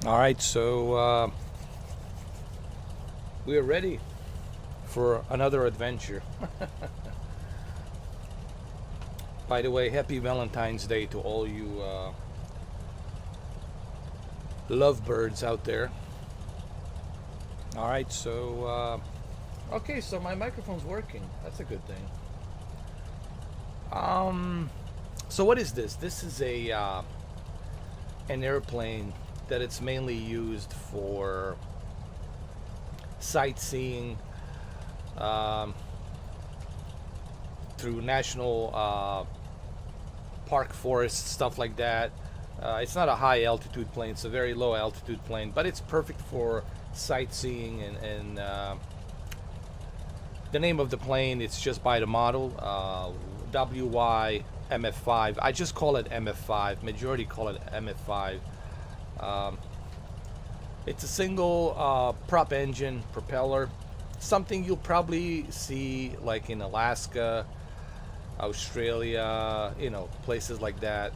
All right, so we are ready for another adventure. By the way, happy Valentine's Day to all you lovebirds out there. All right, so okay, so my microphone's working. That's a good thing. So what is this? This is a an airplane that it's mainly used for sightseeing through national park forests, stuff like that. It's not a high altitude plane, it's a very low altitude plane, but it's perfect for sightseeing. And the name of the plane, it's just by the model, YMF5. I just call it MF5. Majority call it MF5. It's a single prop engine propeller, something you'll probably see like in Alaska, Australia, you know, places like that.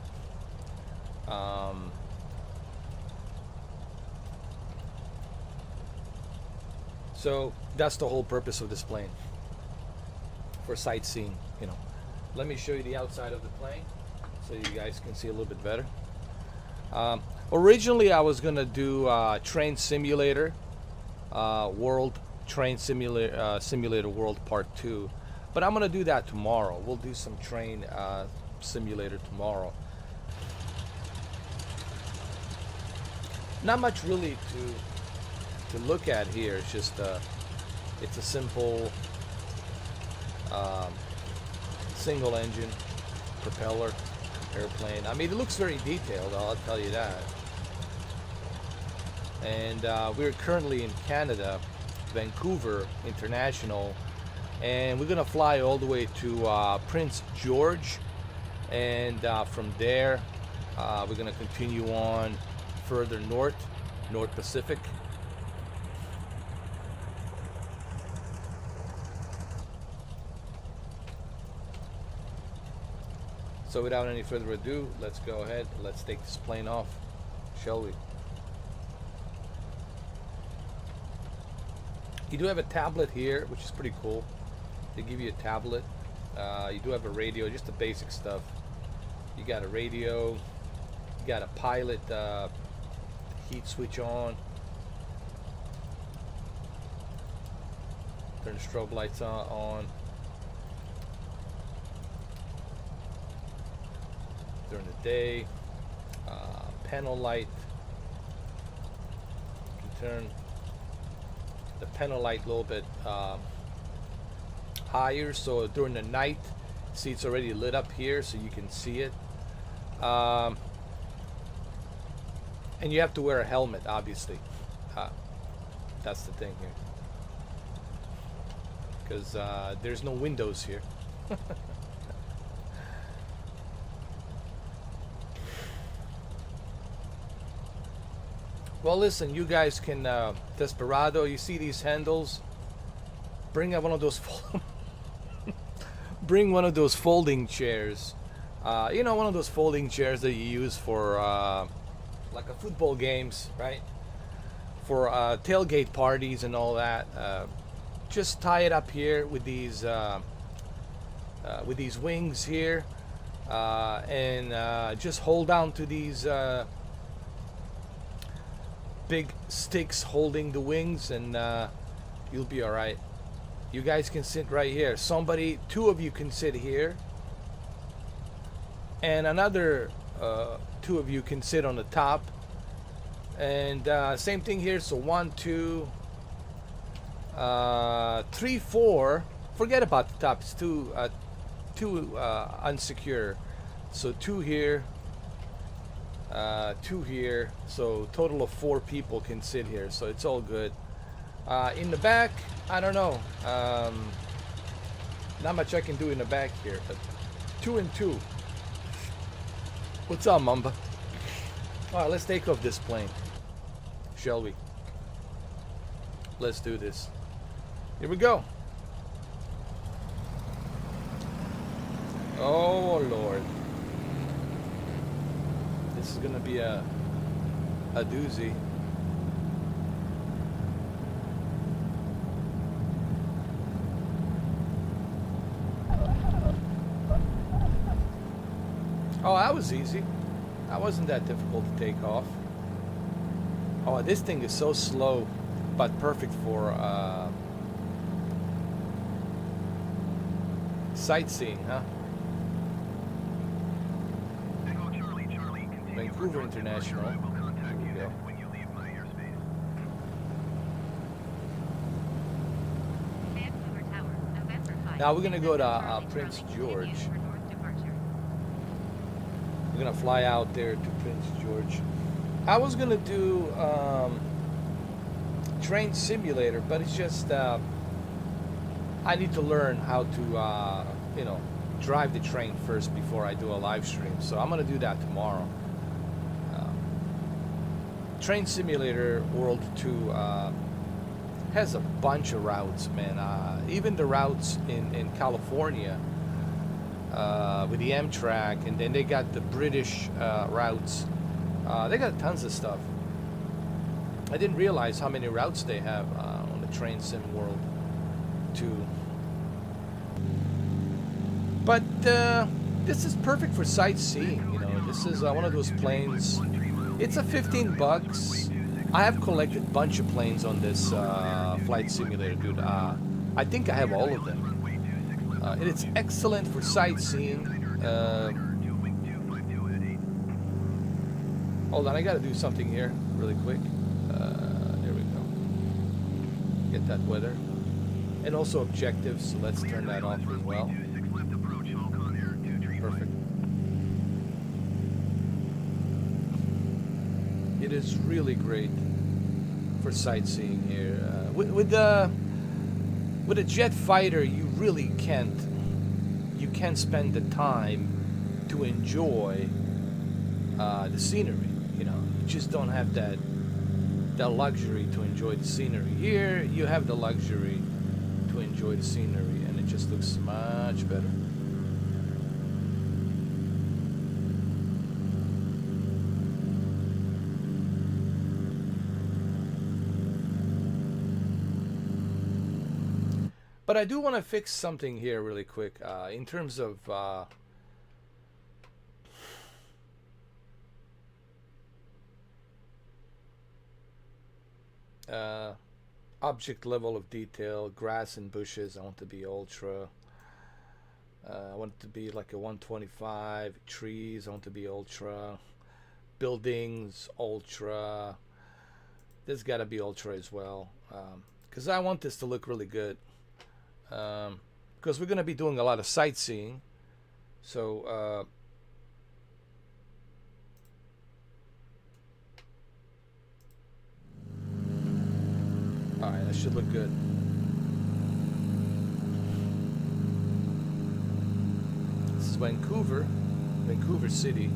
So that's the whole purpose of this plane, for sightseeing, you know. Let me show you the outside of the plane so you guys can see a little bit better. Originally I was gonna do Train Simulator World, Train Simulator World Part 2, but I'm gonna do that tomorrow. We'll do some train simulator tomorrow. Not much really to look at here. It's just it's a simple single engine propeller airplane. I mean, it looks very detailed, I'll tell you that. And we're currently in Canada, Vancouver International, and we're gonna fly all the way to Prince George, and from there we're gonna continue on further north, North Pacific. So without any further ado, let's go ahead. Let's take this plane off, shall we? You do have a tablet here, which is pretty cool. They give you a tablet. You do have a radio, just the basic stuff. You got a radio. You got a pilot heat switch on. Turn the strobe lights on. During the day, panel light. You can turn the panel light a little bit higher, so during the night, see, it's already lit up here, so you can see it. And you have to wear a helmet, obviously. That's the thing here, because there's no windows here. Well, listen, you guys can, Desperado, you see these handles? Bring one of those, bring one of those folding chairs. You know, one of those folding chairs that you use for, like a football games, right? For tailgate parties and all that. Just tie it up here with these wings here, and just hold on to these big sticks holding the wings, and you'll be all right. You guys can sit right here. Two of you can sit here, and another two of you can sit on the top, and same thing here. So 1, 2, 3, 4. Forget about the top, it's too unsecure. So 2 here, 2 here, so total of 4 people can sit here, so it's all good. In the back, I don't know, not much I can do in the back here, but 2 and 2. What's up, Mamba? Alright, let's take off this plane, shall we? Let's do this. Here we go. Oh Lord, this is gonna be a doozy. Oh, that was easy. That wasn't that difficult to take off. Oh, this thing is so slow, but perfect for sightseeing, huh? Vancouver International. Here we go. Now we're gonna go to Prince George. We're gonna fly out there to Prince George. I was gonna do train simulator, but it's just I need to learn how to you know, drive the train first before I do a live stream. So I'm gonna do that tomorrow. Train Simulator World 2 has a bunch of routes, man. Even the routes in California with the Amtrak, and then they got the British routes. They got tons of stuff. I didn't realize how many routes they have on the Train Sim World 2. But this is perfect for sightseeing. You know, this is one of those planes. It's a 15 bucks. I have collected a bunch of planes on this flight simulator, dude. I think I have all of them. It's excellent for sightseeing. Hold on, I gotta do something here really quick. There we go. Get that weather. And also objectives, so let's turn that off as well. Perfect. It is really great for sightseeing here. With a jet fighter, you really can't spend the time to enjoy the scenery. You know, you just don't have that luxury to enjoy the scenery. Here, you have the luxury to enjoy the scenery, and it just looks much better. But I do want to fix something here really quick in terms of object level of detail, grass and bushes. I want to be ultra. I want it to be like a 125. Trees, I want to be ultra. Buildings, ultra. There's got to be ultra as well, because I want this to look really good. Because we're going to be doing a lot of sightseeing, so alright, that should look good. This is Vancouver City.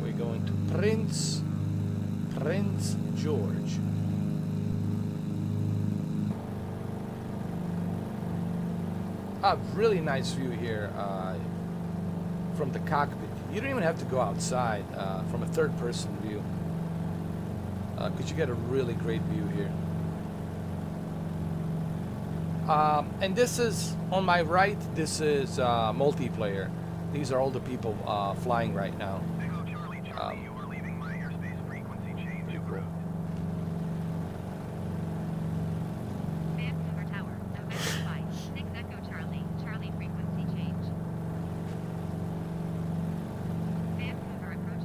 We're going to Prince George. A really nice view here from the cockpit. You don't even have to go outside from a third-person view, because you get a really great view here. And this is on my right. This is multiplayer. These are all the people flying right now.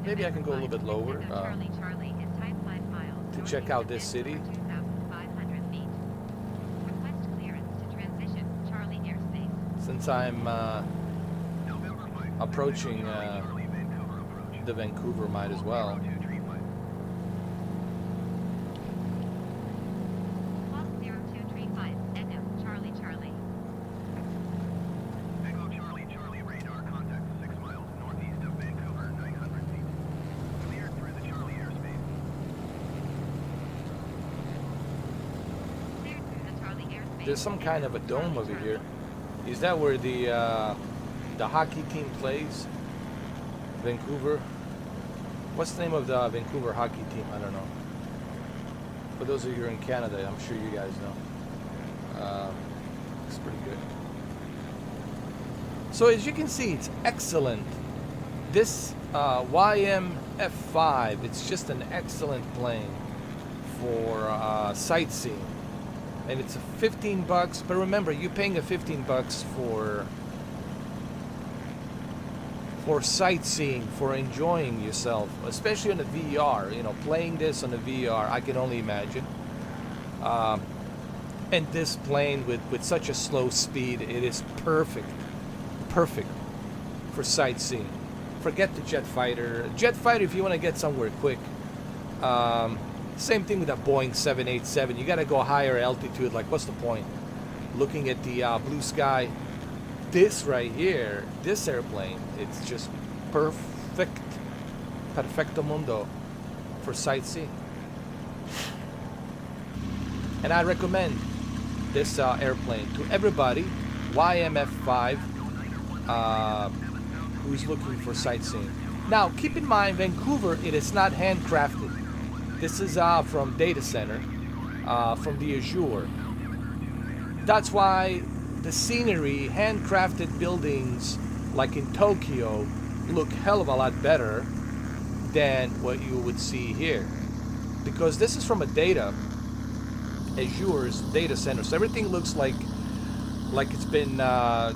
Maybe I can go a little bit lower to check out this city. Since I'm approaching the Vancouver, might as well. There's some kind of a dome over here. Is that where the hockey team plays? Vancouver? What's the name of the Vancouver hockey team? I don't know. For those of you who are in Canada, I'm sure you guys know. It's pretty good. So as you can see, it's excellent. This YMF5, it's just an excellent plane for sightseeing. And it's 15 bucks, but remember, you're paying a 15 bucks for sightseeing, for enjoying yourself, especially on the VR. You know, playing this on the VR, I can only imagine. And this plane with such a slow speed, it is perfect for sightseeing. Forget the jet fighter. Jet fighter, if you want to get somewhere quick. Same thing with a Boeing 787. You got to go higher altitude. Like, what's the point? Looking at the blue sky. This right here, this airplane, it's just perfect. Perfecto mundo for sightseeing. And I recommend this airplane to everybody. YMF5 who's looking for sightseeing. Now, keep in mind, Vancouver, it is not handcrafted. This is from data center, from the Azure. That's why the scenery, handcrafted buildings like in Tokyo look hell of a lot better than what you would see here. Because this is from Azure's data center. So everything looks like it's been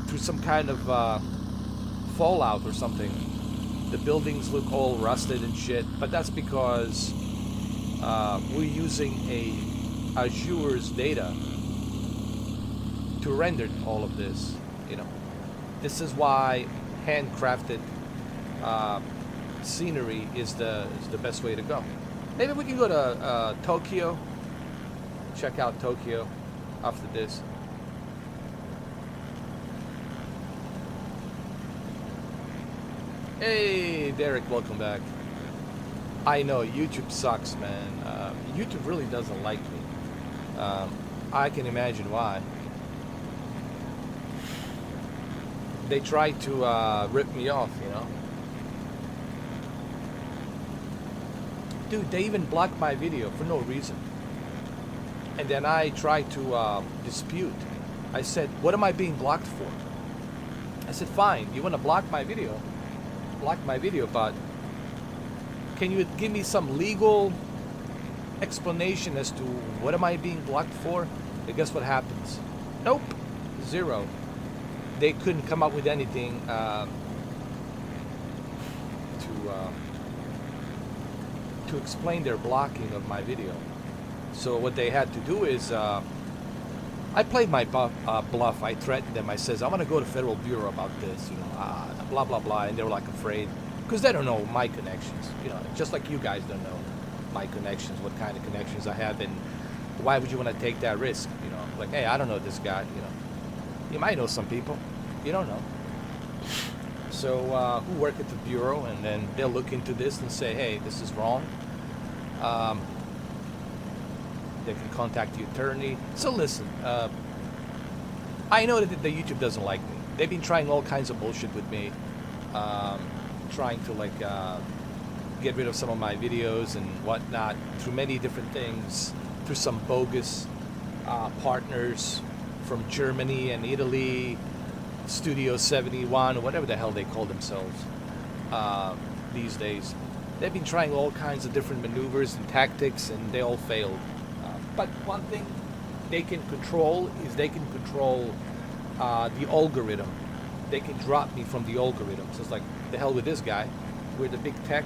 through some kind of fallout or something. The buildings look all rusted and shit, but that's because we're using Azure's data to render all of this. You know, this is why handcrafted scenery is the best way to go. Maybe we can go to Tokyo. Check out Tokyo after this. Hey, Derek, welcome back. I know YouTube sucks, man. YouTube really doesn't like me. I can imagine why. They try to rip me off, you know. Dude, they even blocked my video for no reason. And then I tried to dispute. I said, what am I being blocked for? I said, fine, you want to block my video? Block my video, but can you give me some legal explanation as to what am I being blocked for? And guess what happens? Nope, zero. They couldn't come up with anything to explain their blocking of my video. So what they had to do is, I played my bluff. I threatened them. I says, I'm going to go to Federal Bureau about this, you know, blah, blah, blah. And they were like afraid because they don't know my connections, you know, just like you guys don't know my connections, what kind of connections I have. And why would you want to take that risk? You know, like, hey, I don't know this guy, you know. You might know some people. You don't know. So who work at the Bureau, and then they'll look into this and say, hey, this is wrong. They can contact the attorney. So listen, I know that the YouTube doesn't like me. They've been trying all kinds of bullshit with me, trying to like get rid of some of my videos and whatnot through many different things, through some bogus partners from Germany and Italy, Studio 71 or whatever the hell they call themselves these days. They've been trying all kinds of different maneuvers and tactics, and they all failed. But one thing they can control is they can control the algorithm. They can drop me from the algorithm. So it's like, the hell with this guy. We're the big tech.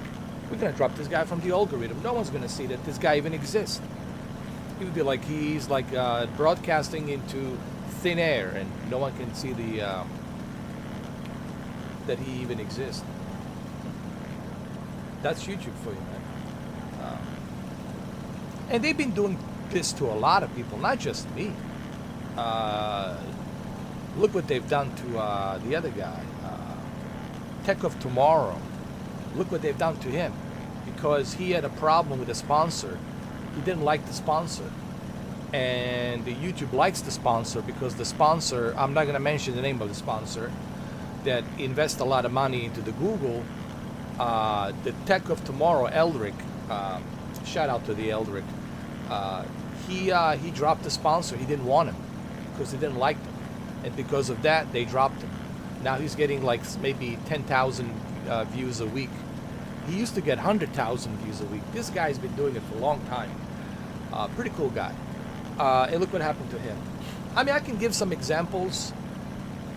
We're going to drop this guy from the algorithm. No one's going to see that this guy even exists. It would be like he's like broadcasting into thin air, and no one can see the that he even exists. That's YouTube for you, man. And they've been doing this to a lot of people, not just me. Look what they've done to the other guy, Takeoff Tomorrow. Look what they've done to him, because he had a problem with a sponsor. He didn't like the sponsor, and the YouTube likes the sponsor because the sponsor, I'm not going to mention the name of the sponsor, that invests a lot of money into the Google. The Takeoff Tomorrow, Eldrick, shout out to the Eldrick. He dropped the sponsor. He didn't want him because he didn't like them, and because of that, they dropped him. Now he's getting like maybe 10,000 views a week. He used to get 100,000 views a week. This guy's been doing it for a long time. Pretty cool guy. And look what happened to him. I mean, I can give some examples.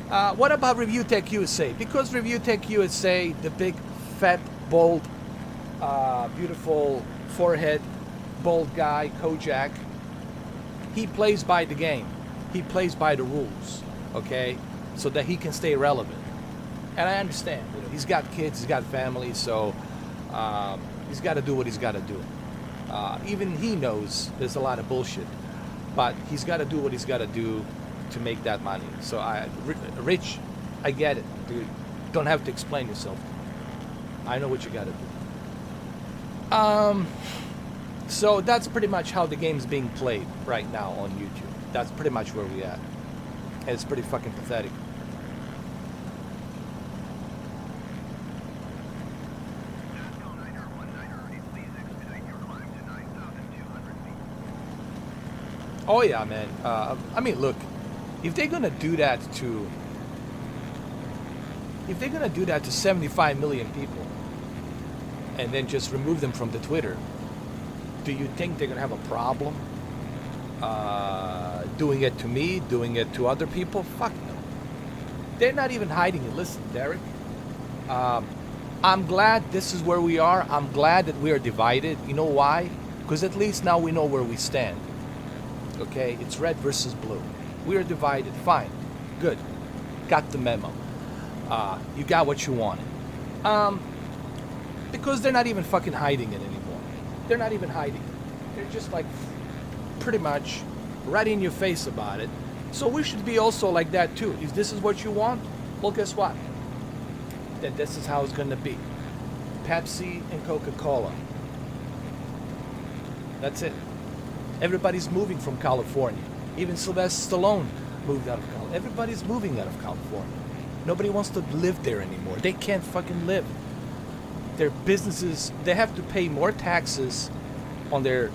What about Review Tech USA? Because Review Tech USA, the big, fat, bold, beautiful forehead, bold guy, Kojak, he plays by the game. He plays by the rules, okay? So that he can stay relevant. And I understand. You know, he's got kids, he's got family, so he's got to do what he's got to do. Even he knows there's a lot of bullshit, but he's got to do what he's got to do to make that money. So Rich, I get it, dude. Don't have to explain yourself. I know what you got to do. So that's pretty much how the game's being played right now on YouTube. That's pretty much where we at. And it's pretty fucking pathetic. Oh yeah, man. I mean, look, if they're gonna do that to 75 million people, and then just remove them from the Twitter, do you think they're gonna have a problem doing it to me, doing it to other people? Fuck no. They're not even hiding it. Listen, Derek, I'm glad this is where we are. I'm glad that we are divided. You know why? Because at least now we know where we stand. Okay, it's red versus blue. We are divided. Fine, good. Got the memo. You got what you wanted. Because they're not even fucking hiding it anymore. They're not even hiding it. They're just like pretty much right in your face about it. So we should be also like that too. If this is what you want, well, guess what? Then this is how it's gonna be. Pepsi and Coca-Cola. That's it. Everybody's moving from California. Even Sylvester Stallone moved out of California. Everybody's moving out of California. Nobody wants to live there anymore. They can't fucking live. Their businesses, they have to pay more taxes on their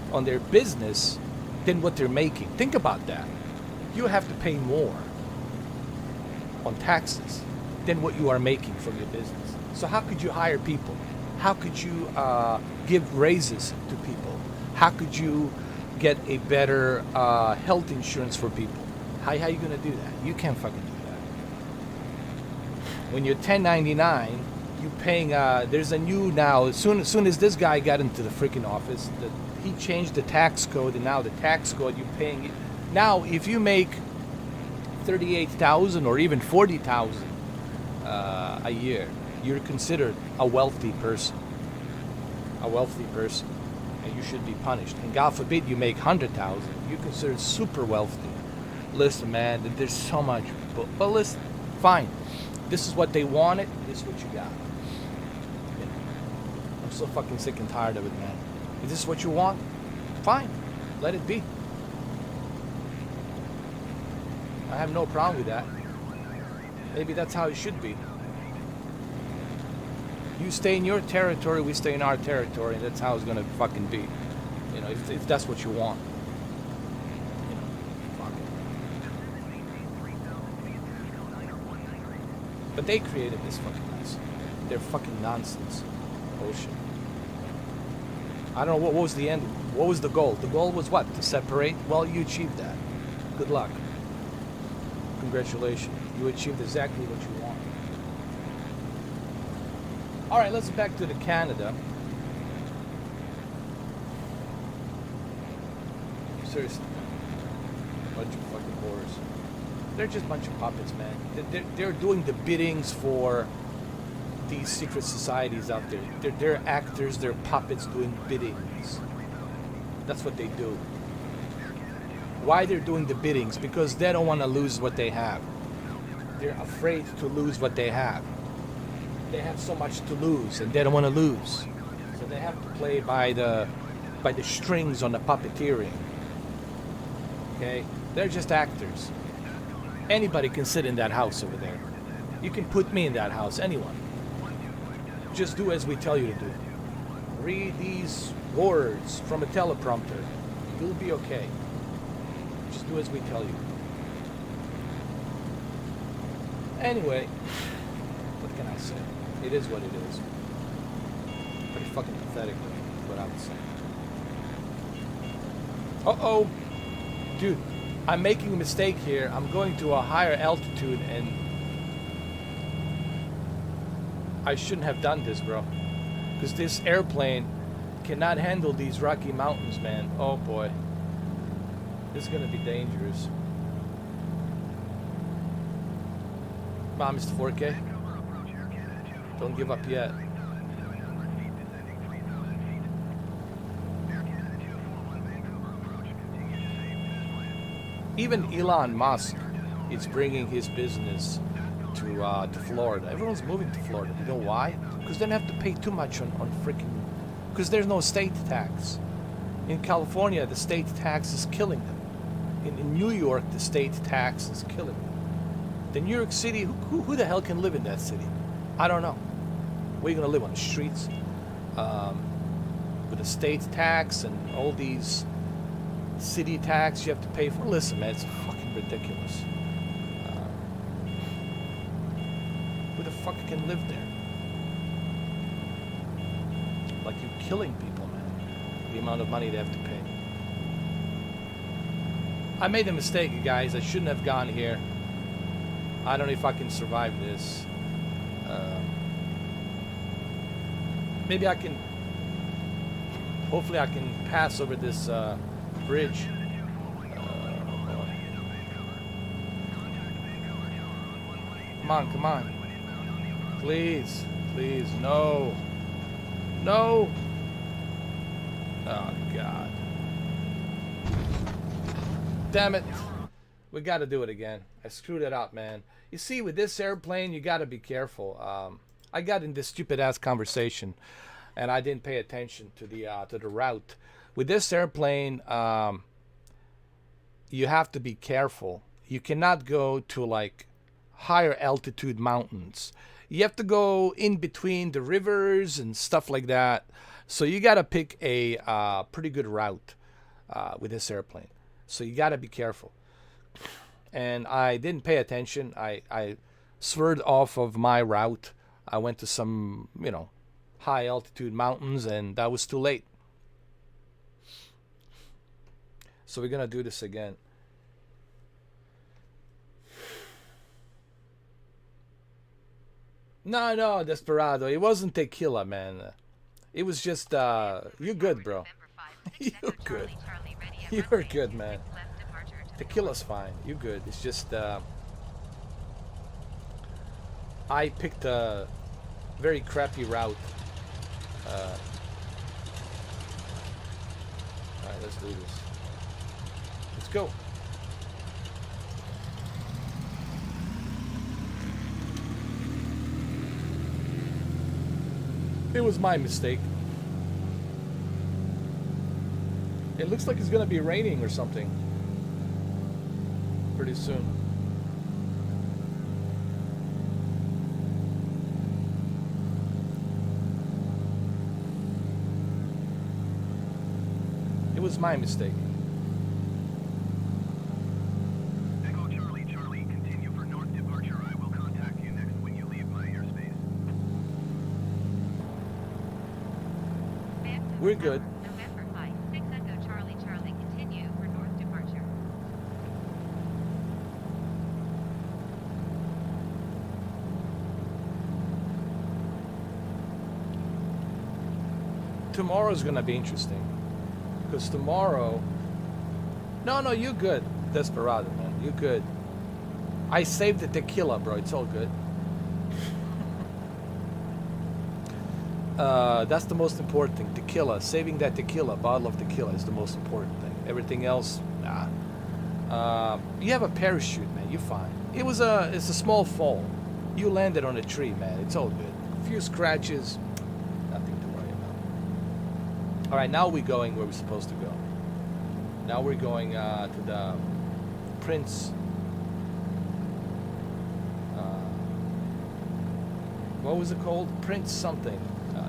business than what they're making. Think about that. You have to pay more on taxes than what you are making from your business. So how could you hire people? How could you give raises to people? How could you get a better health insurance for people? How are you going to do that? You can't fucking do that. When you're 1099, you paying, there's a new now, as soon as this guy got into the freaking office, he changed the tax code, and now the tax code you're paying, now if you make 38,000 or even 40,000 a year, you're considered a wealthy person. A wealthy person. And you should be punished. And God forbid you make 100,000, you're considered super wealthy. Listen, man, there's so much. But listen, fine. This is what they wanted. This is what you got. You know, I'm so fucking sick and tired of it, man. If this is what you want, fine. Let it be. I have no problem with that. Maybe that's how it should be. You stay in your territory, we stay in our territory, and that's how it's gonna fucking be. You know, if that's what you want. You know, fuck it. But they created this fucking mess. They're fucking nonsense. Bullshit. I don't know, what was the end? What was the goal? The goal was what? To separate? Well, you achieved that. Good luck. Congratulations. You achieved exactly what you want. All right, let's get back to the Canada. Seriously, bunch of fucking whores. They're just a bunch of puppets, man. They're doing the biddings for these secret societies out there. They're actors, they're puppets doing biddings. That's what they do. Why they're doing the biddings? Because they don't want to lose what they have. They're afraid to lose what they have. They have so much to lose, and they don't want to lose. So they have to play by the strings on the puppeteering. Okay? They're just actors. Anybody can sit in that house over there. You can put me in that house, anyone. Just do as we tell you to do. Read these words from a teleprompter. You'll be okay. Just do as we tell you. Anyway, what can I say? It is what it is. Pretty fucking pathetic, is what I would say. Uh-oh. Dude, I'm making a mistake here. I'm going to a higher altitude and I shouldn't have done this, bro. Because this airplane cannot handle these rocky mountains, man. Oh boy. This is gonna be dangerous. Come on, Mr. 4K. Don't give up yet. Even Elon Musk is bringing his business to Florida. Everyone's moving to Florida. You know why? Because they don't have to pay too much on freaking... Because there's no state tax. In California, the state tax is killing them. In New York, the state tax is killing them. In New York City, who the hell can live in that city? I don't know. Where are you going to live, on the streets? With the state tax and all these city tax you have to pay for. Listen, man, it's fucking ridiculous. Who the fuck can live there? Like, you're killing people, man. The amount of money they have to pay. I made a mistake, you guys. I shouldn't have gone here. I don't know if I can survive this. Maybe I can... Hopefully I can pass over this bridge. Come on, come on. Please, please, no. No! Oh, God. Damn it. We gotta do it again. I screwed it up, man. You see, with this airplane, you gotta be careful. I got in this stupid-ass conversation, and I didn't pay attention to the route. With this airplane, you have to be careful. You cannot go to, like, higher altitude mountains. You have to go in between the rivers and stuff like that. So you got to pick a pretty good route with this airplane. So you got to be careful. And I didn't pay attention. I swerved off of my route. I went to some, you know, high altitude mountains, and that was too late. So we're going to do this again. No, Desperado. It wasn't tequila, man. It was just, you're good, bro. You're good. You're good, man. Tequila's fine. You're good. It's just, I picked a very crappy route. Alright, let's do this. Let's go. It was my mistake. It looks like it's gonna be raining or something pretty soon. It was my mistake. Echo Charlie, Charlie, continue for north departure. I will contact you next when you leave my airspace. We're good. November 5, 6 Echo Charlie, Charlie, continue for north departure. Tomorrow's gonna be interesting. Because tomorrow... No, you're good, Desperado, man. You're good. I saved the tequila, bro. It's all good. That's the most important thing. Tequila. Saving that tequila, bottle of tequila, is the most important thing. Everything else, nah. You have a parachute, man. You're fine. It's a small fall. You landed on a tree, man. It's all good. A few scratches. Nothing to worry about. Alright, now we're going where we're supposed to go. Now we're going to the Prince... what was it called? Prince something.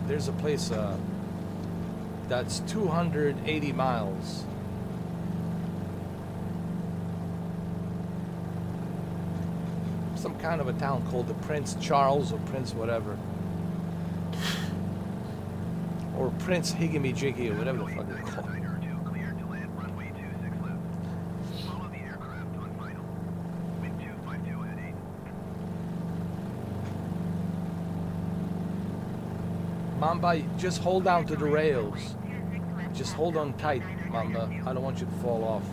There's a place that's 280 miles. some kind of a town called the Prince Charles or Prince whatever. Or Prince Higgimy Jiggy or whatever the fuck it's called. Clear to land runway 26 left. Follow the aircraft on final. Wind 252 at 8. Mamba, just hold down to the rails. Just hold on tight, Mamba. I don't want you to fall off.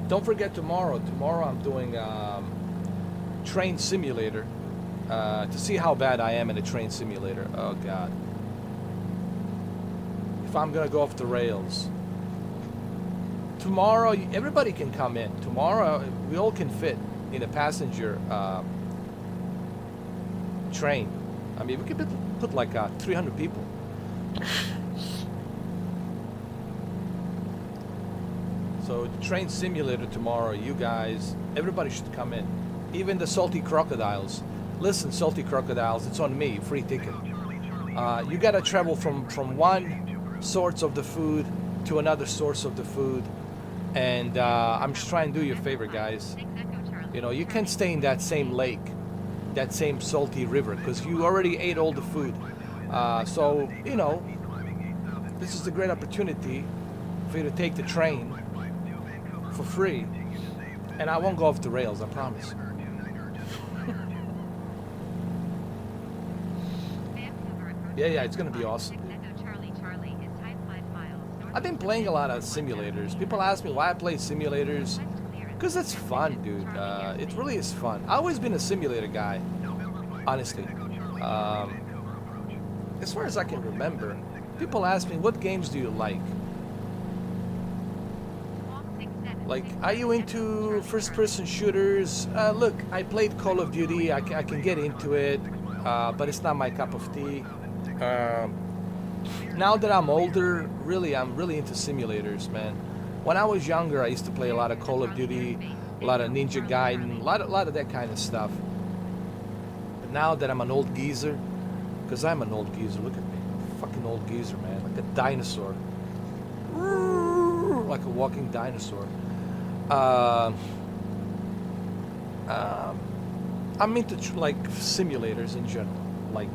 Don't forget tomorrow. Tomorrow I'm doing train simulator to see how bad I am in a train simulator. Oh God. If I'm gonna go off the rails. Tomorrow, everybody can come in. Tomorrow, we all can fit in a passenger train. I mean, we could put like 300 people. So the train simulator tomorrow, you guys, everybody should come in. Even the salty crocodiles. Listen, salty crocodiles, it's on me, free ticket. You gotta travel from one source of the food to another source of the food. And I'm just trying to do you a favor, guys. You know, you can't stay in that same lake, that same salty river, because you already ate all the food. So, you know, this is a great opportunity for you to take the train for free, and I won't go off the rails, I promise. Yeah, it's gonna be awesome. I've been playing a lot of simulators. People ask me why I play simulators. Because it's fun, dude. It really is fun. I've always been a simulator guy, honestly. As far as I can remember, people ask me, what games do you like? Like, are you into first-person shooters? Look, I played Call of Duty. I can get into it, but it's not my cup of tea. Now that I'm older, I'm really into simulators, man. When I was younger, I used to play a lot of Call of Duty, a lot of Ninja Gaiden, a lot of that kind of stuff. But now that I'm an old geezer, because I'm an old geezer, look at me, fucking old geezer, man, like a dinosaur, like a walking dinosaur. I'm into like simulators in general, like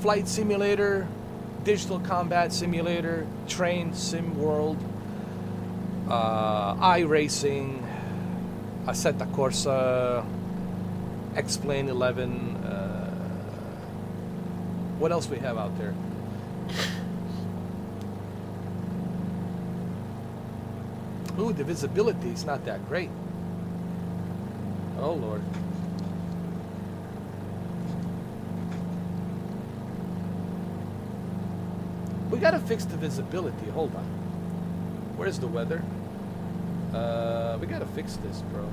flight simulator, digital combat simulator, train sim world, iRacing, Assetto Corsa, X-Plane 11. What else we have out there? Ooh, the visibility is not that great. Oh Lord. We gotta fix the visibility. Hold on. Where's the weather? We gotta fix this, bro.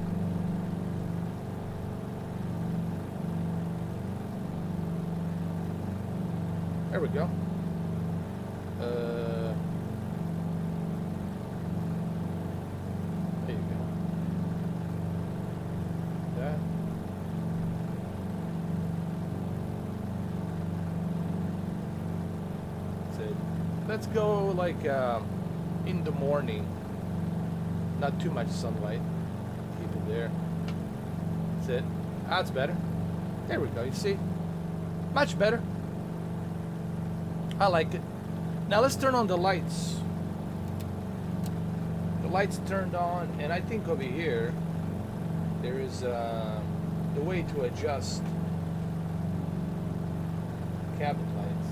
There we go. There you go. That. That's it. Let's go like in the morning. Not too much sunlight. People there. That's it. That's better. There we go. You see? Much better. I like it. Now let's turn on the lights. The lights turned on, and I think over here there is the way to adjust cabin lights.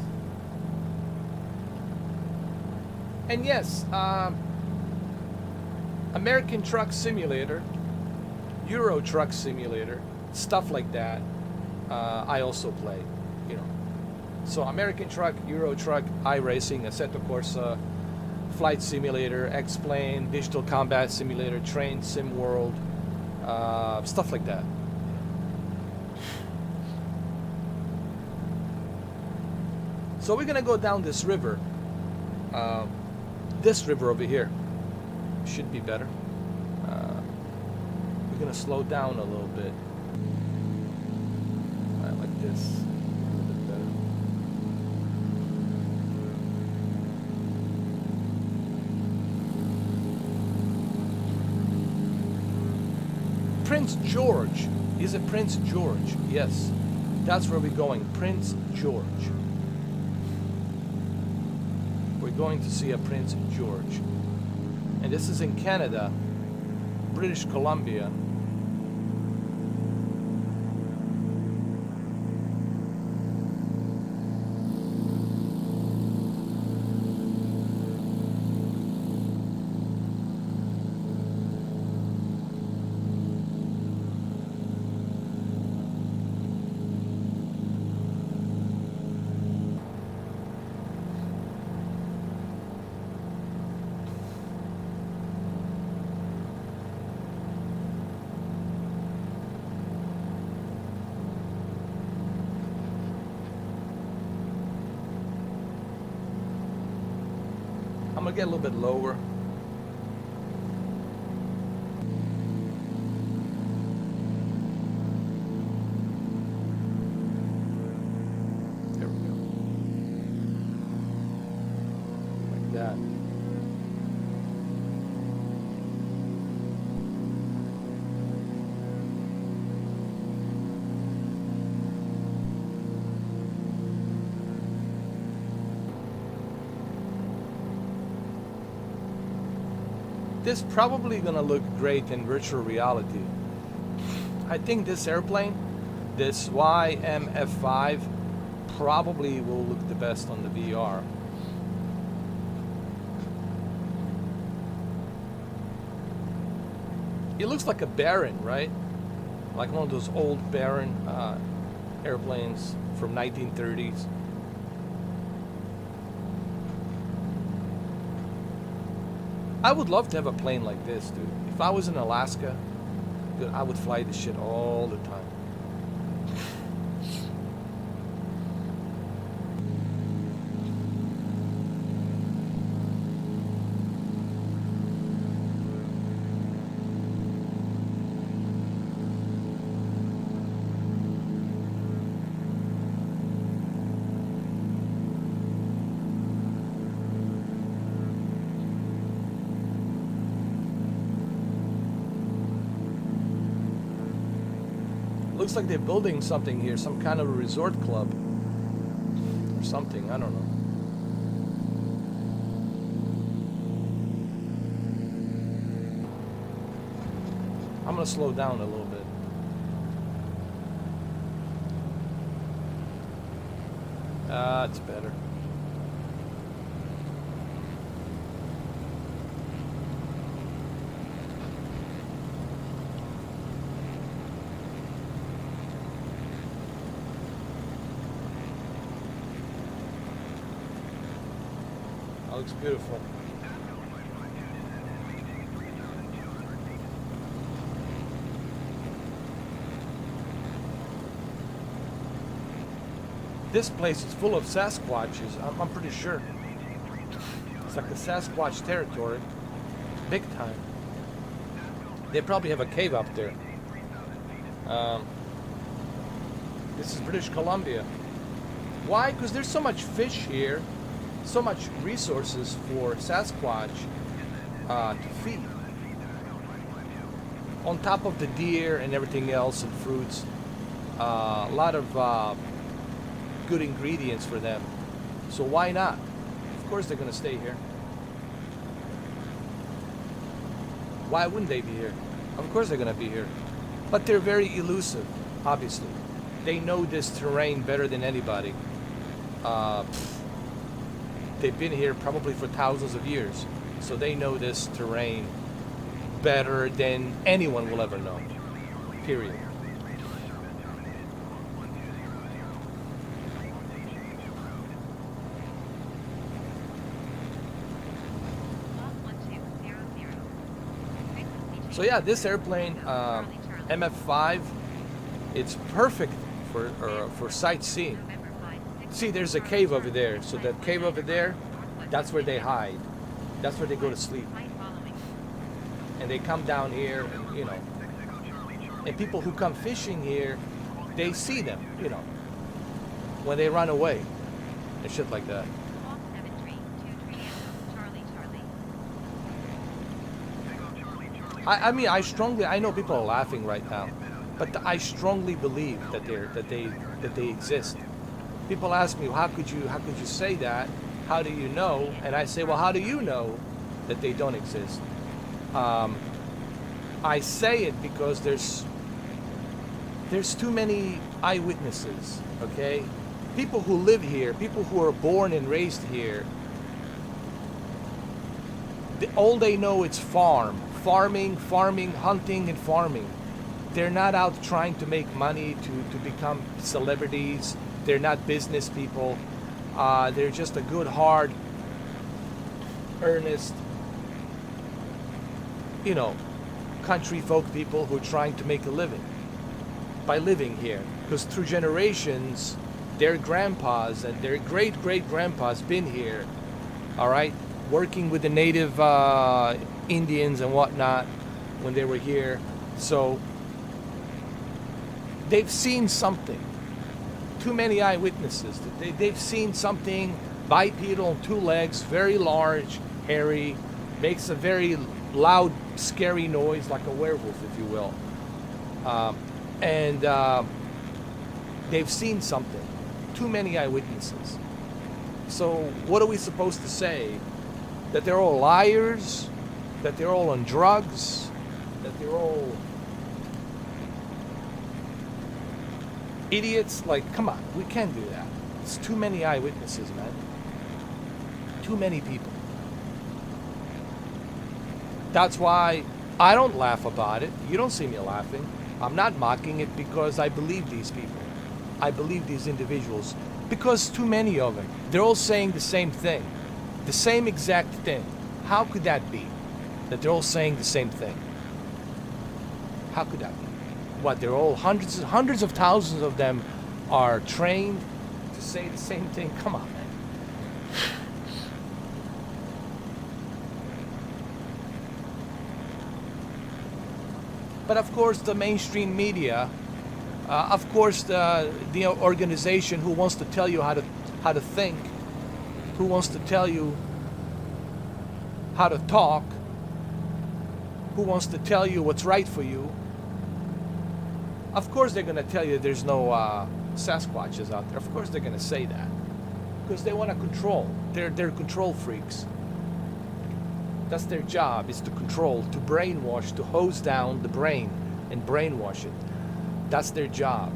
And yes, American Truck Simulator, Euro Truck Simulator, stuff like that. I also play, you know. So American Truck, Euro Truck, iRacing, Assetto Corsa, Flight Simulator, X-Plane, Digital Combat Simulator, Train Sim World, stuff like that. So we're gonna go down this river over here. Should be better. We're gonna slow down a little bit. I like this. Prince George. Is it Prince George? Yes. That's where we're going. Prince George. We're going to see a Prince George. And this is in Canada, British Columbia. I'm gonna get a little bit lower. There we go. Like that. This probably gonna look great in virtual reality. I think this airplane, this YMF5, probably will look the best on the VR. It looks like a Baron, right? Like one of those old Baron airplanes from 1930s. I would love to have a plane like this, dude. If I was in Alaska, dude, I would fly this shit all the time. Looks like they're building something here, some kind of a resort club or something, I don't know. I'm gonna slow down a little bit. It's better. Looks beautiful. This place is full of Sasquatches, I'm pretty sure. It's like the Sasquatch territory. Big time. They probably have a cave up there. This is British Columbia. Why? Because there's so much fish here. So much resources for Sasquatch to feed. On top of the deer and everything else and fruits, a lot of good ingredients for them. So why not? Of course they're gonna stay here. Why wouldn't they be here? Of course they're gonna be here. But they're very elusive, obviously. They know this terrain better than anybody. They've been here probably for thousands of years, so they know this terrain better than anyone will ever know. Period. So yeah, this airplane, MF5, it's perfect for sightseeing. See, there's a cave over there. So that cave over there, that's where they hide. That's where they go to sleep. And they come down here, and, you know. And people who come fishing here, they see them, you know, when they run away and shit like that. I mean, I know people are laughing right now, but I strongly believe that they exist. People ask me, well, how could you say that? How do you know? And I say, well, how do you know that they don't exist? I say it because there's too many eyewitnesses, okay? People who live here, people who are born and raised here, all they know is farming, hunting, and farming. They're not out trying to make money to become celebrities. They're not business people. They're just a good, hard, earnest, country folk people who are trying to make a living by living here. Because through generations, their grandpas and their great-great-grandpas been here, all right, working with the native Indians and whatnot when they were here. So they've seen something. Too many eyewitnesses. They've seen something bipedal on two legs, very large, hairy, makes a very loud, scary noise like a werewolf, if you will. And they've seen something. Too many eyewitnesses. So what are we supposed to say? That they're all liars? That they're all on drugs? That they're all idiots? Like, come on, we can't do that. It's too many eyewitnesses, man. Too many people. That's why I don't laugh about it. You don't see me laughing. I'm not mocking it because I believe these people. I believe these individuals because too many of them. They're all saying the same thing. The same exact thing. How could that be? That they're all saying the same thing? How could that be? What, they're all hundreds of thousands of them are trained to say the same thing? Come on, man. But of course, the mainstream media, of course, the organization who wants to tell you how to think, who wants to tell you how to talk, who wants to tell you what's right for you. Of course, they're going to tell you there's no Sasquatches out there. Of course, they're going to say that because they want to control. They're control freaks. That's their job, is to control, to brainwash, to hose down the brain and brainwash it. That's their job,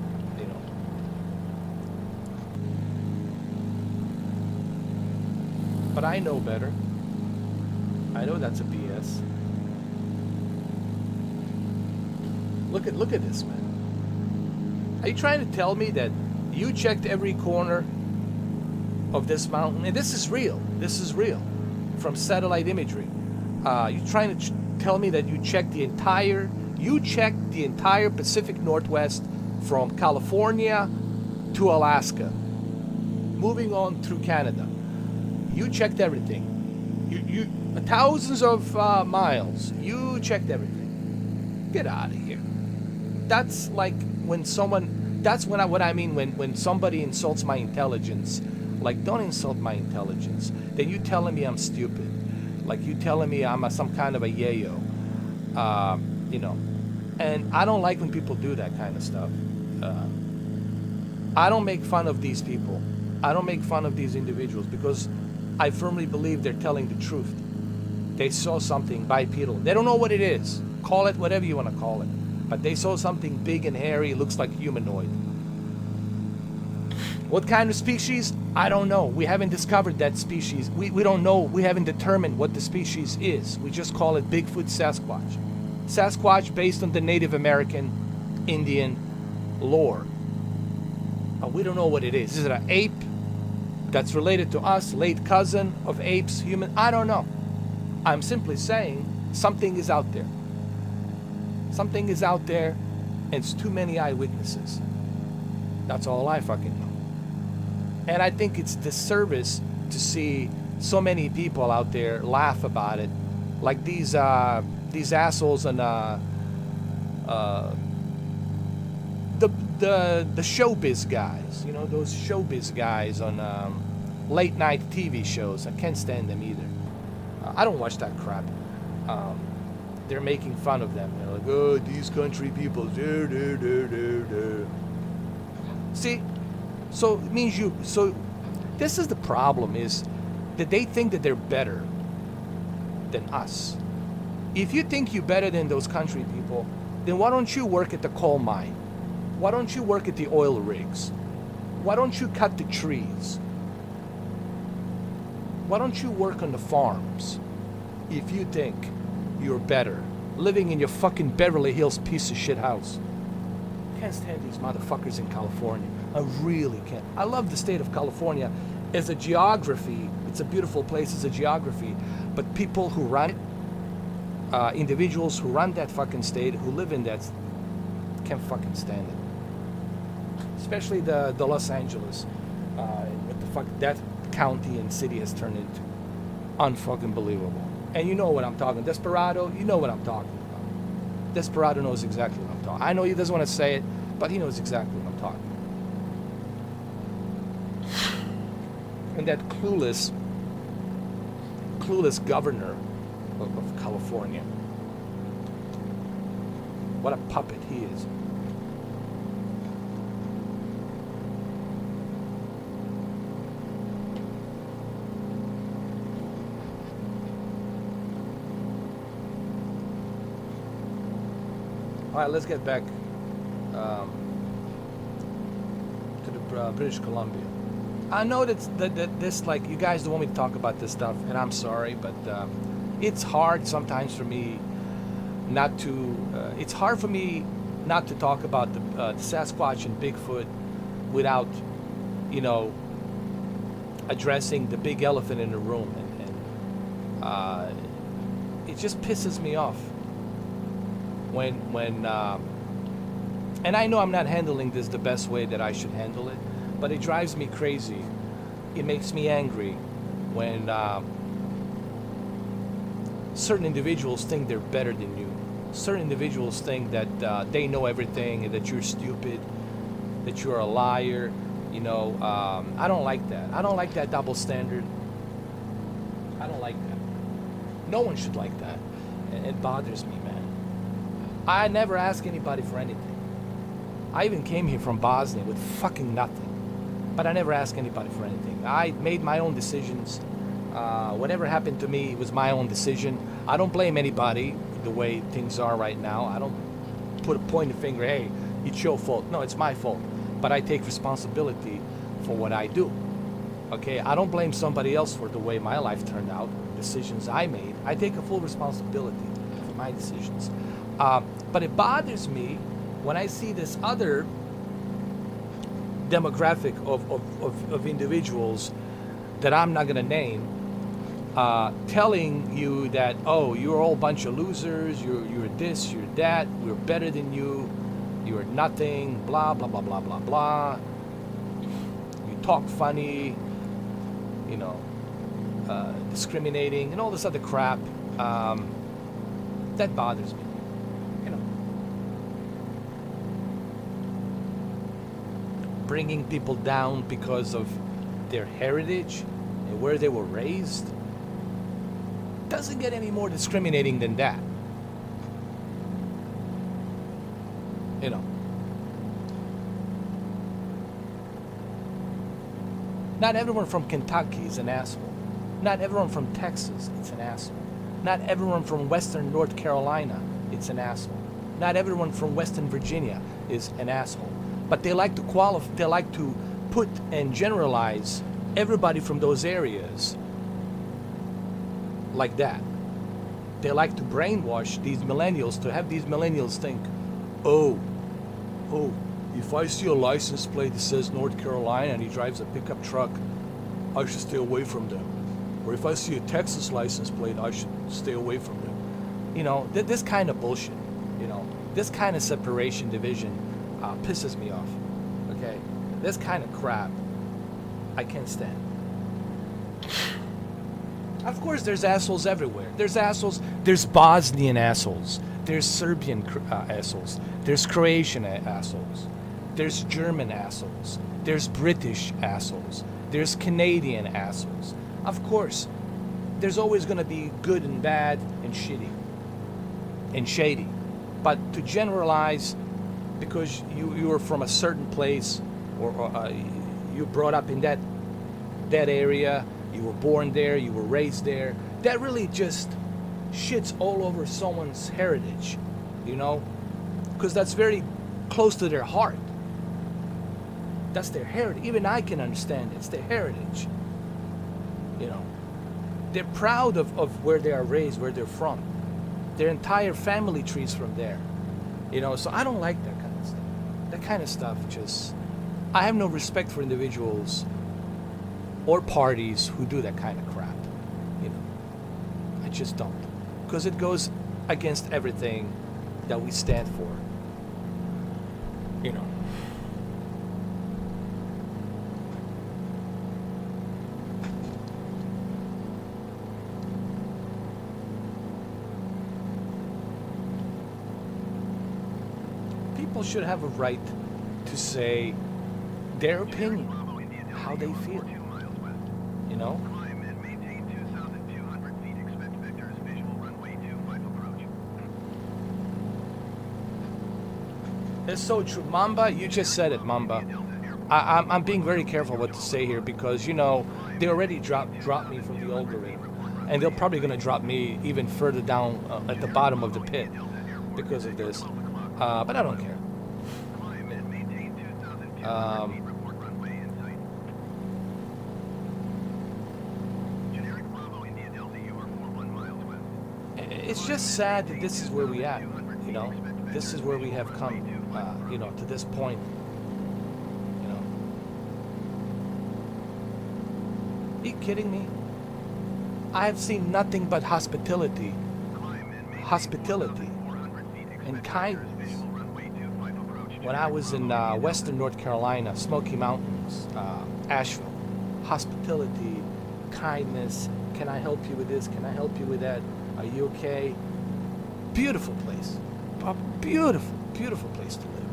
But I know better. I know that's a BS. Look at this, man. Are you trying to tell me that you checked every corner of this mountain? And this is real. This is real from satellite imagery. You trying to tell me that you checked the entire Pacific Northwest from California to Alaska, moving on through Canada. You checked everything. You thousands of miles. You checked everything. Get out of here. That's like when someone. That's what I mean when somebody insults my intelligence. Like, don't insult my intelligence. Then you telling me I'm stupid. Like you telling me I'm some kind of a yayo. And I don't like when people do that kind of stuff. I don't make fun of these people. I don't make fun of these individuals because I firmly believe they're telling the truth. They saw something bipedal. They don't know what it is. Call it whatever you want to call it. But they saw something big and hairy, looks like humanoid. What kind of species? I don't know. We haven't discovered that species. We don't know. We haven't determined what the species is. We just call it Bigfoot Sasquatch. Sasquatch based on the Native American Indian lore. We don't know what it is. Is it an ape that's related to us, late cousin of apes, human? I don't know. I'm simply saying something is out there. Something is out there, and it's too many eyewitnesses. That's all I fucking know. And I think it's disservice to see so many people out there laugh about it, like these assholes and the showbiz guys. Those showbiz guys on late night TV shows. I can't stand them either. I don't watch that crap. they're making fun of them. They're like, oh, these country people. See, so it means you. So this is the problem: is that they think that they're better than us. If you think you're better than those country people, then why don't you work at the coal mine? Why don't you work at the oil rigs? Why don't you cut the trees? Why don't you work on the farms if you think you're better, living in your fucking Beverly Hills piece of shit house? Can't stand these motherfuckers in California. I really can't. I love the state of California as a geography. It's a beautiful place as a geography, but people who run it, individuals who run that fucking state, who live in that, can't fucking stand it. Especially the Los Angeles, what the fuck that county and city has turned into. Unfucking believable. And you know what I'm talking. Desperado, you know what I'm talking about. Desperado knows exactly what I'm talking. I know he doesn't want to say it, but he knows exactly what I'm talking about. And that clueless governor of California. What a puppet he is. All right, let's get back to the British Columbia. I know that this, like, you guys don't want me to talk about this stuff, and I'm sorry, but it's hard sometimes for me not to. It's hard for me not to talk about the Sasquatch and Bigfoot without, addressing the big elephant in the room, and it just pisses me off when and I know I'm not handling this the best way that I should handle it, but it drives me crazy. It makes me angry when certain individuals think they're better than you. Certain individuals think that they know everything and that you're stupid, that you're a liar. I don't like that. I don't like that double standard. I don't like that. No one should like that. And it bothers me, man. I never ask anybody for anything. I even came here from Bosnia with fucking nothing. But I never asked anybody for anything. I made my own decisions. Whatever happened to me was my own decision. I don't blame anybody the way things are right now. I don't point the finger, hey, it's your fault. No, it's my fault. But I take responsibility for what I do. Okay, I don't blame somebody else for the way my life turned out, decisions I made. I take a full responsibility for my decisions. But it bothers me when I see this other demographic of individuals that I'm not going to name telling you that, oh, you're all a bunch of losers, you're this, you're that, we're better than you, you're nothing, blah, blah, blah, blah, blah, blah. You talk funny, discriminating, and all this other crap. That bothers me. Bringing people down because of their heritage and where they were raised doesn't get any more discriminating than that. Not everyone from Kentucky is an asshole. Not everyone from Texas is an asshole. Not everyone from Western North Carolina is an asshole. Not everyone from Western Virginia is an asshole. But they like to they like to put and generalize everybody from those areas like that. They like to brainwash these millennials, to have these millennials think, oh, if I see a license plate that says North Carolina and he drives a pickup truck, I should stay away from them. Or if I see a Texas license plate, I should stay away from them. This kind of bullshit, this kind of separation, division, pisses me off. Okay, this kind of crap I can't stand. Of course, there's assholes everywhere. There's assholes. There's Bosnian assholes. There's Serbian assholes. There's Croatian assholes. There's German assholes. There's British assholes. There's Canadian assholes. Of course, there's always going to be good and bad and shitty. and shady. But to generalize because you were from a certain place, or you brought up in that area, you were born there, you were raised there, that really just shits all over someone's heritage, you know, because that's very close to their heart. That's their heritage. Even I can understand it. It's their heritage, you know. They're proud of where they are raised, where they're from. Their entire family tree's from there, you know. So I don't like that kind of stuff. That kind of stuff just, I have no respect for individuals or parties who do that kind of crap, you know. I just don't, because it goes against everything that we stand for, you know. People should have a right to say their opinion, how they feel, you know. Climb and maintain 2,200 feet. Expect vectors. Visual runway 25 approach. It's so true. Mamba, you just said it, Mamba. I'm being very careful what to say here because, you know, they already dropped me from the algorithm. And they're probably going to drop me even further down at the bottom of the pit because of this. But I don't care. Climb and maintain 2,200 feet. Report runway in sight. Generic Bravo India Delta, you are 41 miles west. It's just sad that this is where we at, you know. This is where we have come, you know, to this point, you know. Are you kidding me? I have seen nothing but hospitality and kindness when I was in western North Carolina, Smoky Mountains, Asheville. Hospitality, kindness. Can I help you with this? Can I help you with that? Are you okay? Beautiful place. A beautiful, beautiful place to live.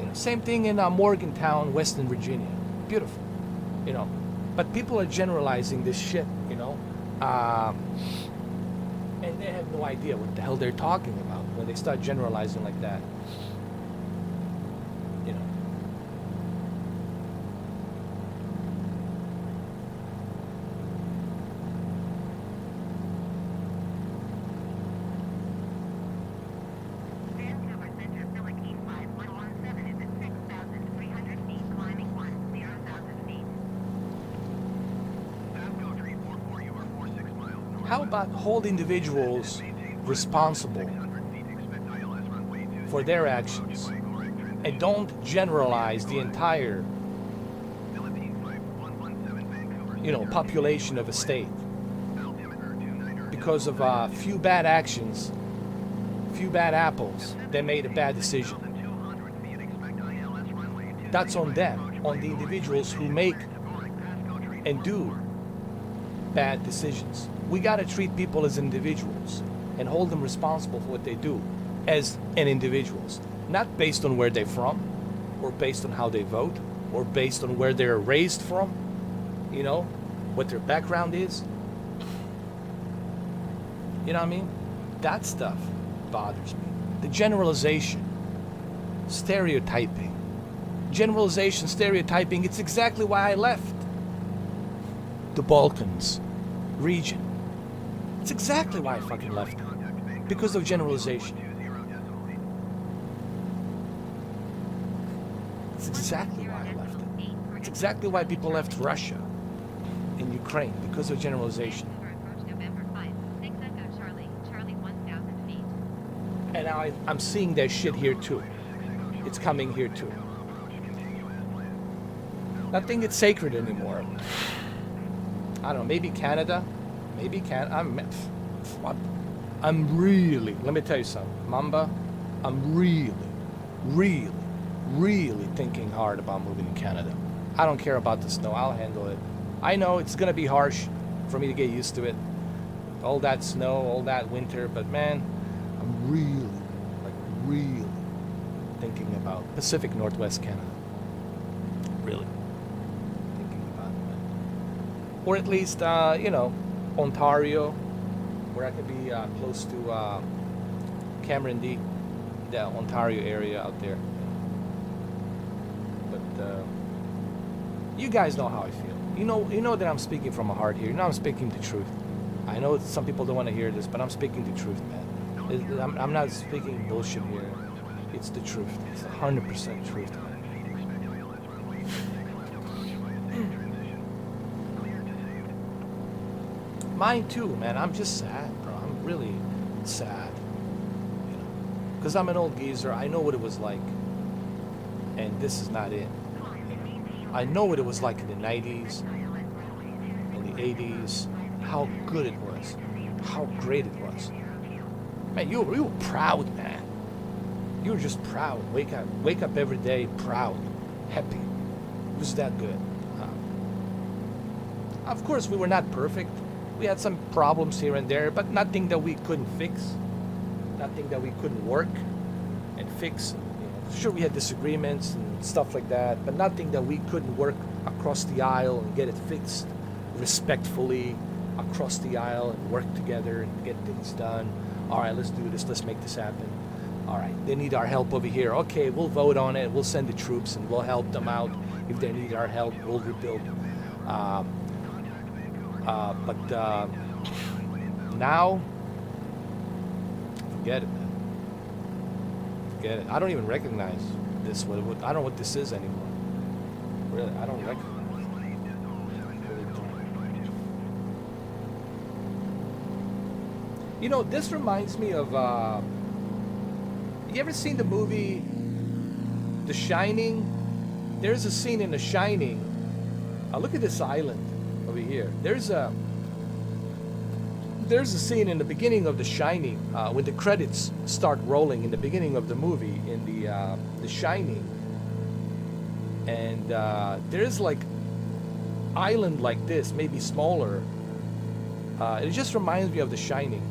You know, same thing in Morgantown, Western Virginia. Beautiful. You know, but people are generalizing this shit, you know. And they have no idea what the hell they're talking about when they start generalizing like that. You know. Vancouver Center, Philippine 5117 is at 6,300 feet, climbing 10,000 feet. Pasco Tree 44, you are 46 miles north. How about hold individuals responsible for their actions and don't generalize the entire, you know, population of a state because of a few bad actions, few bad apples that made a bad decision. That's on them, on the individuals who make and do bad decisions. We got to treat people as individuals and hold them responsible for what they do as an individuals, not based on where they're from or based on how they vote or based on where they're raised from, you know, what their background is. You know what I mean? That stuff bothers me. The generalization, stereotyping. Generalization, stereotyping, it's exactly why I left the Balkans region. It's exactly why I fucking left it. Because of generalization. It's exactly why I left it. It's exactly why people left Russia and Ukraine, because of generalization. Vancouver approach November 5, 6 Echo Charlie, Charlie 1,000 feet. And now I'm seeing that shit here too. It's coming here too. Nothing is sacred anymore. I don't know, maybe Canada. Maybe I'm really, let me tell you something, Mamba, I'm really thinking hard about moving to Canada. I don't care about the snow, I'll handle it. I know it's gonna be harsh for me to get used to it. All that snow, all that winter, but man, I'm really thinking about Pacific Northwest Canada. Really thinking about it, man. Or at least, you know, Ontario, where I could be close to Cameron D, the Ontario area out there. But you guys know how I feel. You know that I'm speaking from my heart here. You know I'm speaking the truth. I know some people don't want to hear this, but I'm speaking the truth, man. I'm not speaking bullshit here. It's the truth. It's 100% truth, man. Mine too, man. I'm just sad, bro. I'm really sad. You know, because I'm an old geezer. I know what it was like, and this is not it. I know what it was like in the 90s, in the 80s, how good it was, how great it was. Man, you were proud, man. You were just proud. Wake up every day proud, happy. It was that good. Of course, we were not perfect. We had some problems here and there, but nothing that we couldn't fix, nothing that we couldn't work and fix. You know, sure, we had disagreements and stuff like that, but nothing that we couldn't work across the aisle and get it fixed respectfully across the aisle and work together and get things done. All right, let's do this. Let's make this happen. All right, they need our help over here. Okay, we'll vote on it. We'll send the troops and we'll help them out. If they need our help, we'll rebuild. But now, forget it, man. Forget it. I don't even recognize this. I don't know what this is anymore. Really, I don't recognize it. Really don't. You know, this reminds me of. You ever seen the movie The Shining? There's a scene in The Shining. Look at this island over here. There's a scene in the beginning of The Shining when the credits start rolling in the beginning of the movie in the Shining, and there's like island like this, maybe smaller. It just reminds me of The Shining.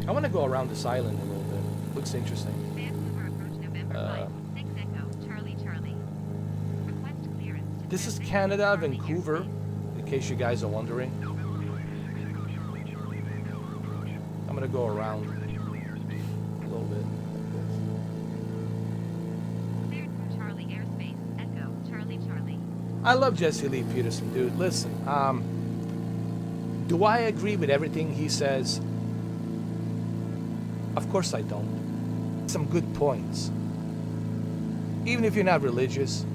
I want to go around this island a little bit. Looks interesting. Vancouver approach November 5, 6 Echo, Charlie Charlie. Request clearance to This is Vancouver, Canada, Charlie Vancouver, airspace. in case you guys are wondering. I'm gonna go around a little bit. Cleared from Charlie airspace, Echo, Charlie Charlie. I love Jesse Lee Peterson, dude. Listen, do I agree with everything he says? Of course I don't. Some good points. Even if you're not religious,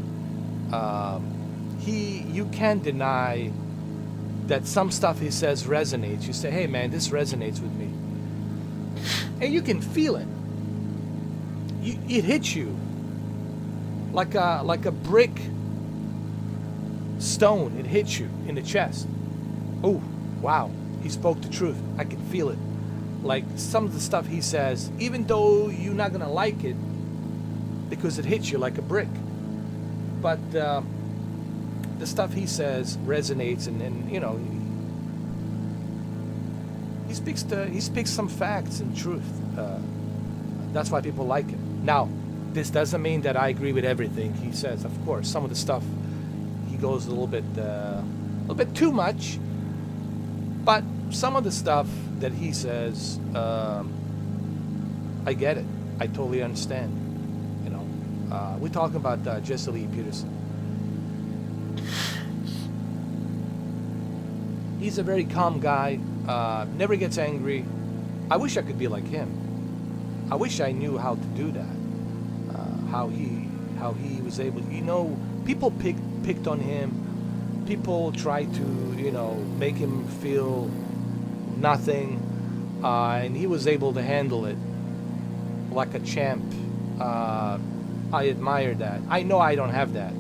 you can't deny that some stuff he says resonates. You say, hey man, this resonates with me. And you can feel it. It hits you like a brick stone. It hits you in the chest. Oh, wow, he spoke the truth. I can feel it. Like some of the stuff he says, even though you're not gonna like it because it hits you like a brick, but the stuff he says resonates, and you know, he speaks some facts and truth. That's why people like him. Now, this doesn't mean that I agree with everything he says. Of course, some of the stuff he goes a little bit too much, but some of the stuff that he says, I get it. I totally understand. You know, we're talking about Jesse Lee Peterson. He's a very calm guy. Never gets angry. I wish I could be like him. I wish I knew how to do that. How he was able. You know, people picked on him. People tried to, you know, make him feel nothing, and he was able to handle it like a champ. I admire that. I know I don't have that.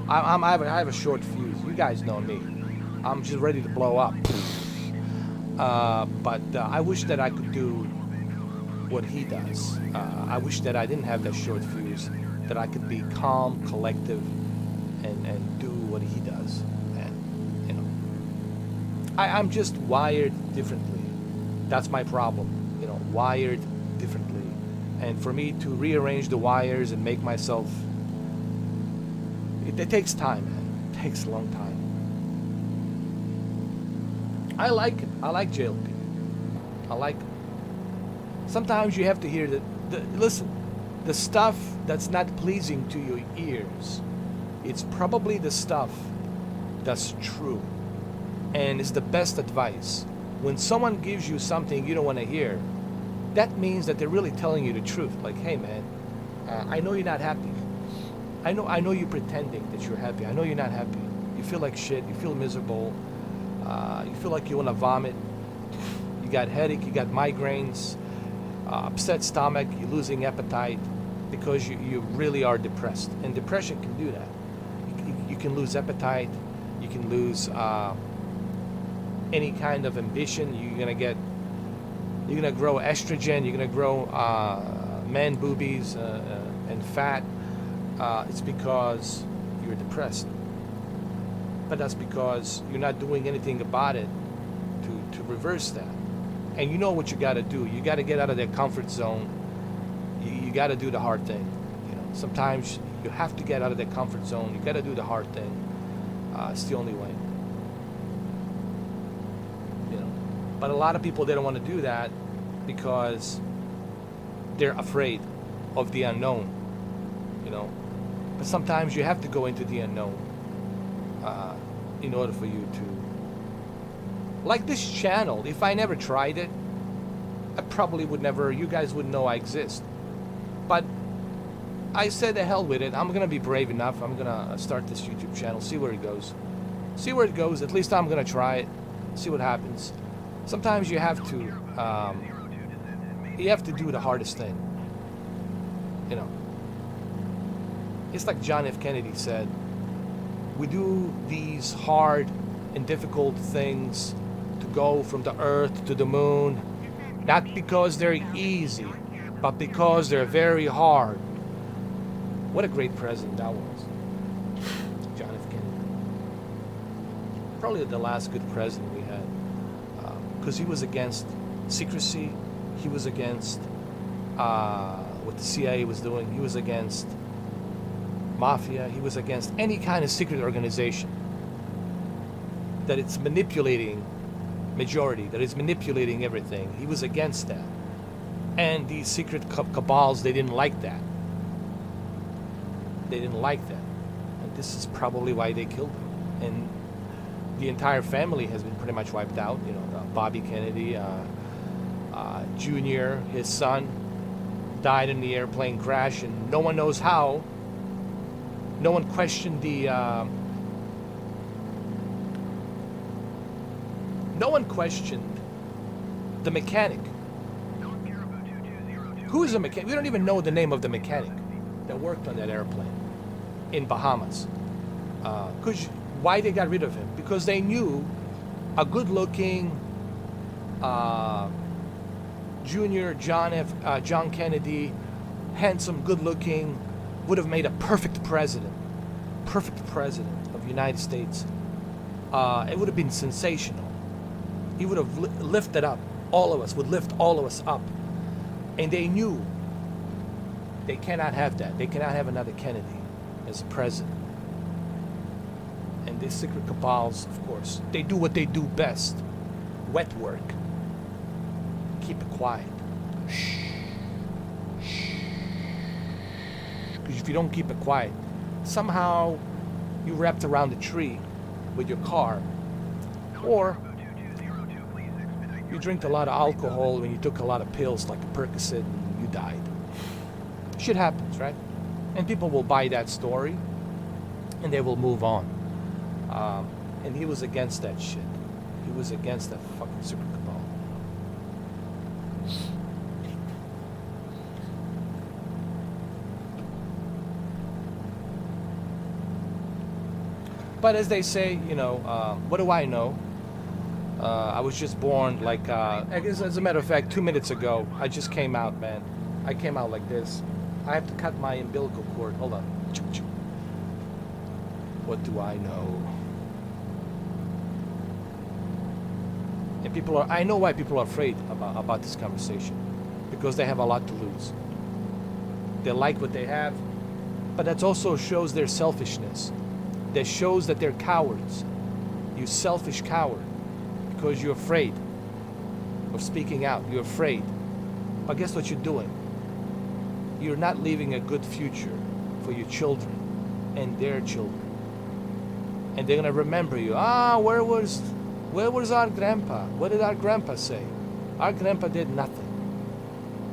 I have a short fuse. You guys know me. I'm just ready to blow up. But I wish that I could do what he does. I wish that I didn't have that short fuse. That I could be calm, collective, and do what he does. And you know, I'm just wired differently. That's my problem. You know, wired differently. And for me to rearrange the wires and make myself, it takes time, man. It takes a long time. I like him. I like JLP. I like them. Sometimes you have to hear listen, the stuff that's not pleasing to your ears, it's probably the stuff that's true and is the best advice. When someone gives you something you don't want to hear, that means that they're really telling you the truth. Like, hey man, I know you're not happy. I know you're pretending that you're happy. I know you're not happy. You feel like shit. You feel miserable. You feel like you want to vomit. You got headache. You got migraines. Upset stomach. You're losing appetite because you really are depressed. And depression can do that. You can lose appetite. You can lose any kind of ambition. You're gonna grow estrogen. You're gonna grow man boobies and fat. It's because you're depressed. But that's because you're not doing anything about it to reverse that. And you know what you got to do. You got to get out of that comfort zone. You got to do the hard thing. You know, sometimes you have to get out of that comfort zone. You got to do the hard thing. It's the only way. You know, but a lot of people, they don't want to do that because they're afraid of the unknown. You know, but sometimes you have to go into the unknown in order for you to, like this channel. If I never tried it, I probably would never, you guys wouldn't know I exist. But I said the hell with it. I'm gonna be brave enough. I'm gonna start this YouTube channel, see where it goes. See where it goes. At least I'm gonna try it, see what happens. Sometimes you have to do the hardest thing. You know, it's like John F. Kennedy said, we do these hard and difficult things to go from the earth to the moon, not because they're easy, but because they're very hard. What a great president that was. John F. Kennedy. Probably the last good president we had. Because he was against secrecy. He was against what the CIA was doing. He was against mafia. He was against any kind of secret organization that it's manipulating majority, that is manipulating everything. He was against that. And these secret cabals, they didn't like that. They didn't like that. And this is probably why they killed him. And the entire family has been pretty much wiped out. You know, Bobby Kennedy, Jr., his son, died in the airplane crash, and no one knows how. No one questioned the mechanic. Who is the mechanic? We don't even know the name of the mechanic that worked on that airplane in Bahamas. Why they got rid of him? Because they knew a good-looking Junior John Kennedy, handsome, good-looking, would have made a perfect president of the United States. It would have been sensational. He would have lifted up all of us, would lift all of us up. And they knew they cannot have that. They cannot have another Kennedy as president. And these secret cabals, of course, they do what they do best. Wet work. Keep it quiet. Shh. Because if you don't keep it quiet, somehow you wrapped around a tree with your car, or you drink a lot of alcohol and you took a lot of pills like a Percocet and you died. Shit happens, right? And people will buy that story and they will move on. And he was against that shit. He was against that fucking secret cabal. But as they say, you know, what do I know? I was just born like, as a matter of fact, 2 minutes ago, I just came out, man. I came out like this. I have to cut my umbilical cord. Hold on. What do I know? And people are, I know why people are afraid about this conversation. Because they have a lot to lose. They like what they have, but that also shows their selfishness. That shows that they're cowards. You selfish coward. Because you're afraid of speaking out. You're afraid. But guess what you're doing? You're not leaving a good future for your children and their children. And they're gonna remember you. Where was our grandpa? What did our grandpa say? Our grandpa did nothing.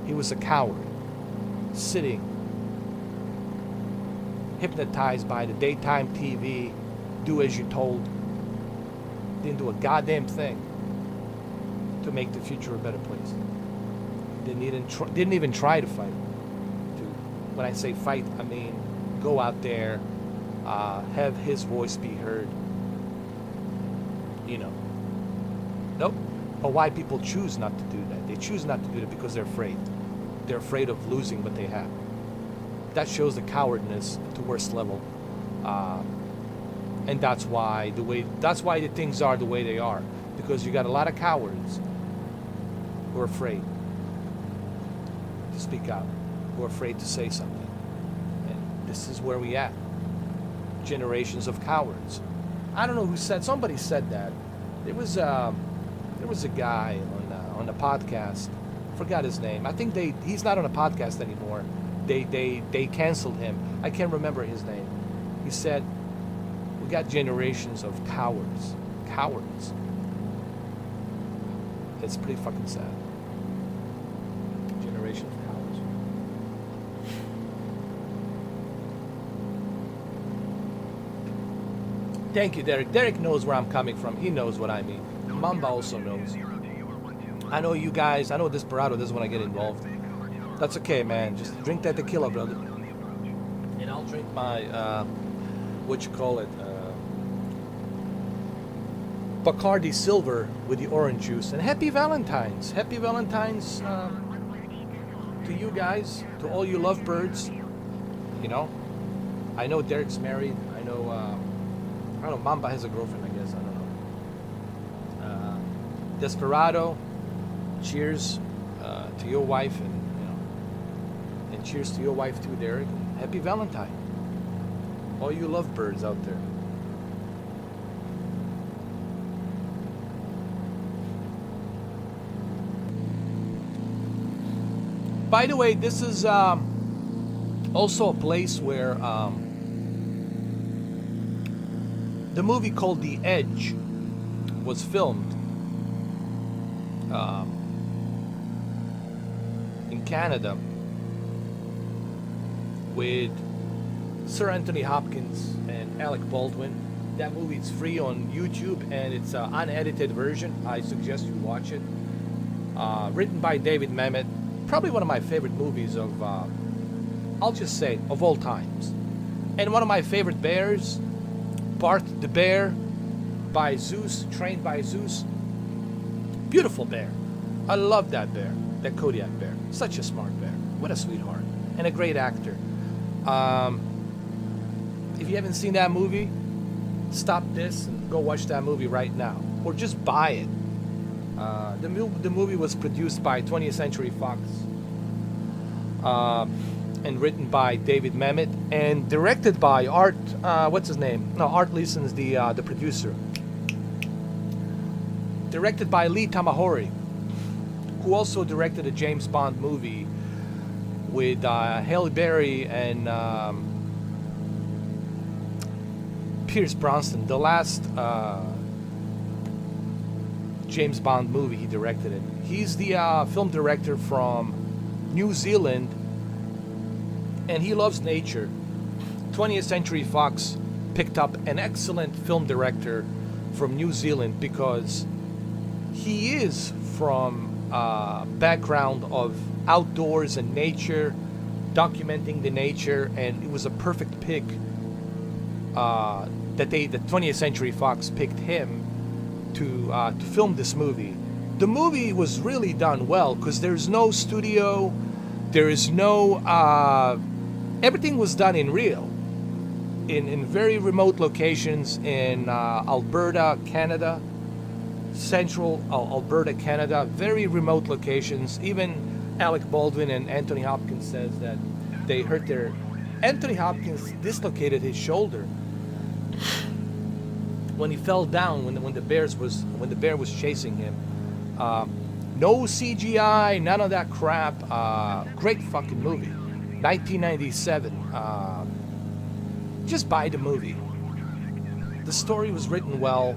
He was a coward, sitting, hypnotized by the daytime TV, do as you're told. Didn't do a goddamn thing to make the future a better place. Didn't even try to fight. When I say fight, I mean go out there, have his voice be heard. You know. Nope. But why people choose not to do that? They choose not to do that because they're afraid. They're afraid of losing what they have. That shows the cowardness at the worst level. And that's why the things are the way they are. Because you got a lot of cowards who are afraid to speak out, who are afraid to say something. And this is where we at. Generations of cowards. I don't know who said, somebody said that. There was a guy on the podcast. Forgot his name. I think he's not on a podcast anymore. They canceled him. I can't remember his name. He said, we got generations of cowards. Cowards. It's pretty fucking sad. Generation of cowards. Thank you, Derek. Derek knows where I'm coming from. He knows what I mean. Mamba also knows. I know you guys, I know Desperado doesn't want to get involved. That's okay, man. Just drink that tequila, brother. And I'll drink my, Bacardi Silver with the orange juice. And happy Valentine's. Happy Valentine's to you guys, to all you lovebirds. You know, I know Derek's married. I don't know, Mamba has a girlfriend, I guess. I don't know. Desperado, cheers to your wife, and cheers to your wife too, Derek. And happy Valentine. All you lovebirds out there. By the way, this is also a place where the movie called The Edge was filmed in Canada with Sir Anthony Hopkins and Alec Baldwin. That movie is free on YouTube and it's an unedited version. I suggest you watch it. Written by David Mamet. Probably one of my favorite movies of, I'll just say, of all times. And one of my favorite bears, Bart the Bear, by Zeus, trained by Zeus. Beautiful bear. I love that bear, that Kodiak bear. Such a smart bear. What a sweetheart. And a great actor. If you haven't seen that movie, stop this and go watch that movie right now. Or just buy it. The movie was produced by 20th Century Fox and written by David Mamet and directed by Art, what's his name? No, Art Leeson's the producer. Directed by Lee Tamahori, who also directed a James Bond movie with Halle Berry and Pierce Brosnan. The last James Bond movie he directed it. He's the film director from New Zealand, and he loves nature. 20th Century Fox picked up an excellent film director from New Zealand because he is from a background of outdoors and nature, documenting the nature, and it was a perfect pick that the 20th Century Fox picked him to film this movie. The movie was really done well because there's no studio, there is no everything was done in real, in very remote locations in Alberta, Canada, central Alberta, Canada, very remote locations. Even Alec Baldwin and Anthony Hopkins says that they hurt their Anthony Hopkins dislocated his shoulder when he fell down when the bear was chasing him. No CGI, none of that crap. Great fucking movie. 1997. Just buy the movie. The story was written well.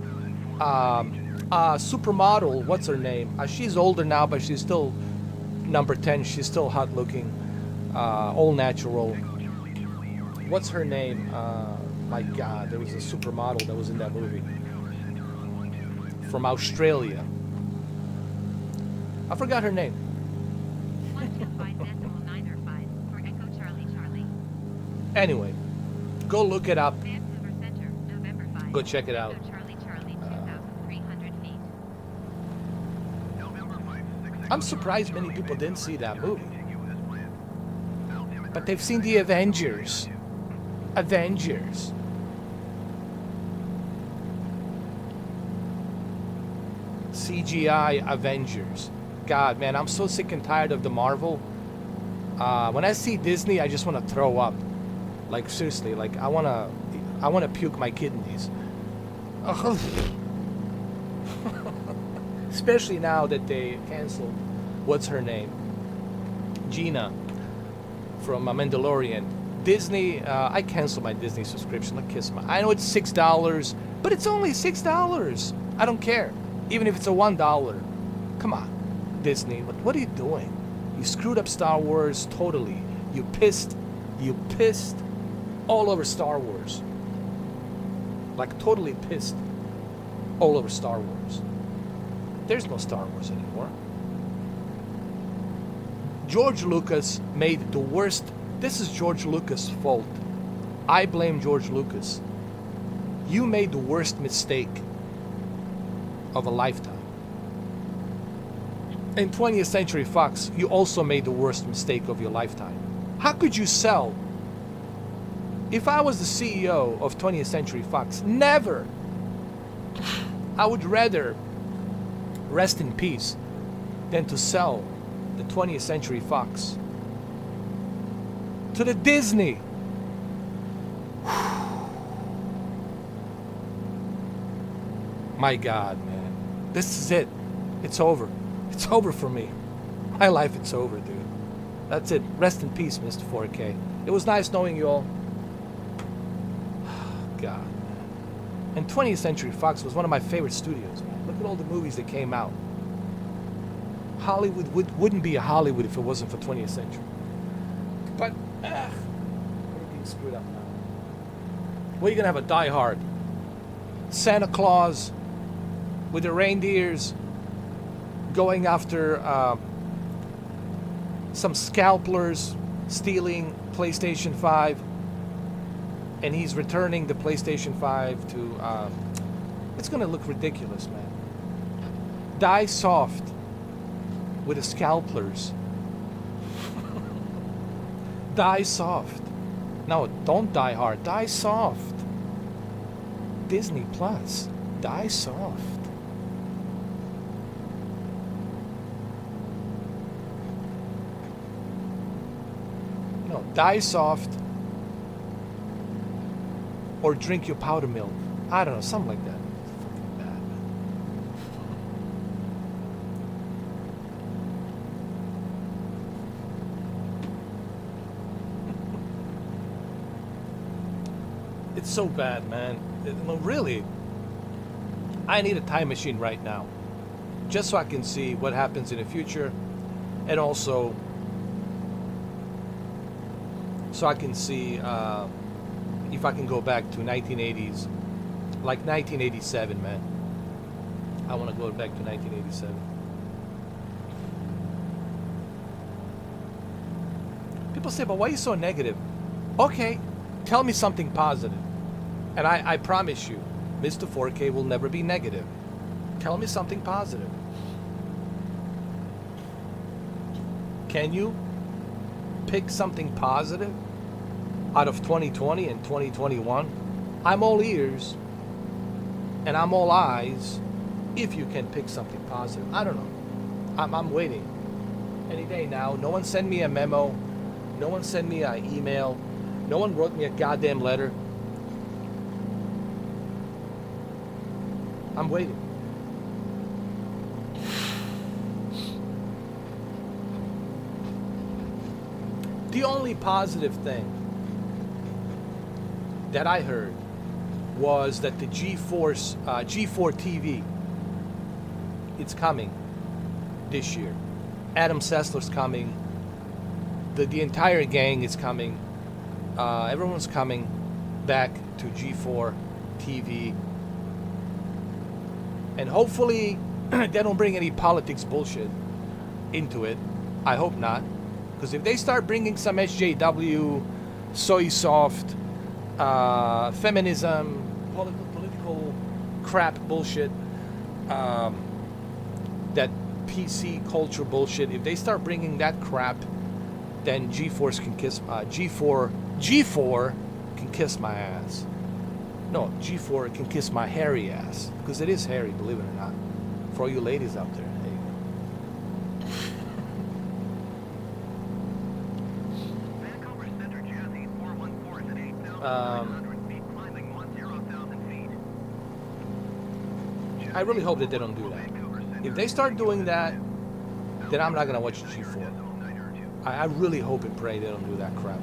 Supermodel, what's her name? She's older now, but she's still number 10. She's still hot looking. All natural. What's her name? My God, there was a supermodel that was in that movie. From Australia. I forgot her name. 125.905 for Echo Charlie Charlie. Anyway, go look it up. Vancouver Center, November 5. Go check it out. Echo Charlie Charlie, 2,300 feet. I'm surprised many people didn't see that movie. But they've seen the Avengers. Avengers. CGI Avengers. God, man, I'm so sick and tired of the Marvel. When I see Disney, I just want to throw up. Like, seriously, like, I want to puke my kidneys. Especially now that they canceled, what's her name? Gina from Mandalorian. Disney, I canceled my Disney subscription. Like, kiss my. I know it's $6, but it's only $6. I don't care. Even if it's a $1. Come on, Disney. What are you doing? You screwed up Star Wars totally. You pissed all over Star Wars. Like, totally pissed all over Star Wars. There's no Star Wars anymore. George Lucas made the worst. This is George Lucas' fault. I blame George Lucas. You made the worst mistake of a lifetime. In 20th Century Fox, you also made the worst mistake of your lifetime. How could you sell? If I was the CEO of 20th Century Fox, never. I would rather rest in peace than to sell the 20th Century Fox to the Disney. My God, man. This is it. It's over. It's over for me. My life, it's over, dude. That's it. Rest in peace, Mr. 4K. It was nice knowing you all. God, man. And 20th Century Fox was one of my favorite studios, man. Look at all the movies that came out. Hollywood wouldn't be a Hollywood if it wasn't for 20th Century. But, everything's screwed up now. Well, you're going to have a Die Hard. Santa Claus with the reindeers going after some scalpers stealing PlayStation 5, and he's returning the PlayStation 5 to it's gonna look ridiculous, man. Die soft with the scalpers. Die soft. No, don't die hard. Die soft. Disney Plus. Die soft. No, die soft. Or drink your powder milk. I don't know, something like that. Fucking bad, man. It's so bad, man. Well, really, I need a time machine right now, just so I can see what happens in the future, and also so I can see if I can go back to 1980s, like 1987, man. I want to go back to 1987. People say, but why are you so negative? Okay, tell me something positive. And I promise you, Mr. 4K will never be negative. Tell me something positive. Can you pick something positive out of 2020 and 2021? I'm all ears and I'm all eyes if you can pick something positive. I don't know. I'm waiting. Any day now. No one sent me a memo. No one sent me an email. No one wrote me a goddamn letter. I'm waiting. The only positive thing that I heard was that the G4 TV, it's coming this year. Adam Sessler's coming. The entire gang is coming. Everyone's coming back to G4 TV. And hopefully they don't bring any politics bullshit into it. I hope not. Because if they start bringing some SJW, soy soft, feminism, political crap bullshit, that PC culture bullshit, if they start bringing that crap, then G4 can kiss G4 can kiss my ass. No, G4 can kiss my hairy ass, because it is hairy, believe it or not. For all you ladies out there, there you go. Vancouver Center Jazzy 414 is at 8,100 feet, climbing 10,000 feet. I really hope that they don't do that. If they start doing that, then I'm not gonna watch G4. I really hope and pray they don't do that crap.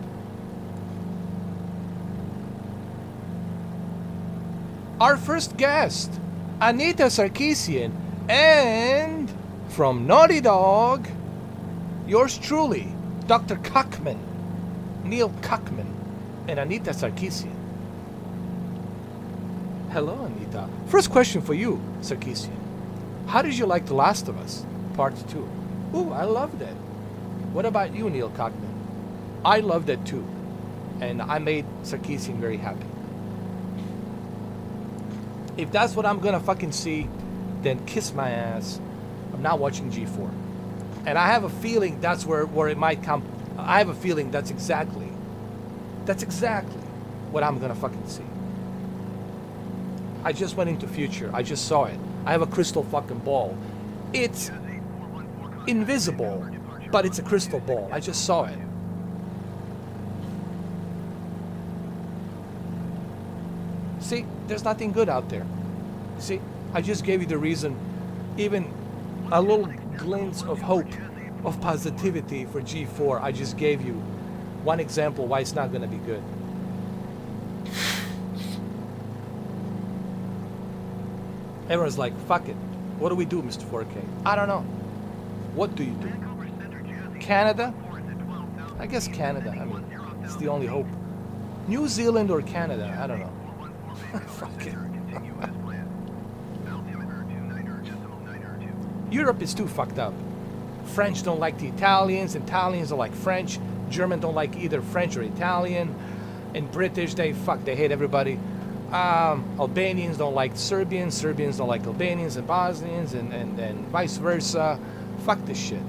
Our first guest, Anita Sarkeesian, and from Naughty Dog, yours truly, Dr. Cockman, Neil Cockman, and Anita Sarkeesian. Hello, Anita. First question for you, Sarkeesian. How did you like The Last of Us, Part 2? Ooh, I loved it. What about you, Neil Cockman? I loved it too. And I made Sarkeesian very happy. If that's what I'm gonna fucking see, then kiss my ass. I'm not watching G4. And I have a feeling that's where it might come. I have a feeling that's exactly what I'm gonna fucking see. I just went into Future. I just saw it. I have a crystal fucking ball. It's invisible, but it's a crystal ball. I just saw it. See, there's nothing good out there. See, I just gave you the reason, even a little glimpse of hope, of positivity for G4. I just gave you one example why it's not going to be good. Everyone's like, fuck it. What do we do, Mr. 4K? I don't know. What do you do? Canada? I guess Canada. I mean, it's the only hope. New Zealand or Canada? I don't know. Fuck it. Europe is too fucked up. French don't like the Italians. Italians don't like French. German don't like either French or Italian. And British, they hate everybody. Albanians don't like Serbians. Serbians don't like Albanians and Bosnians, and vice versa. Fuck this shit.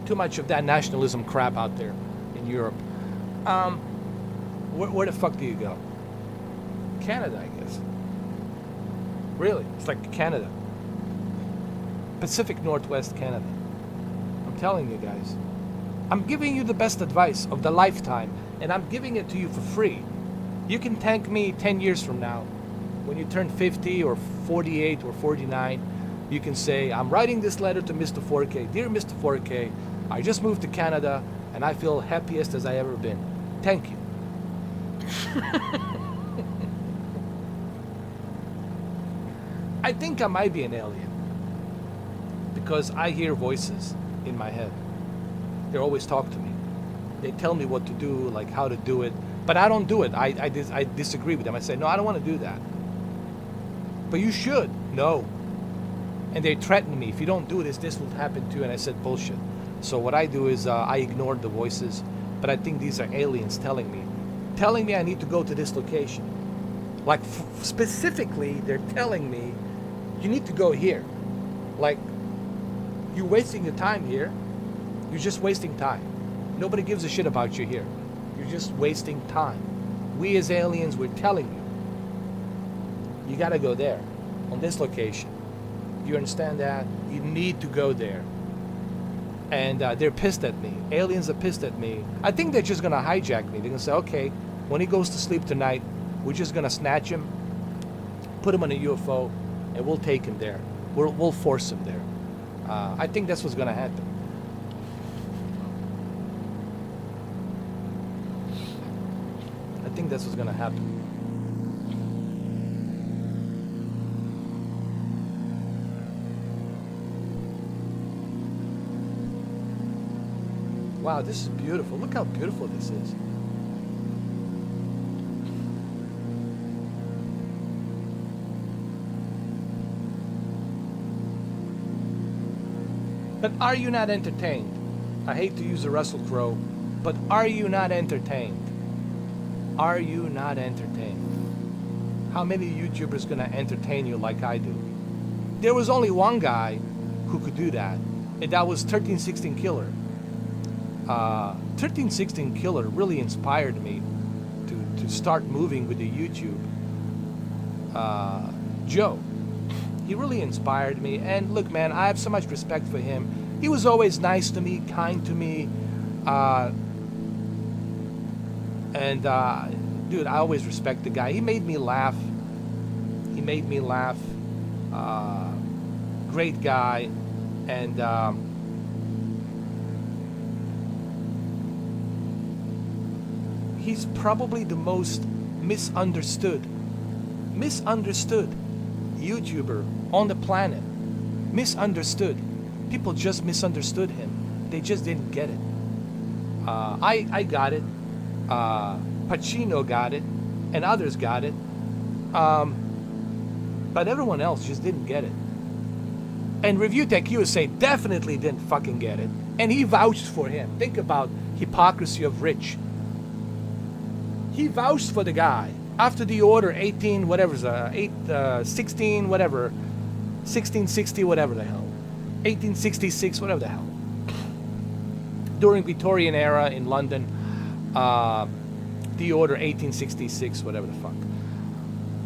Too much of that nationalism crap out there in Europe. Where the fuck do you go? Canada, I guess. Really, it's like Canada. Pacific Northwest Canada. I'm telling you guys. I'm giving you the best advice of the lifetime, and I'm giving it to you for free. You can thank me 10 years from now. When you turn 50 or 48 or 49, you can say, I'm writing this letter to Mr. 4K. Dear Mr. 4K, I just moved to Canada, and I feel happiest as I ever been. Thank you. I think I might be an alien because I hear voices in my head. They always talk to me. They tell me what to do, like how to do it, but I don't do it. I disagree with them. I say, no, I don't want to do that. But you should. No. And they threaten me, if you don't do this, this will happen to you. And I said, bullshit. So what I do is I ignored the voices, but I think these are aliens telling me I need to go to this location. Like specifically, they're telling me you need to go here. Like, you're wasting your time here. You're just wasting time. Nobody gives a shit about you here. You're just wasting time. We as aliens, we're telling you, you gotta go there, on this location. You understand that? You need to go there. And they're pissed at me. Aliens are pissed at me. I think they're just gonna hijack me. They're gonna say, okay, when he goes to sleep tonight, we're just gonna snatch him, put him on a UFO, and we'll take him there. We'll force him there. I think that's what's gonna happen. I think that's what's gonna happen. Wow, this is beautiful. Look how beautiful this is. But are you not entertained? I hate to use a Russell Crowe, but are you not entertained? Are you not entertained? How many YouTubers gonna entertain you like I do? There was only one guy who could do that, and that was 1316 Killer. 1316 Killer really inspired me to start moving with the YouTube. Joe, he really inspired me. And look, man, I have so much respect for him. He was always nice to me, kind to me, and dude, I always respect the guy. He made me laugh. He made me laugh. Great guy, and he's probably the most misunderstood YouTuber on the planet. Misunderstood. People just misunderstood him. They just didn't get it. I got it. Pacino got it, and others got it. But everyone else just didn't get it. And Review Tech USA definitely didn't fucking get it. And he vouched for him. Think about hypocrisy of Rich. He vouched for the guy after the order 18 whatever, 16 whatever, 1660 whatever the hell, 1866 whatever the hell. During Victorian era in London, the order 1866 whatever the fuck.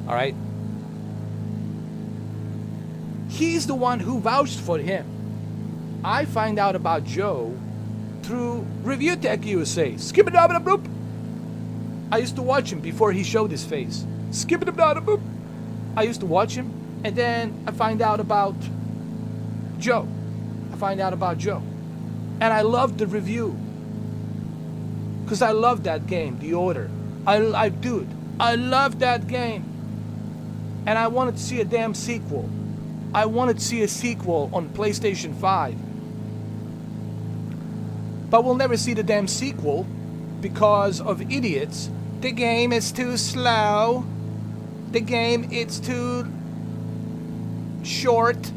All right. He's the one who vouched for him. I find out about Joe through Review Tech USA. Skip it up and boop. I used to watch him before he showed his face. Skip it up and boop. I used to watch him, and then I find out about Joe. And I loved the review. Because I loved that game, The Order. I loved that game. And I wanted to see a damn sequel. I wanted to see a sequel on PlayStation 5. But we'll never see the damn sequel because of idiots. The game is too slow. The game is too short.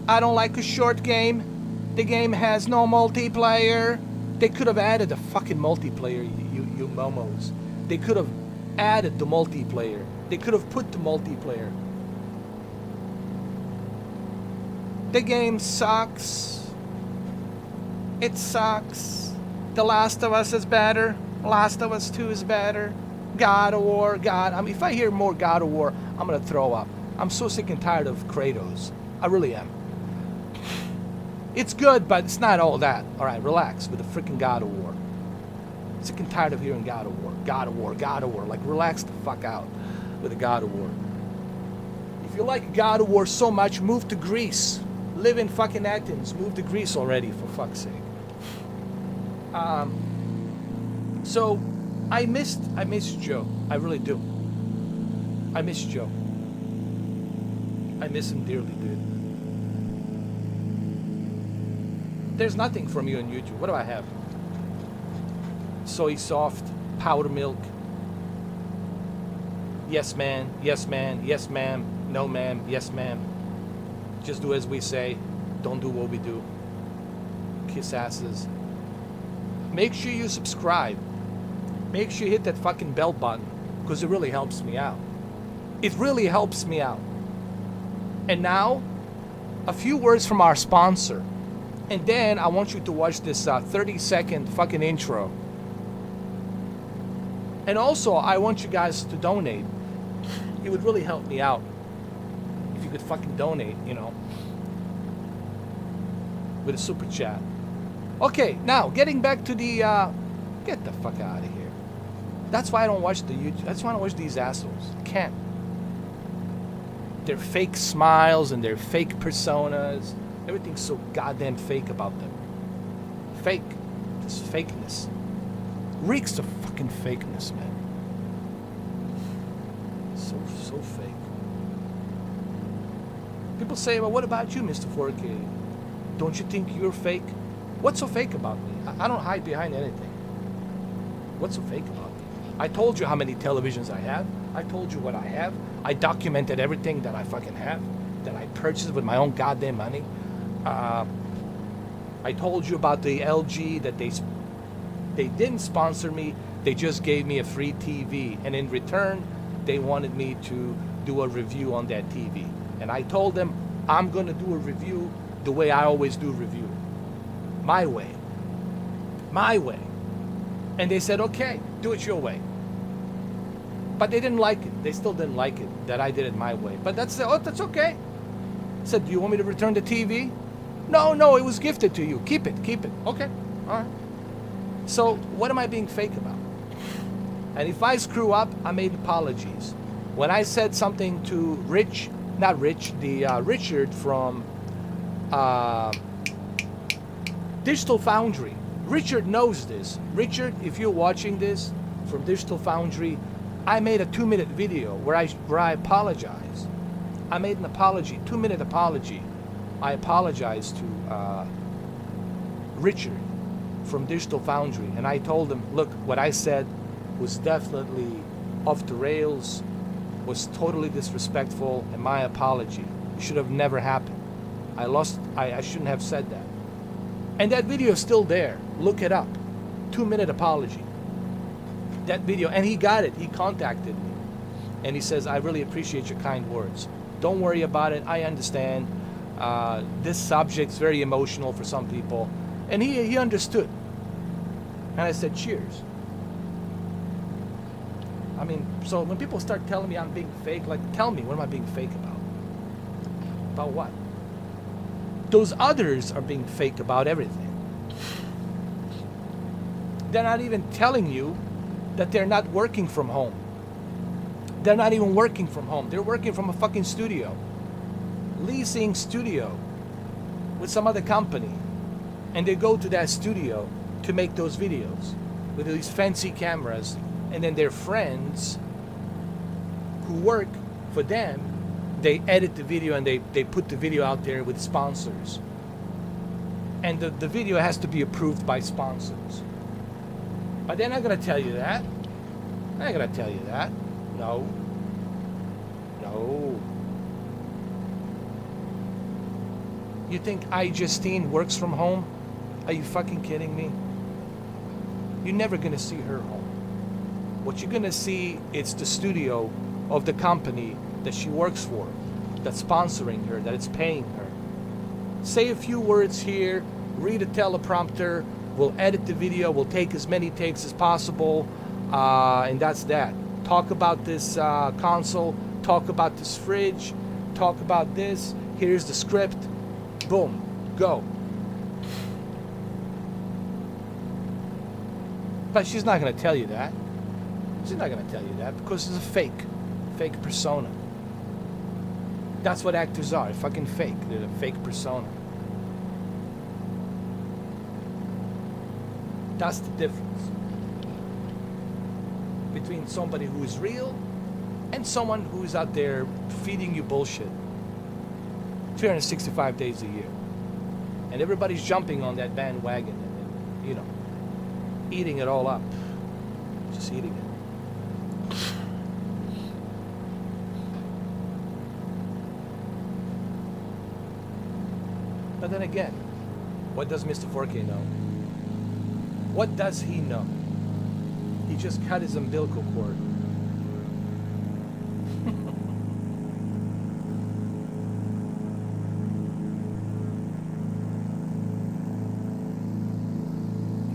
I don't like a short game. The game has no multiplayer. They could have added a fucking multiplayer, you momos. They could have added the multiplayer. They could have put the multiplayer. The game sucks. It sucks. The Last of Us is better. Last of Us 2 is better. God of War, if I hear more God of War, I'm gonna throw up. I'm so sick and tired of Kratos. I really am. It's good, but it's not all that. Alright, relax with the freaking God of War. Sick and tired of hearing God of War. Like, relax the fuck out with the God of War. If you like God of War so much, move to Greece. Live in fucking Athens. Move to Greece already, for fuck's sake. So, I miss Joe. I really do. I miss Joe. I miss him dearly, dude. There's nothing from you on YouTube. What do I have? Soy soft, powder milk. Yes, man. Yes, man. Yes, ma'am. No, ma'am. Yes, ma'am. Just do as we say. Don't do what we do. Kiss asses. Make sure you subscribe. Make sure you hit that fucking bell button, because it really helps me out. It really helps me out. And now, a few words from our sponsor. And then I want you to watch this 30-second fucking intro. And also, I want you guys to donate. It would really help me out if you could fucking donate, you know, with a super chat. Okay, now getting back to the get the fuck out of here. That's why I don't watch the YouTube. That's why I don't watch these assholes. I can't. Their fake smiles and their fake personas. Everything's so goddamn fake about them. Fake. Just fakeness. Reeks of fucking fakeness, man. So fake. People say, well, what about you, Mr. 4K? Don't you think you're fake? What's so fake about me? I don't hide behind anything. What's so fake about me? I told you how many televisions I have. I told you what I have. I documented everything that I fucking have, that I purchased with my own goddamn money. I told you about the LG that they didn't sponsor me. They just gave me a free TV, and in return, they wanted me to do a review on that TV. And I told them I'm gonna do a review the way I always do review, my way. And they said, okay, do it your way. But they didn't like it. They still didn't like it that I did it my way. But that's okay. I said, do you want me to return the TV? No, it was gifted to you. Keep it. Okay, all right. So what am I being fake about? And if I screw up, I made apologies. When I said something to Richard from Digital Foundry. Richard knows this. Richard, if you're watching this from Digital Foundry, I made a 2-minute video where I apologize. I made an apology, 2-minute apology. I apologized to Richard from Digital Foundry, and I told him, look, what I said was definitely off the rails, was totally disrespectful, and my apology. It should have never happened. I shouldn't have said that. And that video is still there. Look it up. 2-minute apology. That video, and he got it. He contacted me. And he says, I really appreciate your kind words. Don't worry about it. I understand. This subject's very emotional for some people. And he understood. And I said, cheers. I mean, so when people start telling me I'm being fake, like, tell me, what am I being fake about? About what? Those others are being fake about everything. They're not even telling you that they're not working from home. They're not even working from home. They're working from a fucking studio. Leasing studio with some other company. And they go to that studio to make those videos with these fancy cameras. And then their friends who work for them, they edit the video and they put the video out there with sponsors. And the video has to be approved by sponsors. But they're not going to tell you that. They're not going to tell you that. No. You think Justine works from home? Are you fucking kidding me? You're never going to see her home. What you're going to see is the studio of the company that she works for, that's sponsoring her, that it's paying her. Say a few words here, read a teleprompter, we'll edit the video, we'll take as many takes as possible, and that's that. Talk about this console, talk about this fridge, talk about this, here's the script, boom, go. But she's not going to tell you that. She's not going to tell you that because it's a fake persona. That's what actors are, fucking fake. They're a fake persona. That's the difference between somebody who is real and someone who is out there feeding you bullshit 365 days a year. And everybody's jumping on that bandwagon and you know, eating it all up. Just eating it. But then again, what does Mr. 4K know? What does he know? He just cut his umbilical cord.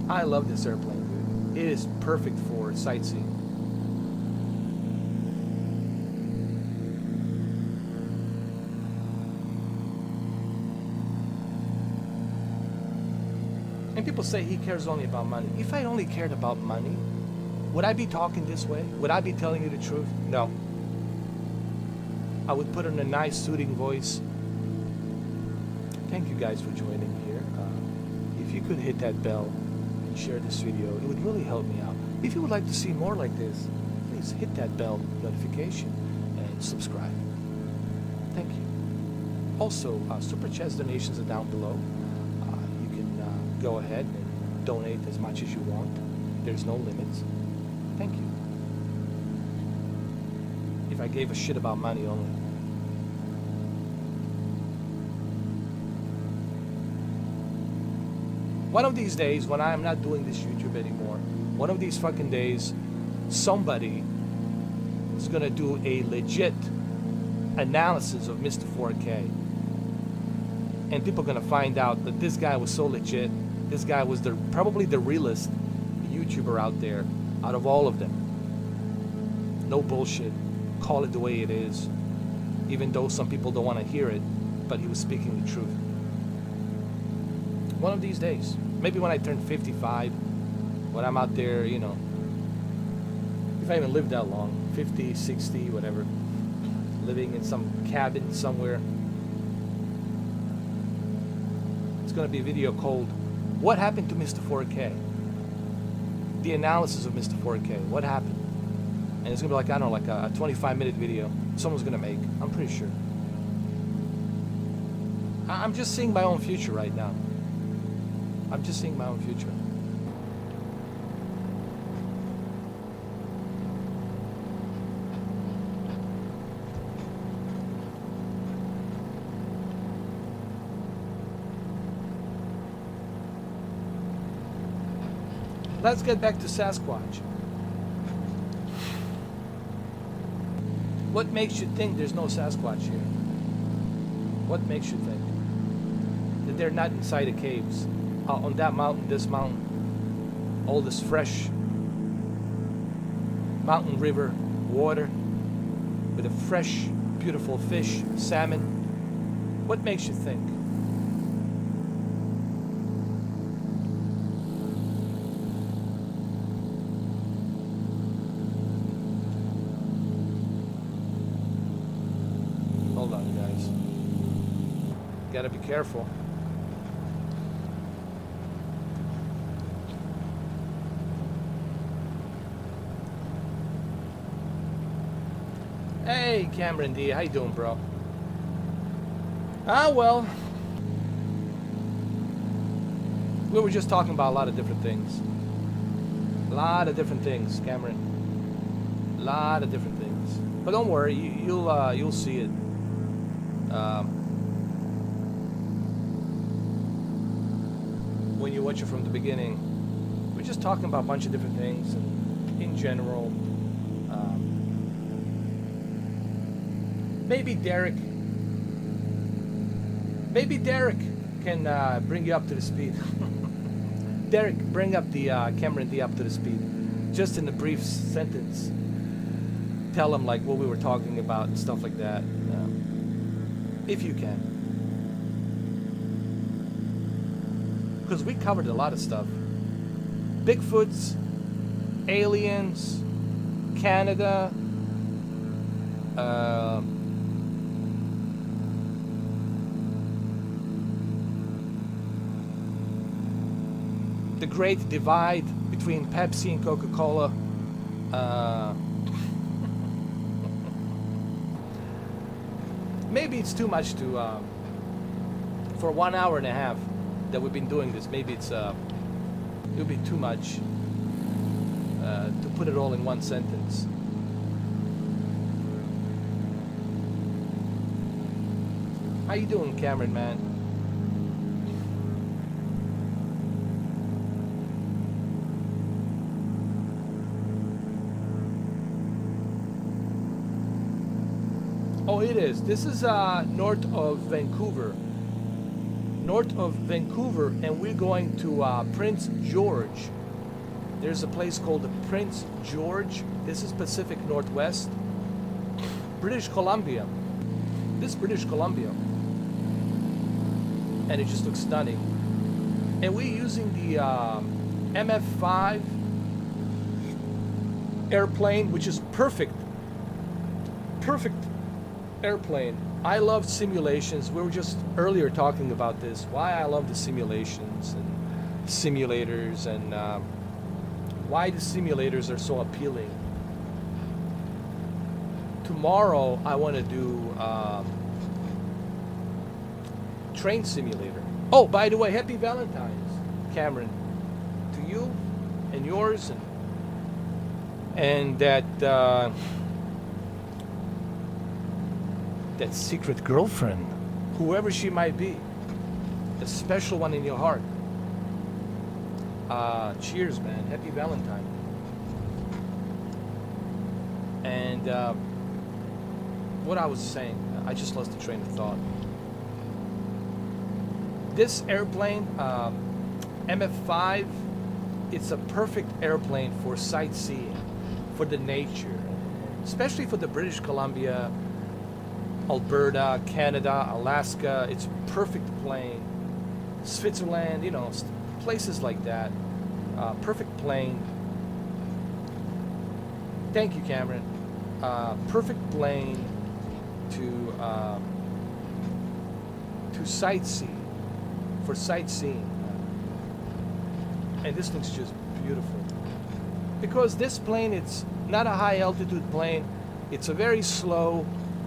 I love this airplane, dude. It is perfect for sightseeing. And people say he cares only about money. If I only cared about money, would I be talking this way? Would I be telling you the truth? No. I would put on a nice soothing voice. Thank you guys for joining here. If you could hit that bell and share this video, it would really help me out. If you would like to see more like this, please hit that bell notification. and subscribe. Thank you. Also, Super Chats donations are down below. You can go ahead and donate as much as you want. There's no limits. Thank you. If I gave a shit about money only. One of these days, when I'm not doing this YouTube anymore, one of these fucking days, somebody is gonna do a legit analysis of Mr. 4K. And people are gonna find out that this guy was so legit. This guy was probably the realest YouTuber out there, out of all of them. No bullshit. Call it the way it is. Even though some people don't want to hear it, but he was speaking the truth. One of these days, maybe when I turn 55, when I'm out there, you know, if I even live that long, 50, 60, whatever, living in some cabin somewhere, it's going to be a video called What Happened to Mr. 4K? The analysis of Mr. 4K. What happened? And it's going to be like, I don't know, like a 25-minute video someone's going to make. I'm pretty sure. I'm just seeing my own future right now. I'm just seeing my own future. Let's get back to Sasquatch. What makes you think there's no Sasquatch here? What makes you think that they're not inside the caves? On that mountain, this mountain, all this fresh mountain river water with a fresh, beautiful fish, salmon. What makes you think? Hold on, guys. Gotta be careful. Hey, Cameron D, how you doing, bro? Well, we were just talking about a lot of different things. A lot of different things, Cameron. A lot of different things. But don't worry, you'll see it. When you watch it from the beginning, we're just talking about a bunch of different things, and in general. Maybe Derek can bring you up to the speed. Derek, bring up the Cameron D up to the speed. Just in a brief sentence. Tell him like what we were talking about and stuff like that. If you can. Because we covered a lot of stuff. Bigfoots, aliens, Canada, the great divide between Pepsi and Coca-Cola. Maybe it's too much to for 1 hour and a half that we've been doing this. Maybe it'll be too much to put it all in one sentence. How you doing, Cameron, man? Oh, it is. This is north of Vancouver. North of Vancouver, and we're going to Prince George. There's a place called Prince George. This is Pacific Northwest. British Columbia. This is British Columbia. And it just looks stunning. And we're using the YMF5 airplane, which is perfect. Perfect airplane. I love simulations. We were just earlier talking about this. Why I love the simulations and simulators, and why the simulators are so appealing. tomorrow I want to do train simulator. Oh, by the way, happy Valentine's, Cameron, to you and yours, and that that secret girlfriend, whoever she might be, the special one in your heart. Cheers, man. Happy Valentine. And what I was saying, I just lost the train of thought. This airplane, MF5, it's a perfect airplane for sightseeing, for the nature, especially for the British Columbia, Alberta, Canada, Alaska. It's a perfect plane. Switzerland, you know, places like that. Perfect plane. Thank you, Cameron. Perfect plane to sightsee, for sightseeing. And this thing's just beautiful. Because this plane, it's not a high altitude plane. It's a very slow,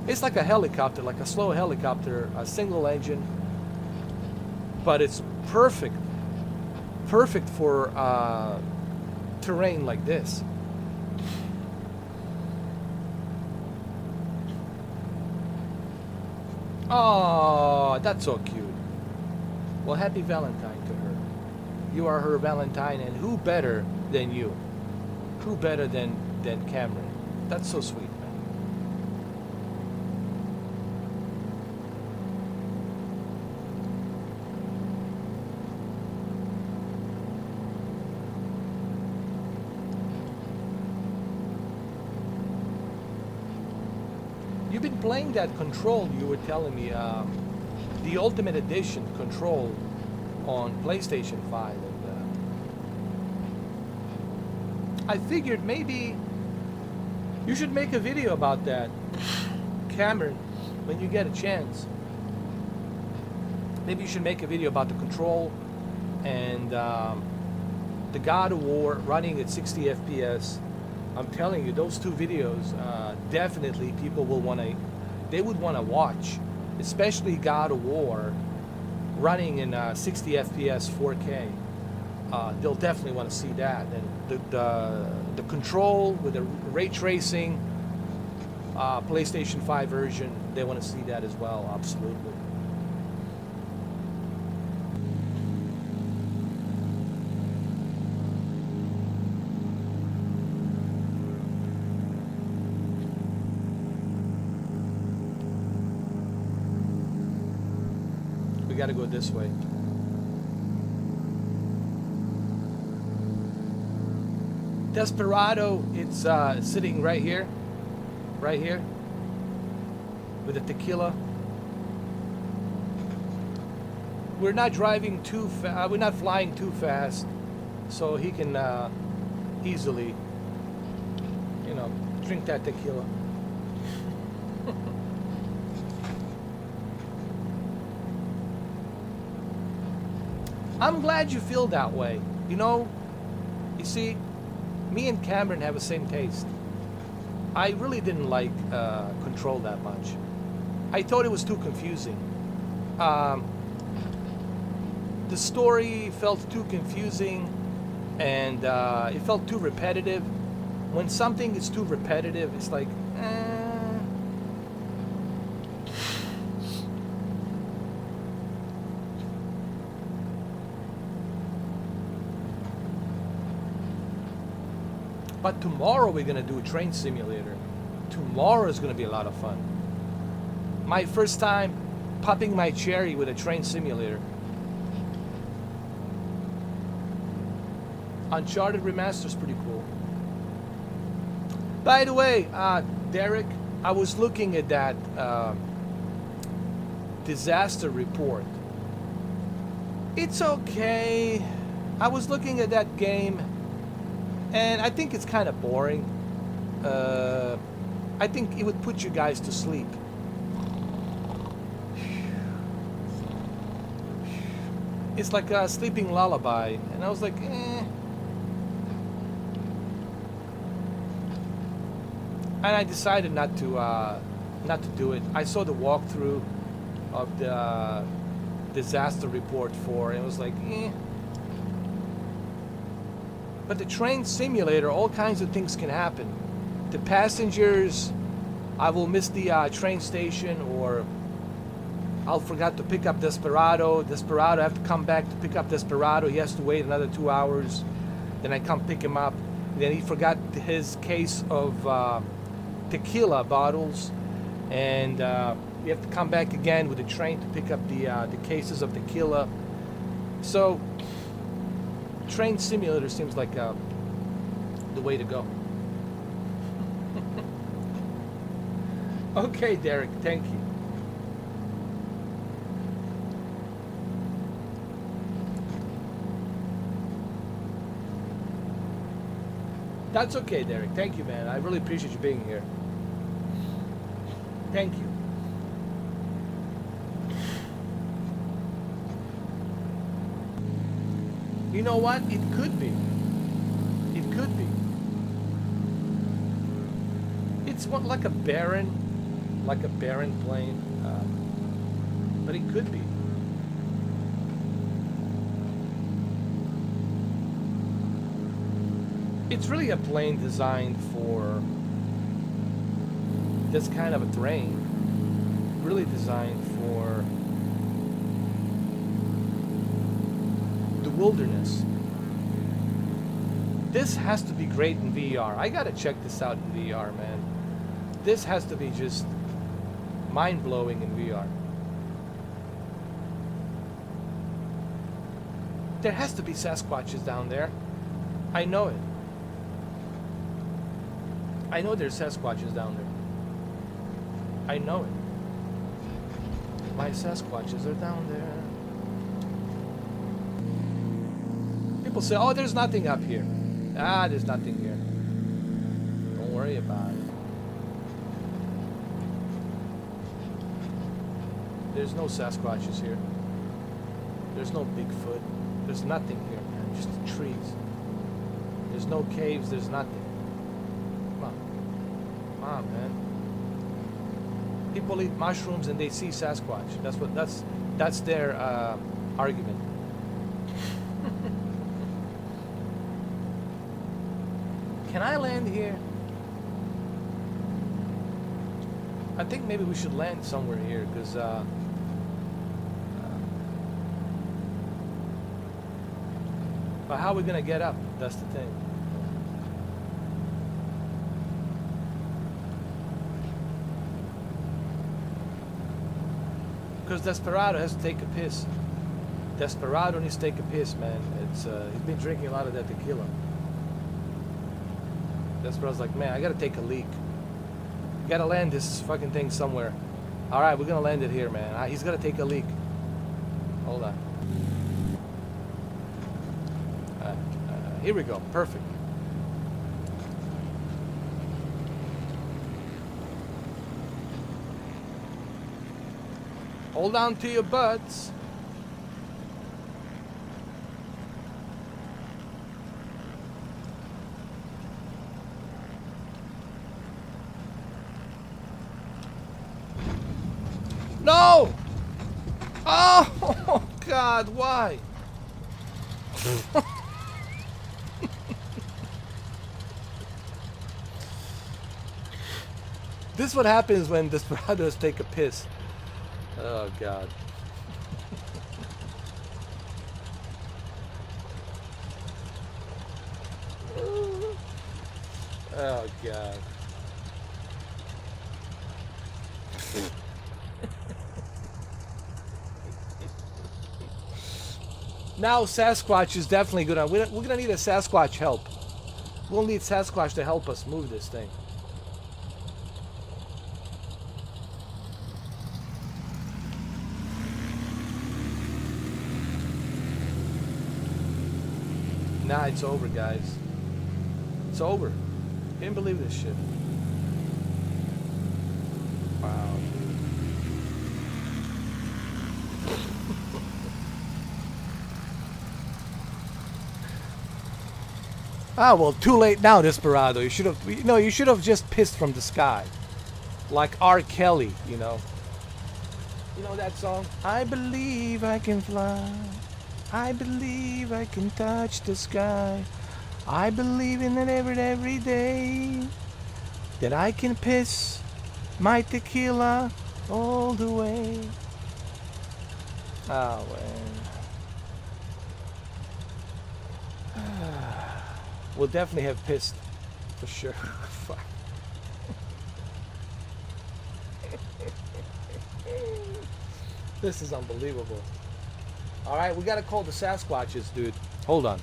it's like a helicopter, like a slow helicopter, a single engine. But it's perfect for terrain like this. Oh, that's so cute. Well, happy Valentine to her. You are her Valentine, and who better than you? Who better than Cameron? That's so sweet, man. You've been playing that Control, you were telling me, the Ultimate Edition Control on PlayStation 5. And I figured maybe you should make a video about that, Cameron, when you get a chance. Maybe you should make a video about the Control and the God of War running at 60 FPS. I'm telling you, those two videos, definitely people will want to, they would want to watch, especially God of War running in 60 FPS 4K. They'll definitely want to see that. And the Control with the ray tracing, PlayStation 5 version, they want to see that as well, absolutely. We got to go this way. Desperado, it's sitting right here, with a tequila. We're not driving too fast. We're not flying too fast, so he can easily, you know, drink that tequila. I'm glad you feel that way. You know, you see, me and Cameron have the same taste. I really didn't like Control that much. I thought it was too confusing. The story felt too confusing, and it felt too repetitive. When something is too repetitive, it's like, But tomorrow we're gonna do a train simulator. Tomorrow is gonna be a lot of fun. My first time popping my cherry with a train simulator. Uncharted Remaster is pretty cool. By the way, Derek, I was looking at that disaster report. It's okay. I was looking at that game, and I think it's kind of boring. I think it would put you guys to sleep. It's like a sleeping lullaby, and I was like, and I decided not to do it. I saw the walkthrough of the disaster report for it. It was like, eh. But the train simulator, all kinds of things can happen. The passengers, I will miss the train station, or I'll forget to pick up Desperado. I have to come back to pick up Desperado. He has to wait another 2 hours. Then I come pick him up. Then he forgot his case of tequila bottles, and we have to come back again with the train to pick up the cases of tequila. So, train simulator seems like the way to go. Okay, Derek, thank you. That's okay, Derek. Thank you, man. I really appreciate you being here. Thank you. You know what? It could be. It could be. It's like a barren plane, but it could be. It's really a plane designed for this kind of a terrain. Really designed for the wilderness. This has to be great in VR. I gotta check this out in VR, man. This has to be just mind-blowing in VR. There has to be Sasquatches down there. I know it. I know there's Sasquatches down there. I know it. My Sasquatches are down there. People say, oh, there's nothing up here. Ah, there's nothing here. Don't worry about it. There's no Sasquatches here. There's no Bigfoot. There's nothing here, man. Just trees. There's no caves. There's nothing. Come on. Come on, man. People eat mushrooms and they see Sasquatch. That's their argument. Can I land here? I think maybe we should land somewhere here, because but how are we gonna get up? That's the thing. Because Desperado has to take a piss. Desperado needs to take a piss, man. It's he's been drinking a lot of that tequila. Desperado's like, man, I gotta take a leak. You gotta land this fucking thing somewhere. All right, we're gonna land it here, man. He's gotta take a leak. Hold on. Here we go. Perfect. Hold on to your butts. No! Oh, God, why? This is what happens when desperados take a piss. Oh, God. Oh, God. Now Sasquatch is definitely gonna... We're gonna need a Sasquatch help. We'll need Sasquatch to help us move this thing. Nah, it's over, guys. It's over. Can't believe this shit. Wow, dude. Ah, well, too late now, Desperado. You should have, you should have just pissed from the sky, like R. Kelly. You know that song? I believe I can fly. I believe I can touch the sky. I believe in it every day. That I can piss my tequila all the way. Oh, man. We'll definitely have pissed, for sure. Fuck. This is unbelievable. All right, we gotta call the Sasquatches, dude. Hold on.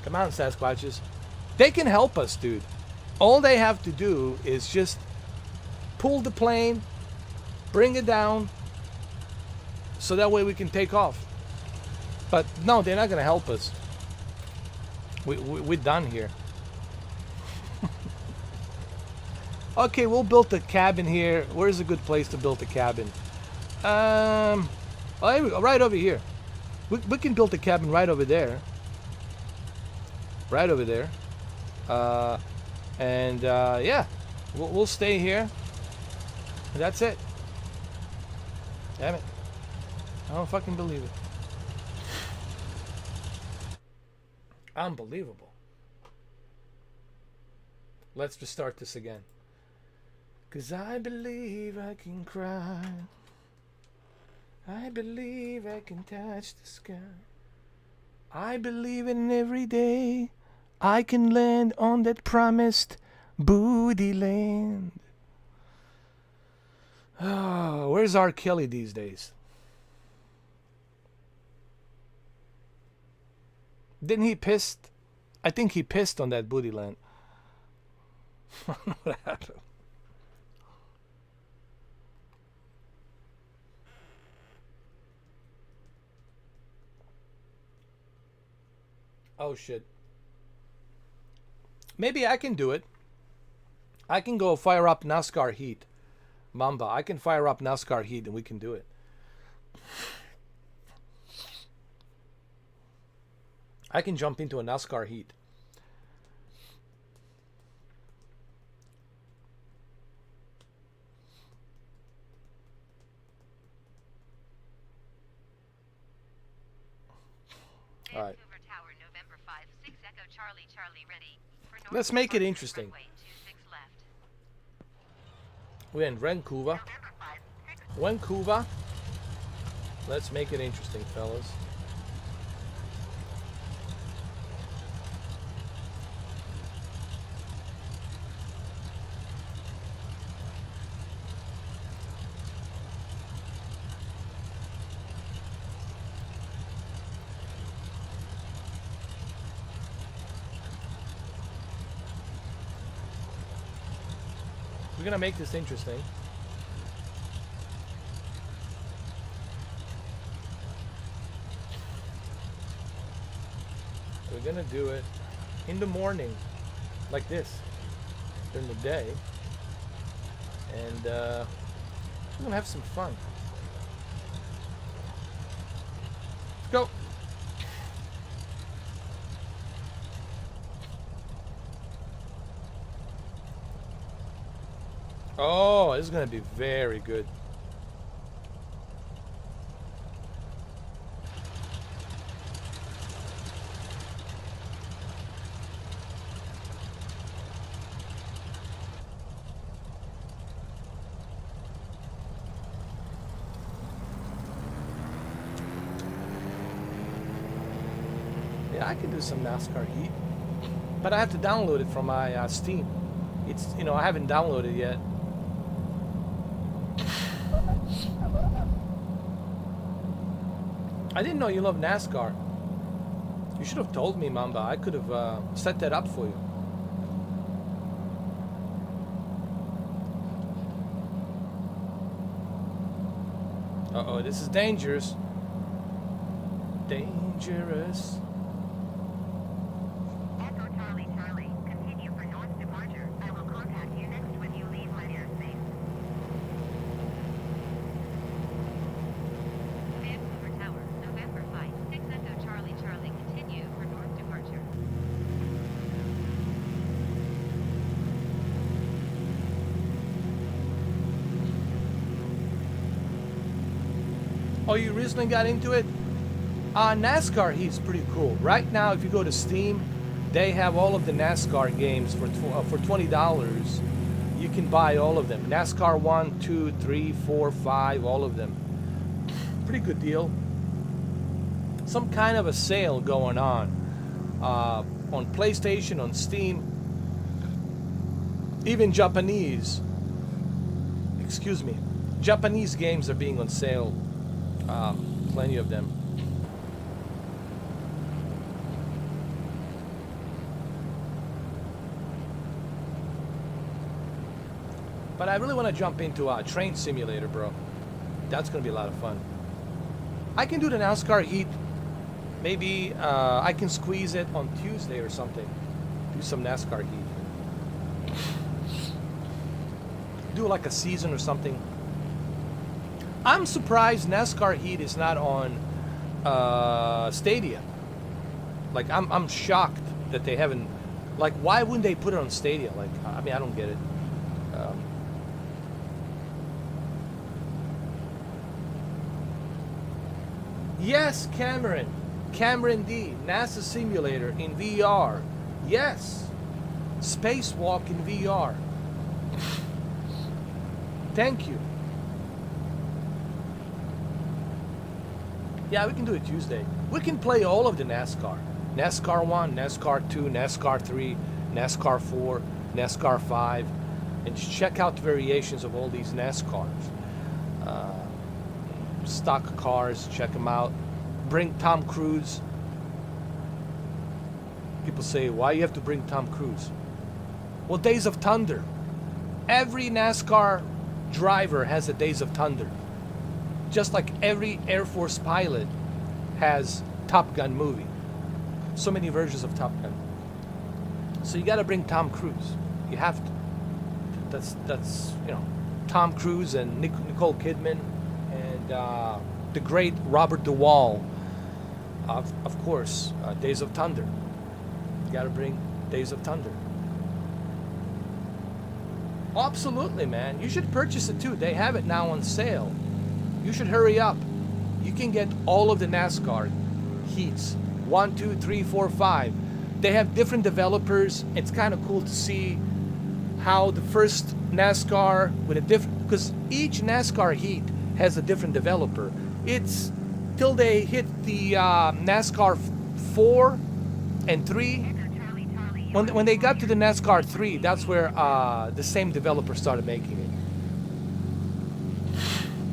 Come on, Sasquatches. They can help us, dude. All they have to do is just pull the plane, bring it down, so that way we can take off. But no, they're not gonna help us. We're done here. Okay, we'll build a cabin here. Where's a good place to build a cabin? Oh, here we go, right over here. We can build a cabin right over there. Right over there. Yeah, we'll stay here. And that's it. Damn it. I don't fucking believe it. Unbelievable. Let's just start this again. 'Cause I believe I can cry. I believe I can touch the sky. I believe in every day I can land on that promised booty land. Oh, where's R. Kelly these days? Didn't he piss? I think he pissed on that booty land. I don't know what happened. Oh shit. Maybe I can do it. I can go fire up Nascar Heat. Mamba, I can fire up Nascar Heat and we can do it. I can jump into a Nascar Heat. All right. Vancouver Tower, November 5, 6 Echo Charlie, Charlie ready. For north Let's make it departure, interesting. runway 26 left. We're in Vancouver. November 5, 6 Vancouver. Let's make it interesting, fellas. We're gonna make this interesting. We're gonna do it in the morning, like this, during the day, and we're gonna have some fun. Let's go. Oh, this is gonna be very good. Yeah, I can do some NASCAR Heat, but I have to download it from my Steam. It's, I haven't downloaded it yet. I didn't know you love NASCAR. You should have told me, Mamba. I could have set that up for you. Uh-oh, this is dangerous. Dangerous. Echo Charlie, Charlie, continue for north departure. I will contact you next when you leave my airspace. Vancouver Tower, November Oh, you recently got into it? NASCAR Heat's pretty cool. Right now, if you go to Steam, they have all of the NASCAR games for $20. You can buy all of them. NASCAR 1, 2, 3, 4, 5, all of them. Pretty good deal. Some kind of a sale going on PlayStation, on Steam, even Japanese. Excuse me. Japanese games are being on sale. Plenty of them. But I really want to jump into a train simulator, bro. That's going to be a lot of fun. I can do the NASCAR Heat. Maybe I can squeeze it on Tuesday or something. Do some NASCAR Heat. Do like a season or something. I'm surprised NASCAR Heat is not on Stadia. Like, I'm shocked that they haven't. Like, why wouldn't they put it on Stadia? Like, I mean, I don't get it. Yes, Cameron D, NASA simulator in VR. Yes, spacewalk in VR. Thank you. Yeah, we can do it Tuesday. We can play all of the NASCAR. NASCAR 1, NASCAR 2, NASCAR 3, NASCAR 4, NASCAR 5, and just check out the variations of all these NASCARs. Stock cars, check them out. Bring Tom Cruise. People say, why you have to bring Tom Cruise? Well, Days of Thunder. Every NASCAR driver has a Days of Thunder. Just like every Air Force pilot has Top Gun movie. So many versions of Top Gun. So you gotta bring Tom Cruise. You have to. That's you know, Tom Cruise and Nicole Kidman. The great Robert Duvall, of course, Days of Thunder. You gotta bring Days of Thunder. Absolutely, man. You should purchase it too. They have it now on sale. You should hurry up. You can get all of the NASCAR Heats. 1, 2, 3, 4, 5. They have different developers. It's kind of cool to see how the first NASCAR with a different, because each NASCAR Heat has a different developer. It's till they hit the NASCAR 4 and 3. When they got to the NASCAR 3, that's where the same developer started making it.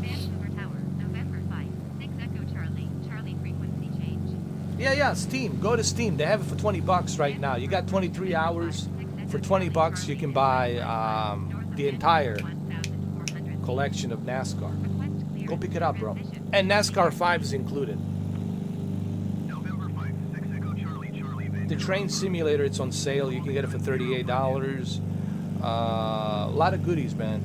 Vancouver Tower, November 5, 6 Echo Charlie, Charlie frequency change. Yeah, Steam. Go to Steam. They have it for $20 right now. You got 23 hours. For $20, you can buy the entire collection of NASCAR. Go pick it up, bro. And NASCAR 5 is included. November 5, 6 Echo Charlie, Charlie, Vancouver. The train simulator, it's on sale. You can get it for $38. A lot of goodies, man.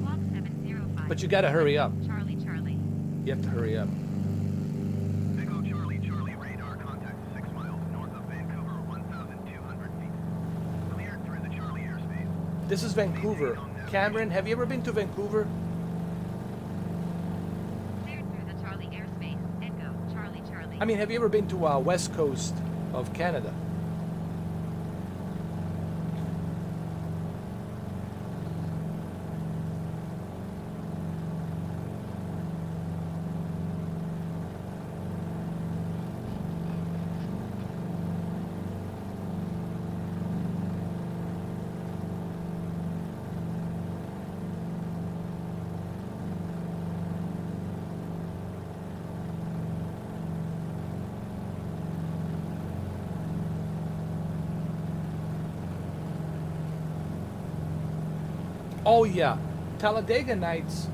Block 705. But you gotta hurry up. Charlie, Charlie. You have to hurry up. Echo Charlie, Charlie, radar contact 6 miles north of Vancouver, 1,200 feet. Cleared through the Charlie airspace. This is Vancouver. Cameron, have you ever been to Vancouver? Cleared through the Charlie airspace. Echo, Charlie, Charlie. I mean, have you ever been to west coast of Canada? Oh yeah, Talladega Nights.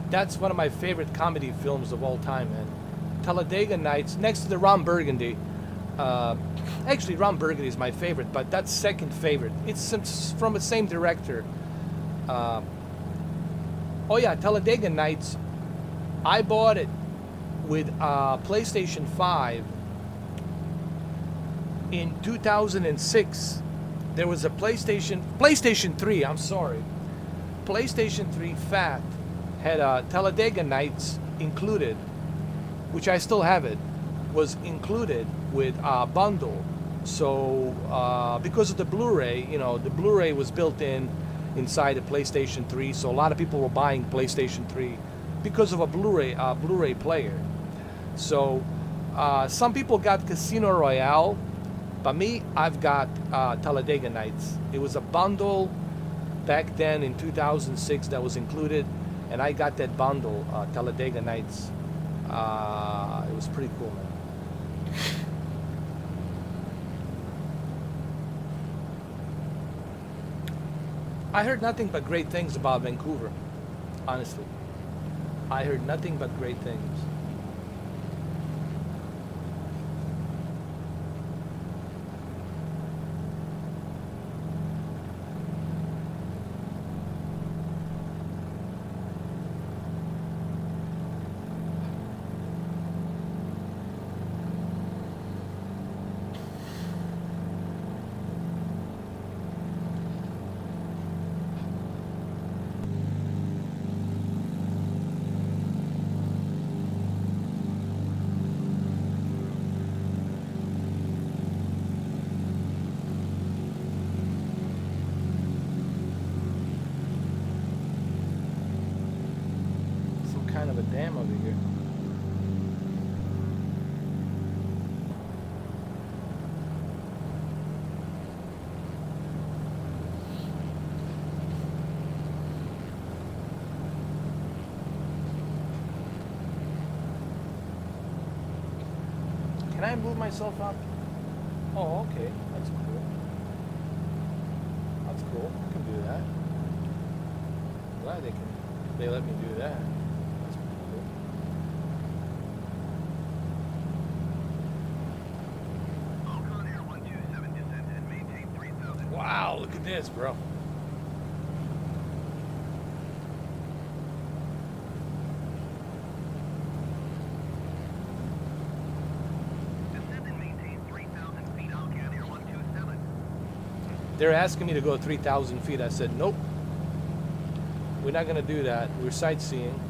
That's one of my favorite comedy films of all time, man. Talladega Nights, next to the Ron Burgundy. Actually, Ron Burgundy is my favorite, but that's second favorite. It's from the same director. Oh yeah, Talladega Nights. I bought it with PlayStation 5 in 2006. There was a PlayStation 3, I'm sorry. PlayStation 3 Fat had Talladega Nights included, which I still have it, was included with a bundle. So because of the Blu-ray, you know, the Blu-ray was built inside the PlayStation 3, so a lot of people were buying PlayStation 3 because of a Blu-ray player. So some people got Casino Royale, but me, I've got Talladega Nights. It was a bundle back then in 2006 that was included, and I got that bundle, Talladega Nights. It was pretty cool, man. I heard nothing but great things about Vancouver, honestly. I heard nothing but great things. Kind of a dam over here. Can I move myself up? Oh, okay. That's cool. That's cool. I can do that. Glad they let me do that. Wow, look at this, bro. Descend and maintain 3,000 feet. All Canada 127. They're asking me to go 3,000 feet. I said, nope. We're not going to do that. We're sightseeing.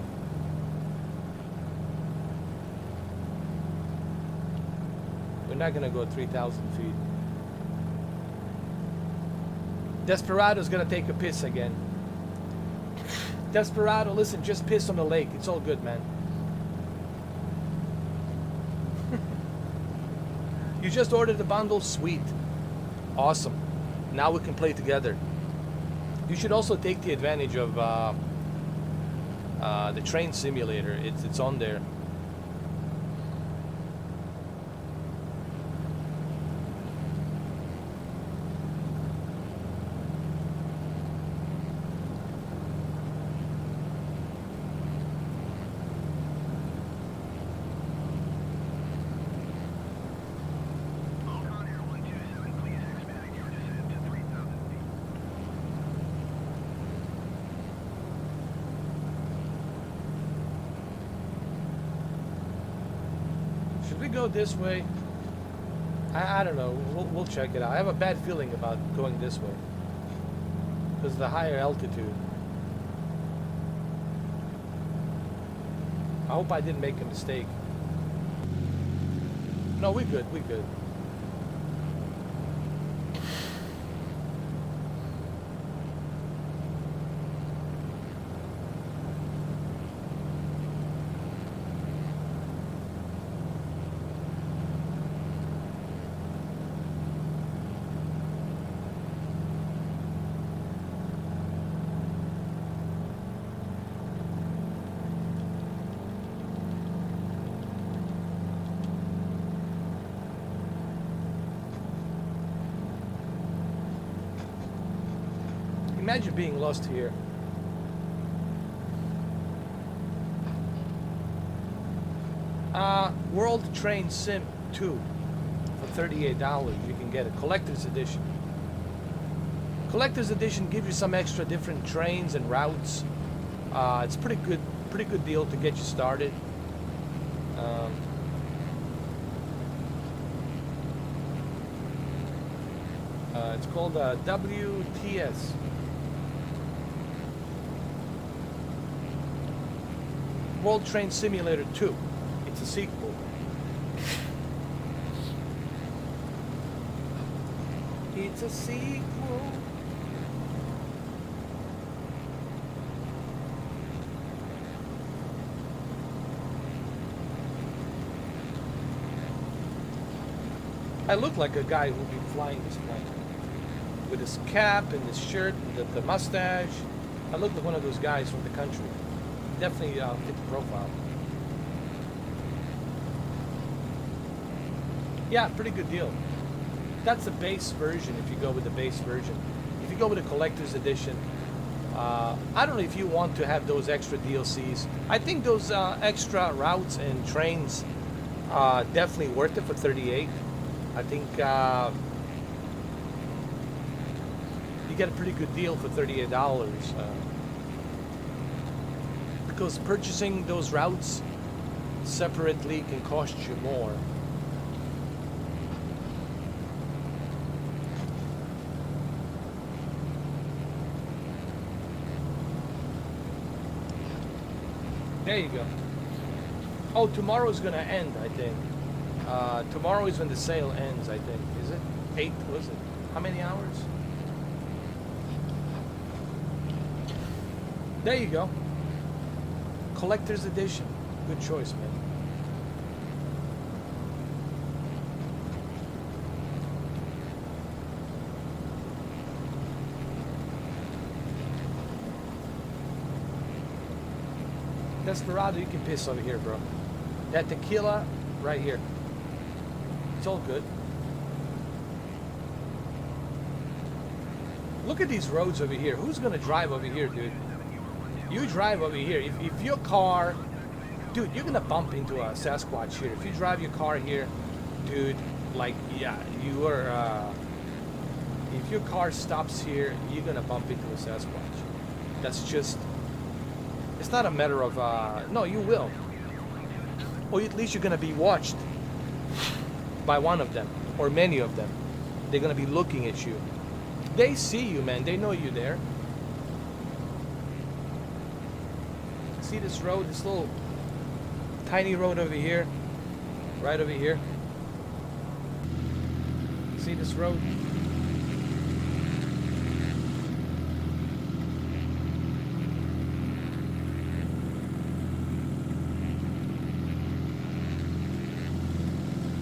We're not going to go 3,000 feet. Desperado's gonna take a piss again. Desperado, listen, just piss on the lake. It's all good, man. You just ordered the bundle? Sweet. Awesome. Now we can play together. You should also take the advantage of the train simulator. It's on there. Go this way. I don't know. We'll check it out. I have a bad feeling about going this way because of the higher altitude. I hope I didn't make a mistake. No, we're good. We're good. Imagine being lost here. World Train Sim 2 for $38. You can get a collector's edition. Collector's edition gives you some extra different trains and routes. It's pretty good deal to get you started. It's called WTS. World Train Simulator 2. It's a sequel. It's a sequel. I look like a guy who'll be flying this plane. With his cap and his shirt and the mustache. I look like one of those guys from the country. Definitely fit the profile. Yeah, pretty good deal. That's the base version if you go with the base version. If you go with the collector's edition, I don't know if you want to have those extra DLCs. I think those extra routes and trains definitely worth it for $38. I think you get a pretty good deal for $38 because purchasing those routes separately can cost you more. There you go. Oh, tomorrow's gonna end, I think. Tomorrow is when the sale ends, I think. Is it? 8, was it? How many hours? There you go. Collector's edition. Good choice, man. Desperado, you can piss over here, bro. That tequila, right here. It's all good. Look at these roads over here. Who's gonna drive over here, dude? You drive over here. If your car, dude, you're gonna bump into a Sasquatch here. If you drive your car here, dude, like, yeah, you are. If your car stops here, you're gonna bump into a Sasquatch. That's just. It's not a matter of. No, you will. Or at least you're gonna be watched by one of them or many of them. They're gonna be looking at you. They see you, man. They know you're there. See this road, this little tiny road over here, right over here. See this road?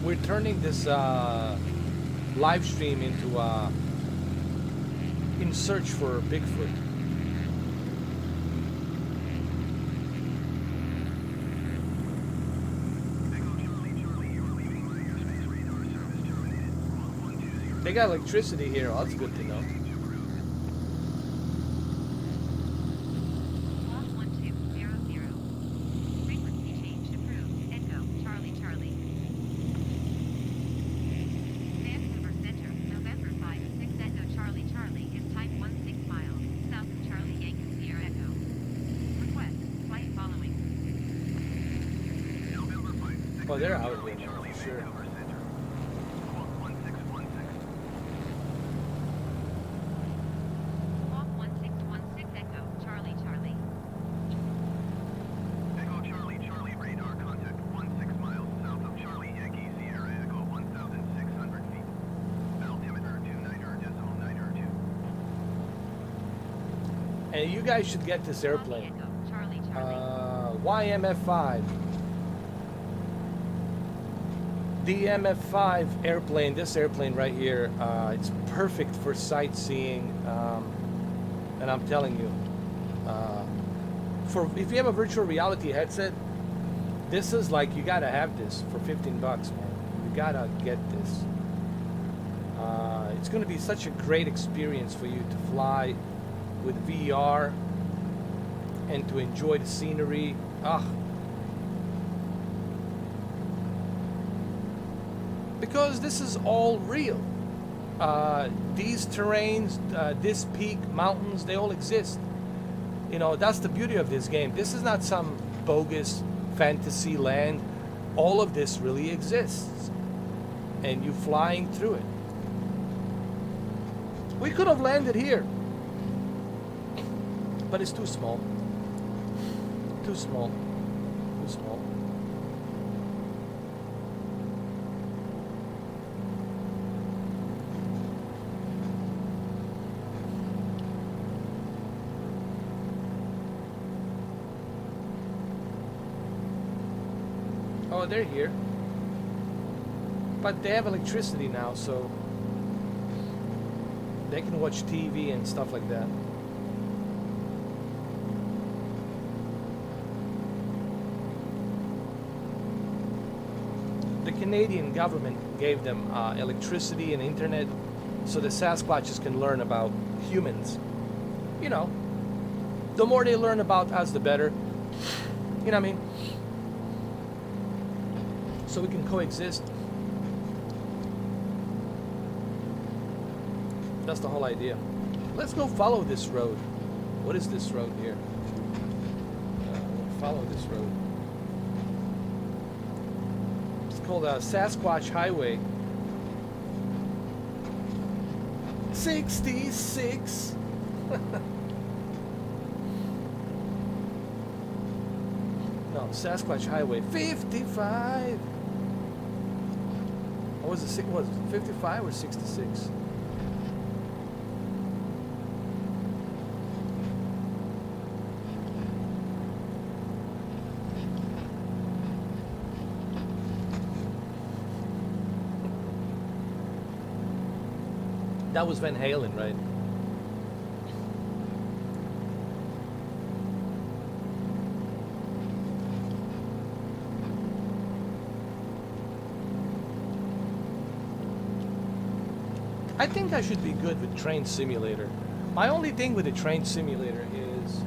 We're turning this live stream into in search for Bigfoot. They got electricity here. Oh, that's good to know. Walk 1200. Frequency change approved. Echo, Charlie, Charlie. Vancouver Center, November 5, 6 Echo, Charlie, Charlie is type 16 miles, south of Charlie Yankee Sierra Echo. Request, flight following. Oh, they're out here now, for sure. Walk 1616 Echo, Charlie, Charlie. Echo Charlie, Charlie, radar contact 16 miles south of Charlie Yankee Sierra Echo 1,600 feet. Altimeter 29.902. And you guys should get this Copy airplane. Echo, Charlie, Charlie. YMF5. The YMF5 airplane, this airplane right here, it's perfect for sightseeing. And I'm telling you, for if you have a virtual reality headset, this is like, you gotta have this for 15 bucks, man. You gotta get this. It's gonna be such a great experience for you to fly with VR and to enjoy the scenery. Because this is all real. These terrains, this peak, mountains, they all exist. You know, that's the beauty of this game. This is not some bogus fantasy land. All of this really exists. And you're flying through it. We could have landed here. But it's too small. Too small. too small. Oh, they're here. But they have electricity now, so they can watch TV and stuff like that. The Canadian government gave them electricity and internet so the Sasquatches can learn about humans. You know, the more they learn about us, the better. You know what I mean? So we can coexist. That's the whole idea. Let's go follow this road. What is this road here? We'll follow this road. It's called Sasquatch Highway. 66. No, Sasquatch Highway 55. What was it? Was it 55 or 66? That was Van Halen, right? I think I should be good with Train Simulator. My only thing with the Train Simulator is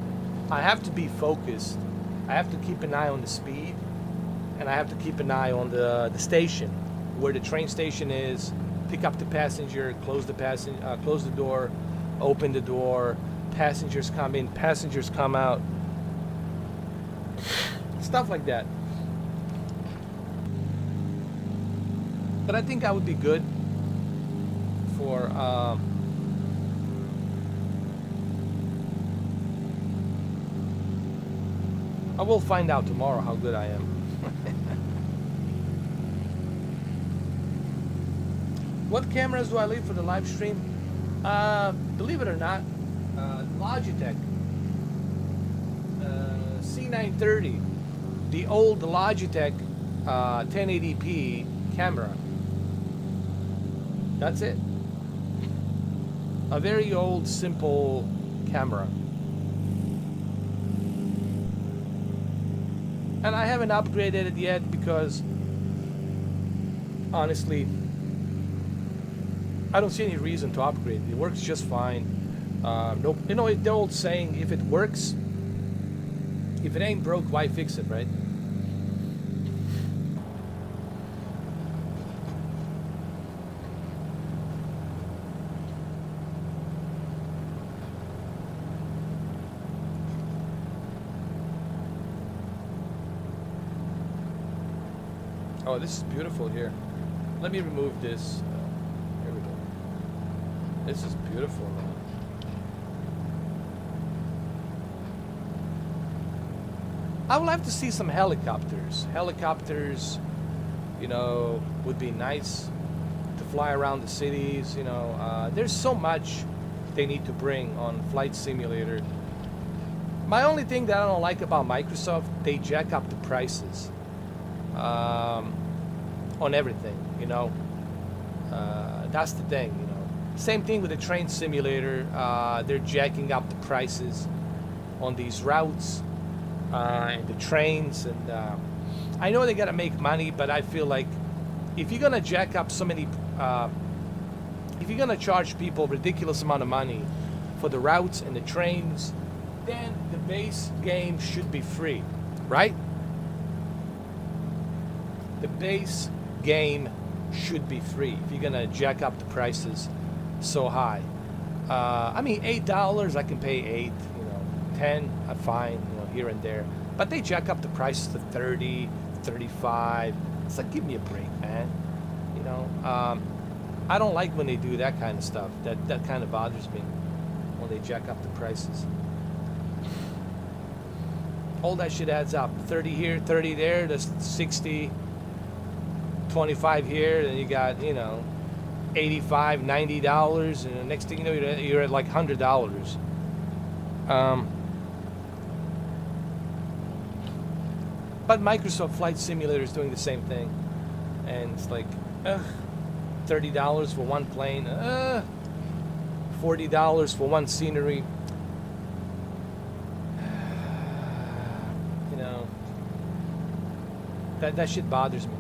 I have to be focused. I have to keep an eye on the speed, and I have to keep an eye on the station, where the train station is. Pick up the passenger, close the door, open the door. Passengers come in, passengers come out. Stuff like that. But I think I would be good for I will find out tomorrow how good I am. What cameras do I leave for the live stream? Believe it or not, Logitech C930, the old Logitech 1080p camera. That's it. A very old, simple camera. And I haven't upgraded it yet because, honestly, I don't see any reason to upgrade. It works just fine. No, you know the old saying: if it works, if it ain't broke, why fix it, right? Oh, this is beautiful here. Let me remove this. Here we go. This is beautiful, man. I would like to see some helicopters. Helicopters, you know, would be nice to fly around the cities. You know, there's so much they need to bring on Flight Simulator. My only thing that I don't like about Microsoft, they jack up the prices on everything. You know, that's the thing. You know, same thing with the Train Simulator. They're jacking up the prices on these routes. And the trains, and I know they gotta make money, but I feel like if you're gonna jack up so many, if you're gonna charge people ridiculous amount of money for the routes and the trains, then the base game should be free, right? The base game should be free if you're gonna jack up the prices so high. I mean, $8 I can pay 8, you know, 10 I'm fine. Here and there, but they jack up the prices to 30, 35. It's like, give me a break, man. You know, I don't like when they do that kind of stuff. That kind of bothers me when they jack up the prices. all that shit adds up. 30 here, 30 there, that's 60, 25 here, and you got, you know, $85, $90, and the next thing you know, you're at like $100. But Microsoft Flight Simulator is doing the same thing, and it's like $30 for one plane, $40 for one scenery. You know, that shit bothers me.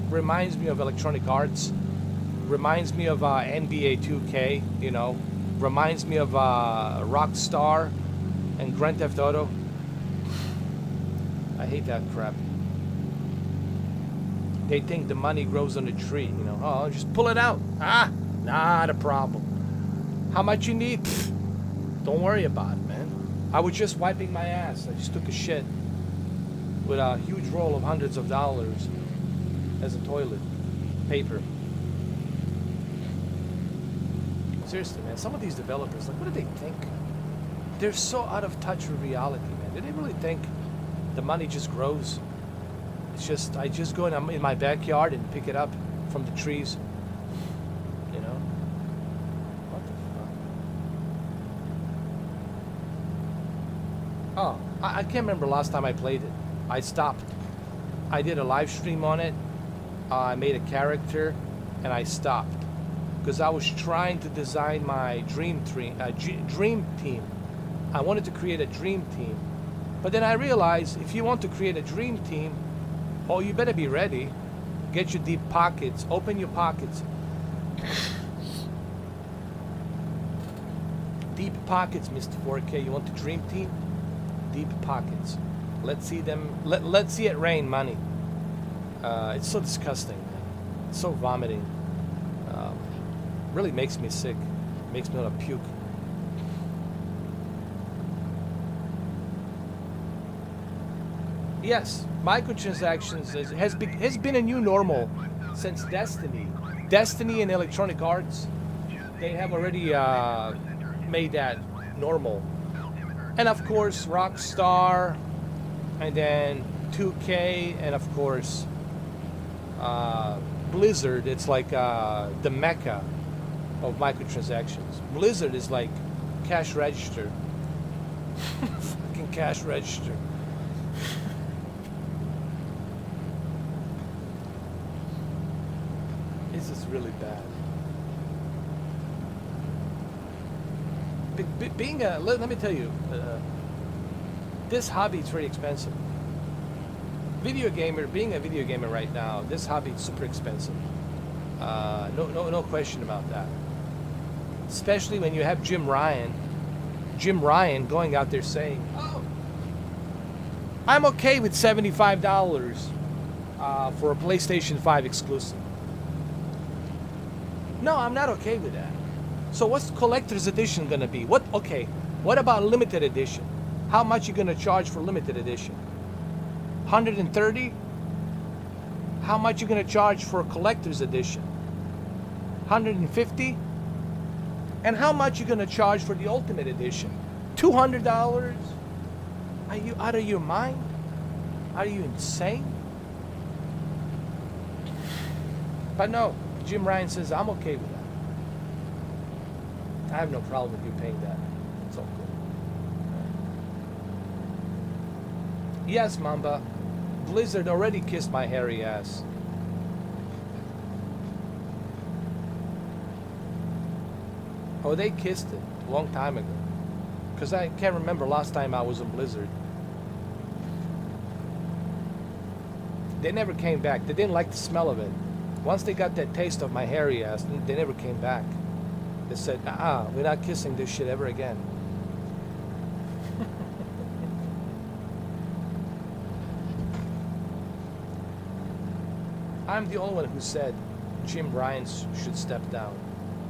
Reminds me of Electronic Arts. Reminds me of NBA 2K. You know, reminds me of Rockstar and Grand Theft Auto. I hate that crap. They think the money grows on the tree. You know, oh, just pull it out. Not a problem. How much you need? Pfft, don't worry about it, man. I was just wiping my ass. I just took a shit with a huge roll of hundreds of dollars as a toilet paper. Seriously, man, some of these developers, like, what do they think? They're so out of touch with reality, man. Do they really think the money just grows? It's just, I just go in my backyard and pick it up from the trees. You know? What the fuck? Oh, I can't remember last time I played it. I stopped. I did a live stream on it. I made a character, and I stopped because I was trying to design my dream team. I wanted to create a dream team, but then I realized if you want to create a dream team, oh, you better be ready. Get your deep pockets. Open your pockets. Deep pockets, Mr. 4K. You want the dream team? Deep pockets. Let's see them. Let's see it rain money. It's so disgusting, man. It's so vomiting. Really makes me sick. Makes me want to puke. Yes, microtransactions has been a new normal since Destiny. Destiny and Electronic Arts, they have already made that normal. And of course, Rockstar, and then 2K, and of course, Blizzard. It's like the mecca of microtransactions. Blizzard is like cash register. Fucking cash register. This is really bad. Being a, let me tell you, this hobby is very expensive. Being a video gamer right now, this hobby is super expensive. No question about that. Especially when you have Jim Ryan going out there saying, "Oh, I'm okay with $75 for a PlayStation 5 exclusive." No, I'm not okay with that. So what's collector's edition gonna be? What about limited edition? How much you gonna charge for limited edition? 130? How much you gonna charge for a collector's edition? 150? And how much you gonna charge for the ultimate edition? $200? Are you out of your mind? Are you insane? But no, Jim Ryan says, I'm okay with that. I have no problem with you paying that. It's all good. Yes, Mamba. Blizzard already kissed my hairy ass. Oh, they kissed it a long time ago. Because I can't remember last time I was in Blizzard. They never came back. They didn't like the smell of it. Once they got that taste of my hairy ass, they never came back. They said, we're not kissing this shit ever again. I'm the only one who said Jim Ryan should step down.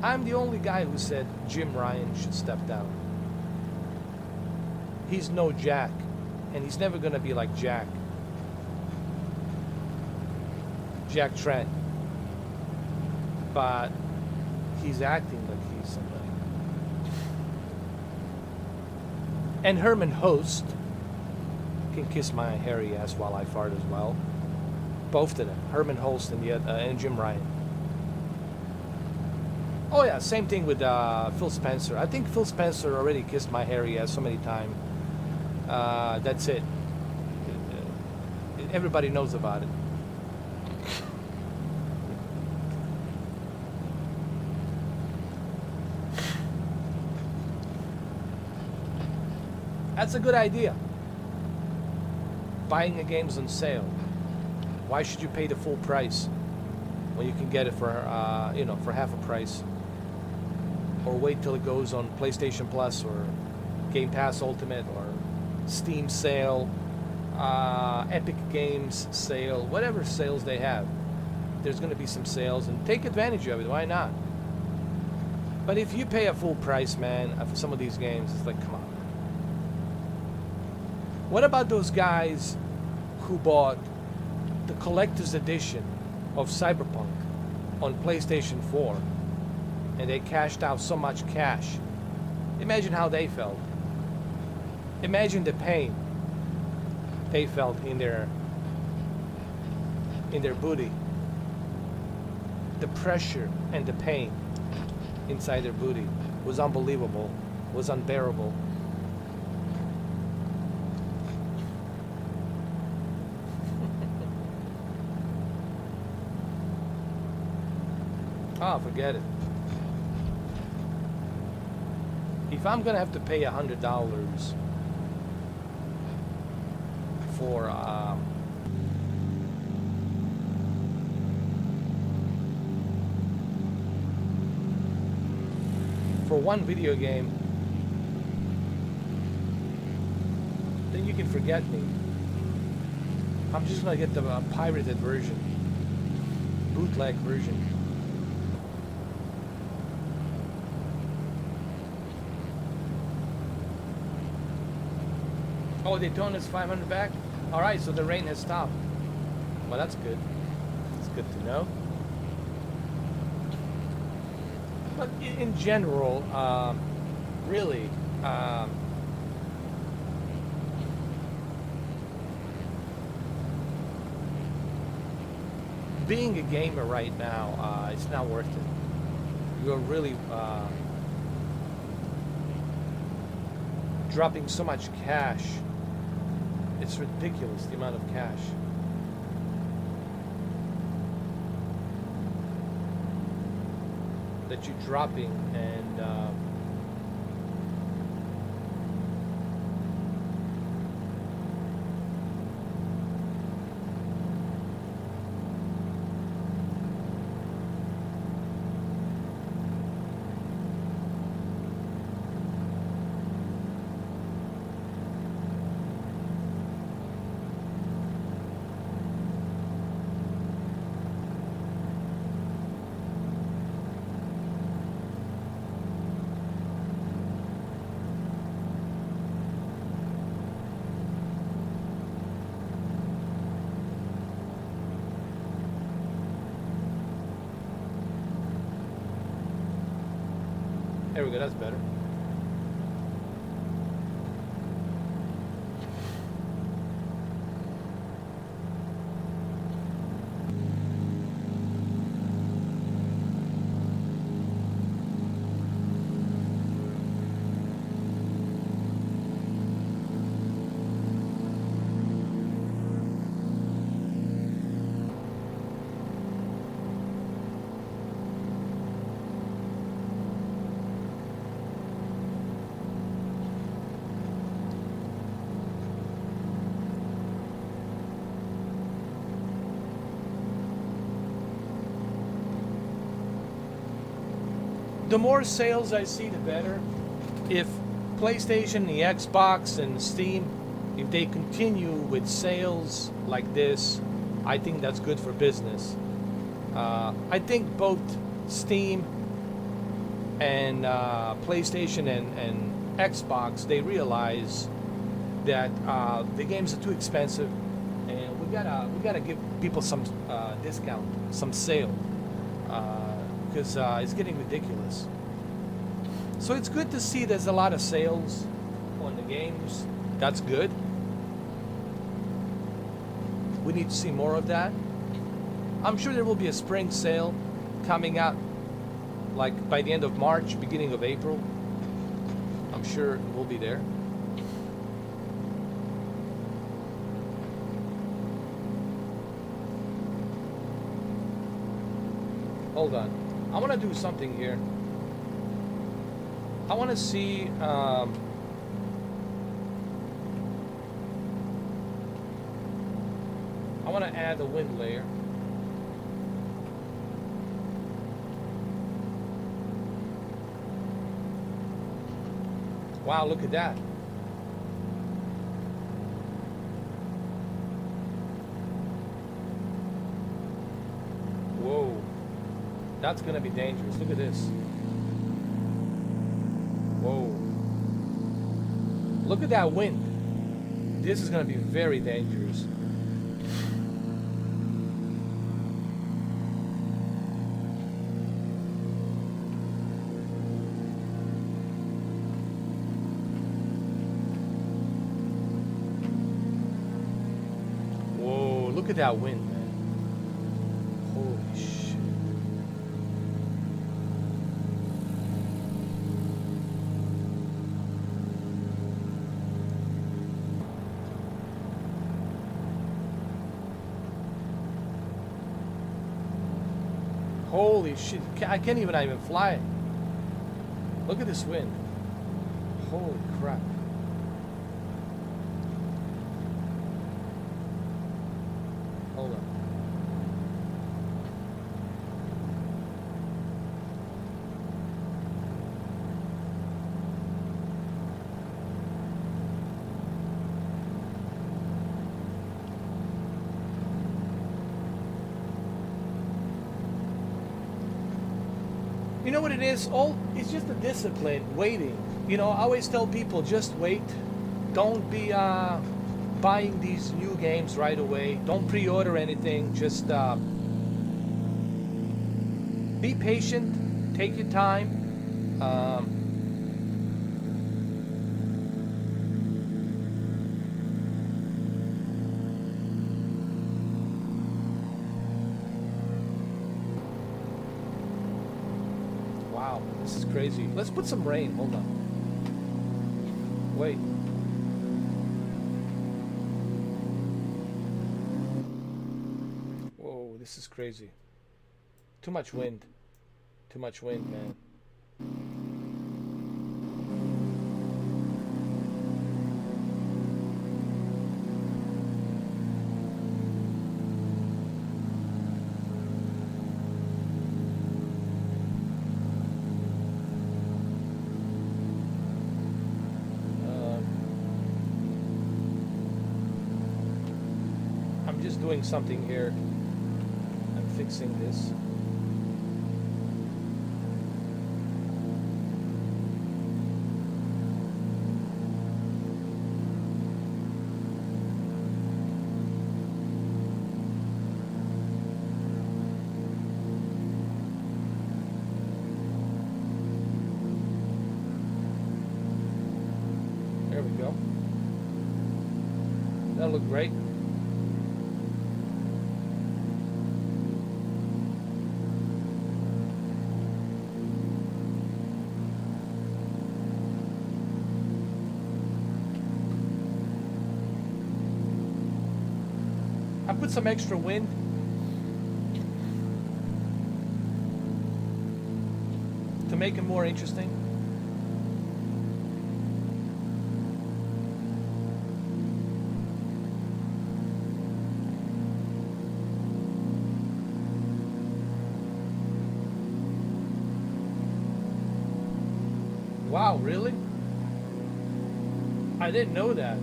I'm the only guy who said Jim Ryan should step down. He's no Jack, and he's never going to be like Jack Trent. But he's acting like he's somebody. And Herman Host can kiss my hairy ass while I fart as well. Both of them, Herman Host and Jim Ryan. Oh yeah, same thing with Phil Spencer. I think Phil Spencer already kissed my hairy ass so many times. That's it. Everybody knows about it. That's a good idea. Buying a game's on sale. Why should you pay the full price when you can get it for for half a price? Or wait till it goes on PlayStation Plus or Game Pass Ultimate or Steam sale, Epic Games sale, whatever sales they have. There's going to be some sales, and take advantage of it. Why not? But if you pay a full price, man, for some of these games, it's like, come on. What about those guys who bought the collector's edition of Cyberpunk on PlayStation 4 and they cashed out so much cash? Imagine how they felt. Imagine the pain they felt in their booty. The pressure and the pain inside their booty was unbelievable, was unbearable. Oh, forget it. If I'm gonna have to pay $100 for one video game, then you can forget me. I'm just gonna get the pirated version, bootleg version. Oh, Daytona's 500 back? Alright, so the rain has stopped. Well, that's good. It's good to know. But in general, really, being a gamer right now, it's not worth it. You're really dropping so much cash. It's ridiculous, the amount of cash. That you're dropping, and there we go, that's better. The more sales I see, the better. If PlayStation, the Xbox, and Steam, if they continue with sales like this, I think that's good for business. I think both Steam and PlayStation and Xbox, they realize that the games are too expensive, and we gotta give people some discount, some sale. because it's getting ridiculous. So it's good to see there's a lot of sales on the games. That's good. We need to see more of that. I'm sure there will be a spring sale coming out like by the end of March, beginning of April. I'm sure it will be there. Hold on. I want to do something here. I want to see I want to add a wind layer. Wow, look at that. Whoa. That's going to be dangerous. Look at this. Whoa. Look at that wind. This is going to be very dangerous. Whoa, look at that wind, man. Holy shit. Holy shit, I can't even fly. Look at this wind. Holy crap. Hold on. You know what it is? It's just a discipline, waiting. You know, I always tell people, just wait. Don't be buying these new games right away. Don't pre-order anything. Just be patient. Take your time. Wow, this is crazy. Let's put some rain. Hold on. Wait. Whoa, this is crazy. Too much wind. Too much wind, man. I'm just doing something here. I'm fixing this. There we go. That'll look great. I put some extra wind. To make it more interesting. Wow, really? I didn't know that.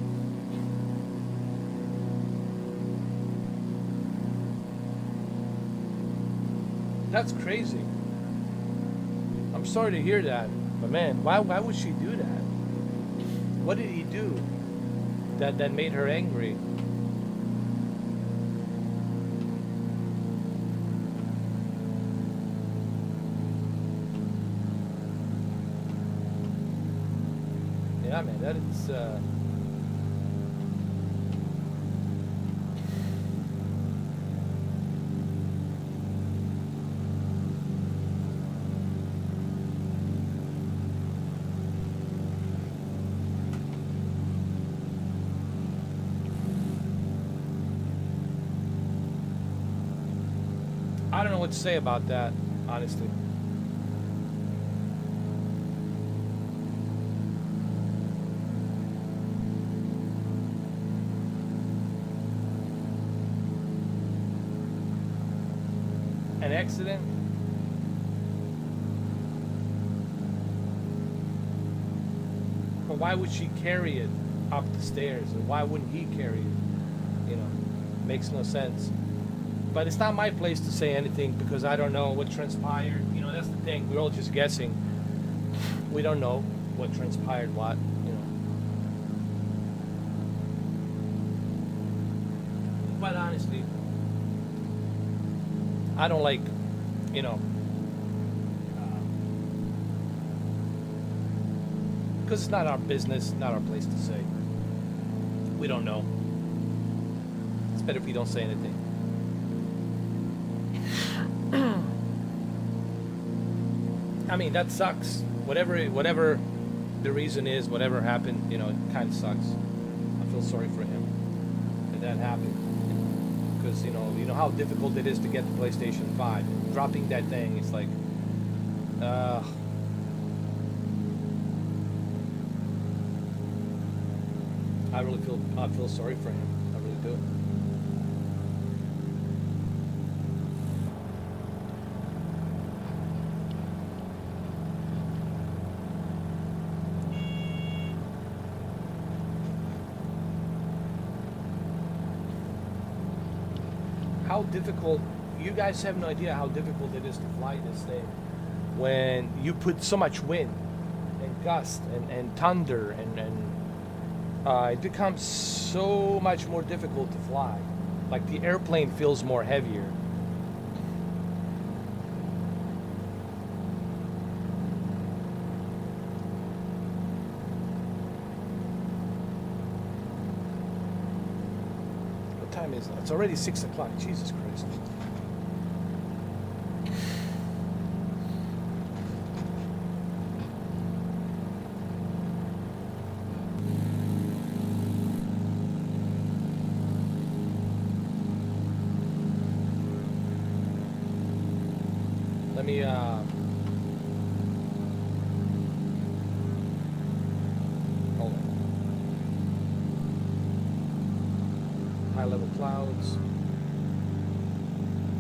That's crazy. I'm sorry to hear that, but man, why would she do that? What did he do that made her angry? Yeah, man, that is. I don't know what to say about that, honestly. An accident? But why would she carry it up the stairs? And why wouldn't he carry it? You know, makes no sense. But it's not my place to say anything because I don't know what transpired. You know, that's the thing. We're all just guessing. We don't know what transpired, what, you know. But honestly, I don't like, you know, because it's not our business, not our place to say. We don't know. It's better if we don't say anything. I mean, that sucks. Whatever the reason is, whatever happened, you know, it kind of sucks. I feel sorry for him that happened. Because, you know how difficult it is to get the PlayStation 5. And dropping that thing, it's like, I feel sorry for him. I really do. How difficult, you guys have no idea how difficult it is to fly this thing when you put so much wind and gust and thunder and it becomes so much more difficult to fly. Like the airplane feels more heavier. What time is it? It's already 6 o'clock. Jesus Christ. Let me hold on. High level clouds,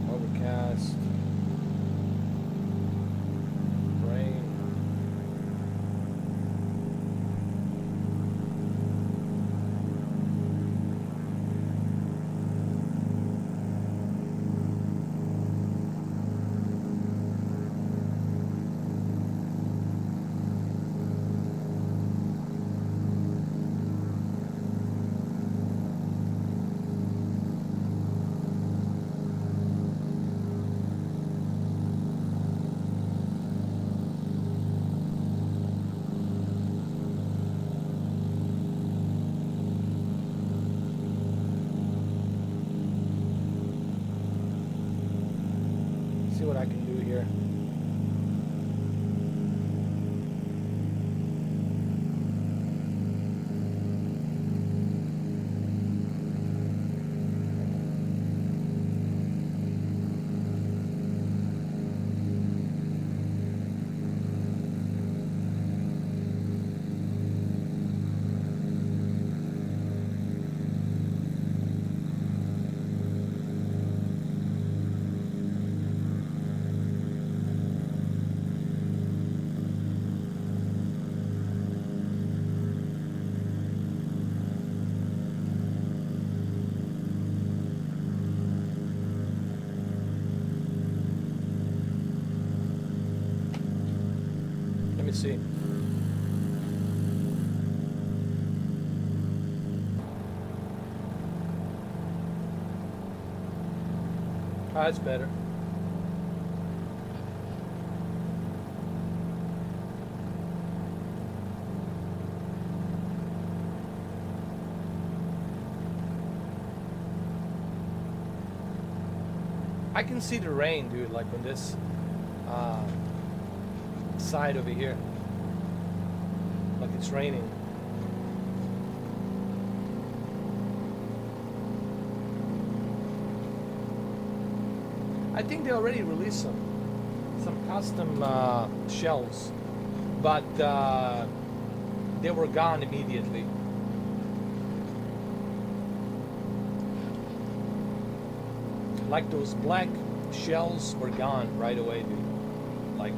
overcast, rain. See what I can do here. Let me see. Ah, that's better. I can see the rain, dude, like on this side over here. Like it's raining. I think they already released some custom shells, but they were gone immediately. Like those black shells were gone right away, dude. Like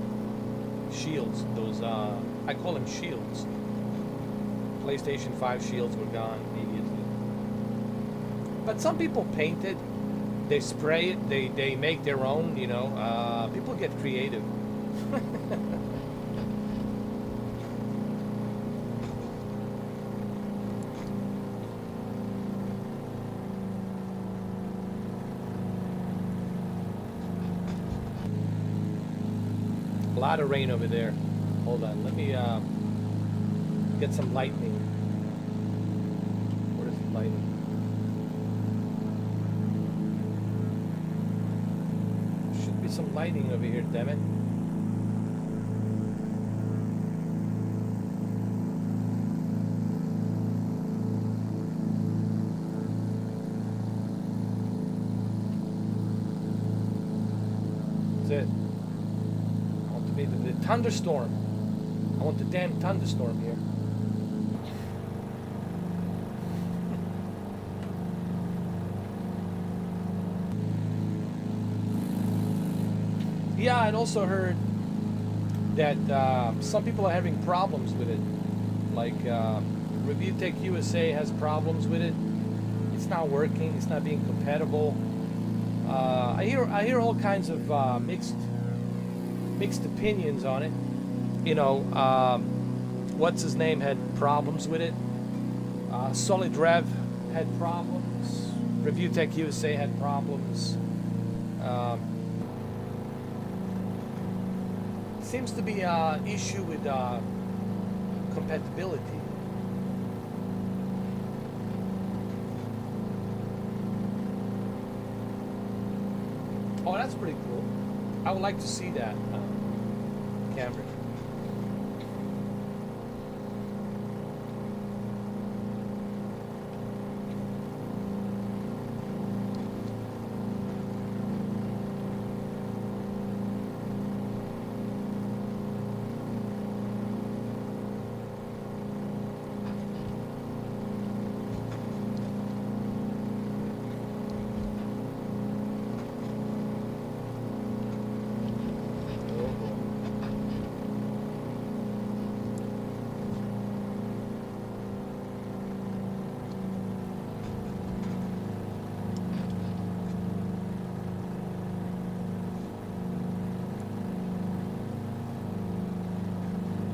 shields, those I call them shields. PlayStation 5 shields were gone immediately. But some people paint it, they spray it, they make their own, you know. People get creative. A lot of rain over there. Hold on, let me get some lightning. What is lightning? Should be some lightning over here, damn it. That's it. I want to be the thunderstorm. I want the damn thunderstorm here. Yeah, I'd also heard that some people are having problems with it. Like Review Tech USA has problems with it. It's not working. It's not being compatible. I hear all kinds of mixed opinions on it. You know, what's his name had problems with it. Solid Rev had problems. Review Tech USA had problems. Seems to be an issue with compatibility. Oh, that's pretty cool. I would like to see that camera.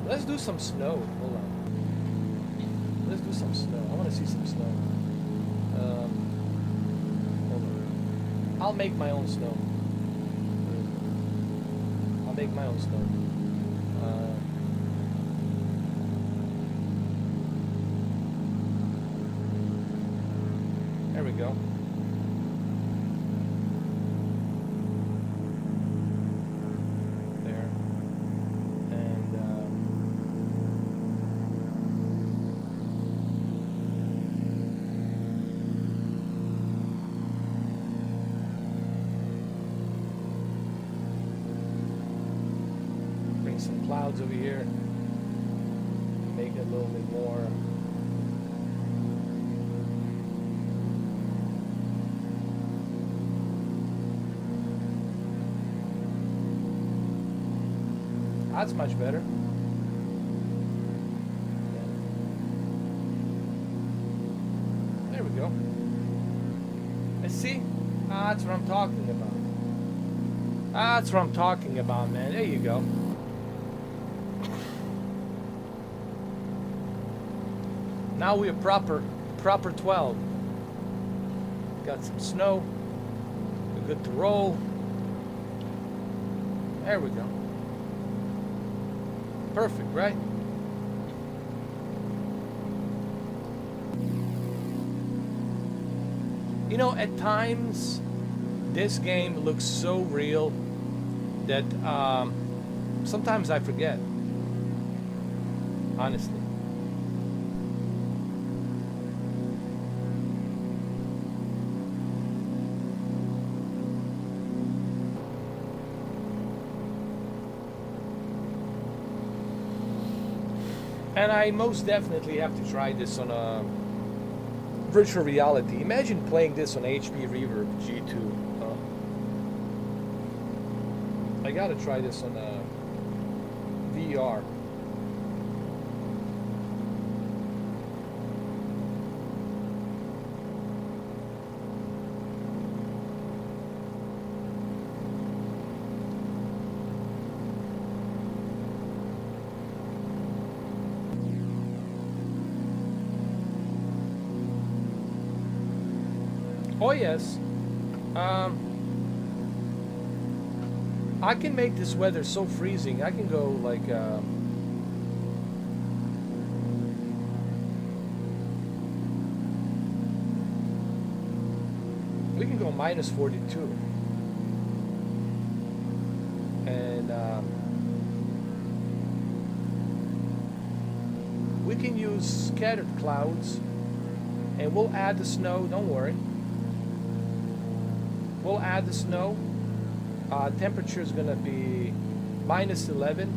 Let's do some snow. Hold on. Let's do some snow. I want to see some snow. Hold on. I'll make my own snow. I'll make my own snow. There we go. Some clouds over here, make it a little bit more that's much better. There we go. And see, that's what I'm talking about. That's what I'm talking about, man. There you go. Now we're proper 12. Got some snow. We're good to roll. There we go. Perfect, right? You know, at times This game looks so real that sometimes I forget, honestly. And I most definitely have to try this on a virtual reality. Imagine playing this on HP Reverb G2. I gotta try this on a VR. Oh yes, I can make this weather so freezing. I can go like we can go minus 42, and we can use scattered clouds, and we'll add the snow. Don't worry. We'll add the snow. Temperature is gonna be minus 11,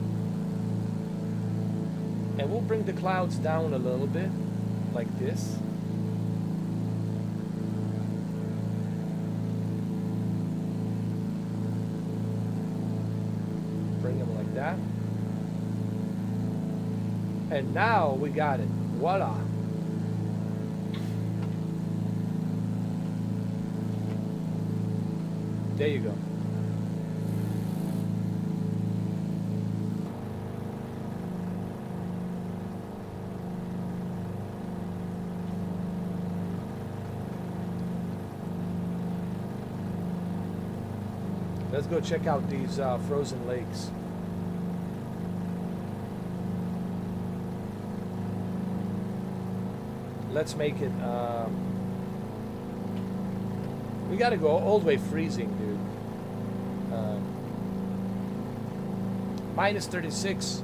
and we'll bring the clouds down a little bit, like this. Bring them like that, and now we got it. Voila! There you go. Let's go check out these frozen lakes. Let's make it we gotta go all the way freezing, dude. Minus 36.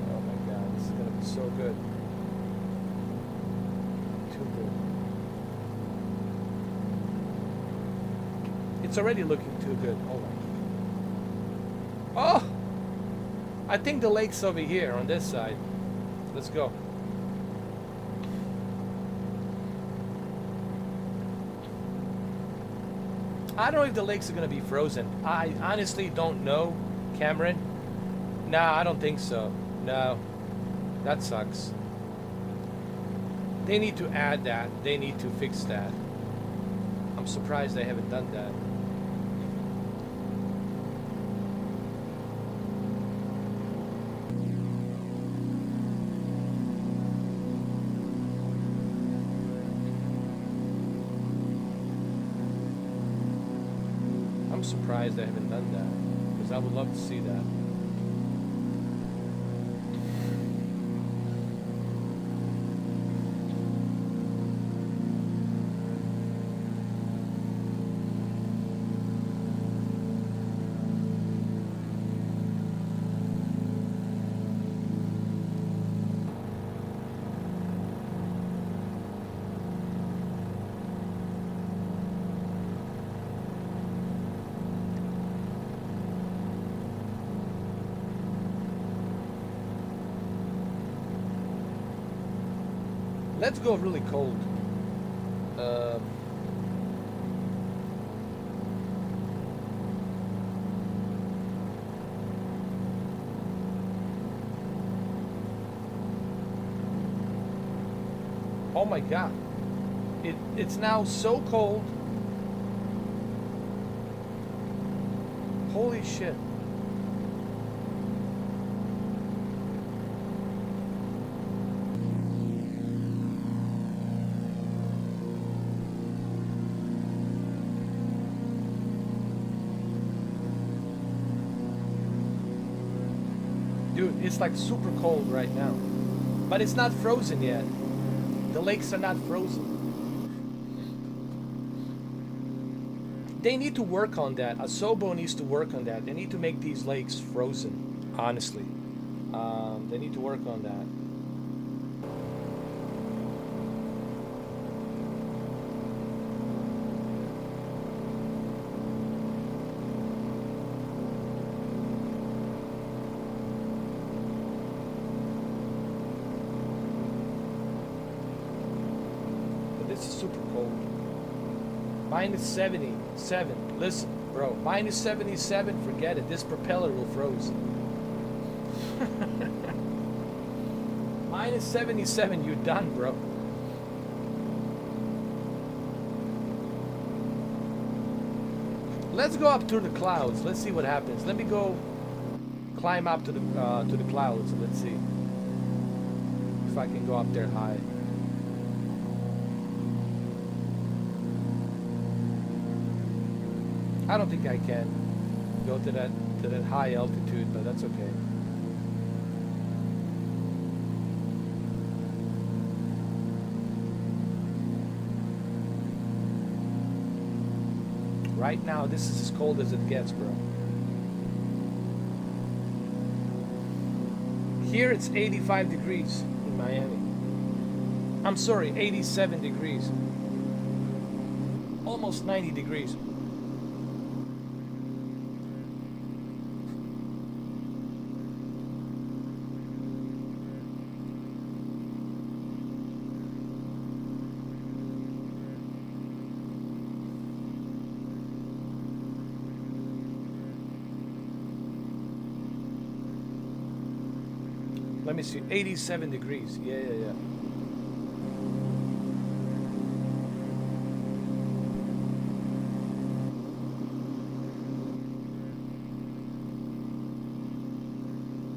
Oh my god, this is gonna be so good. Too good. It's already looking too good. Oh my. Oh! I think the lake's over here on this side. Let's go. I don't know if the lakes are going to be frozen. I honestly don't know, Cameron. Nah, I don't think so. No. That sucks. They need to add that. They need to fix that. I'm surprised they haven't done that. I'm surprised they haven't done that, because I would love to see that. Let's go really cold. Oh my god. It's now so cold. Holy shit. It's like super cold right now. But it's not frozen yet. The lakes are not frozen. They need to work on that. Asobo needs to work on that. They need to make these lakes frozen, honestly. They need to work on that. But this is super cold. Minus 77. Listen, bro. Minus 77. Forget it. This propeller will froze. Minus 77. You're done, bro. Let's go up through the clouds. Let's see what happens. Let me go climb up to the clouds. Let's see if I can go up there high. I don't think I can go to that high altitude, but that's okay. Right now, this is as cold as it gets, bro. Here it's 85 degrees in Miami. I'm sorry, 87 degrees. Almost 90 degrees. Let me see, 87 degrees. Yeah.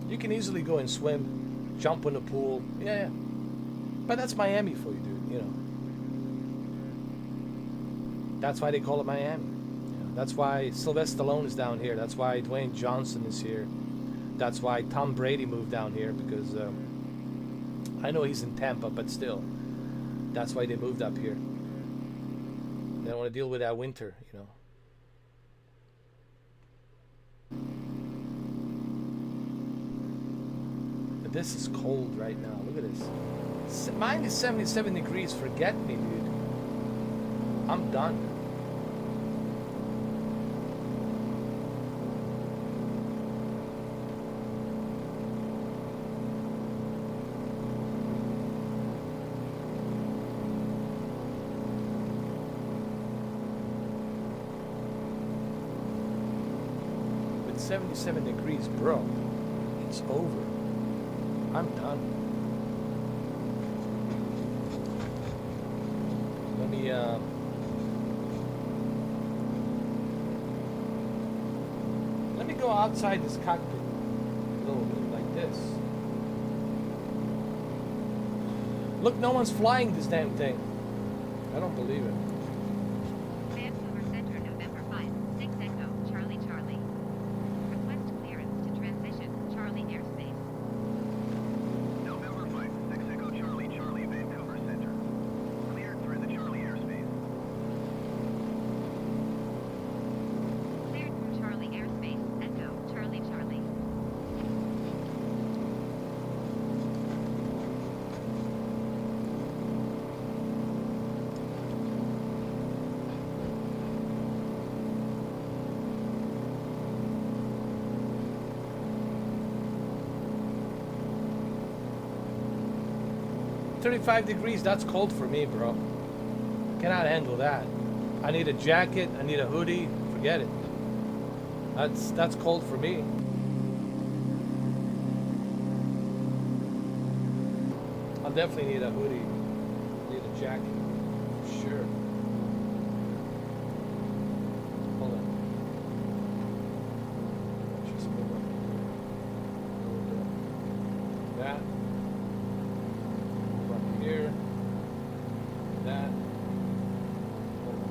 You can easily go and swim, jump in the pool. Yeah. But that's Miami for you, dude, you know. That's why they call it Miami. That's why Sylvester Stallone is down here. That's why Dwayne Johnson is here. That's why Tom Brady moved down here, because I know he's in Tampa, but still, that's why they moved up here. They don't want to deal with that winter, you know. But this is cold right now. Look at this. Minus 77 degrees. Forget me, dude. I'm done. With 77 degrees, bro, it's over. I'm done. Let me go outside this cockpit a little bit, like this. Look, no one's flying this damn thing. I don't believe it. Vancouver Center, November 5, 6 Echo, Charlie Charlie. Request clearance to transition, Charlie airspace. November 5, 6 Echo Charlie Charlie, Vancouver Center. Cleared through the Charlie airspace. Cleared from Charlie airspace, Echo, Charlie Charlie. $35 degrees, that's cold for me, bro. Cannot handle that. I need a jacket, I need a hoodie, forget it. That's cold for me. I'll definitely need a hoodie. Need a jacket, for sure. Hold on. Just move up. That. Move up here. That. Hold on.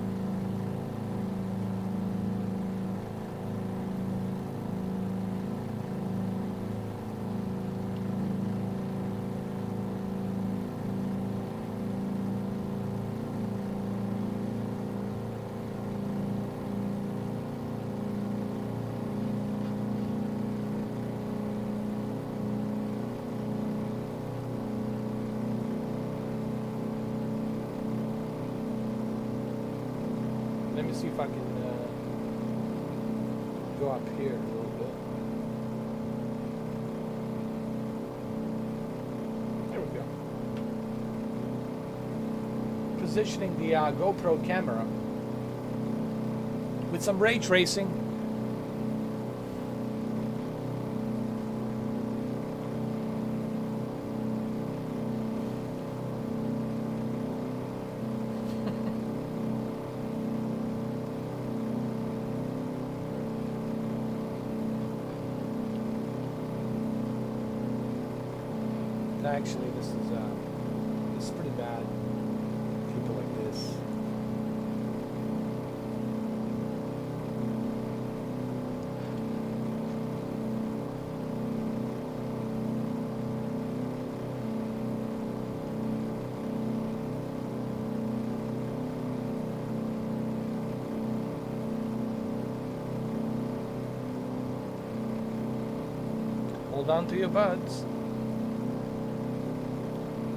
Let me see if I can go up here a little bit. There we go. Positioning the GoPro camera with some ray tracing. Actually, this is pretty bad. People like this. Hold on to your butts.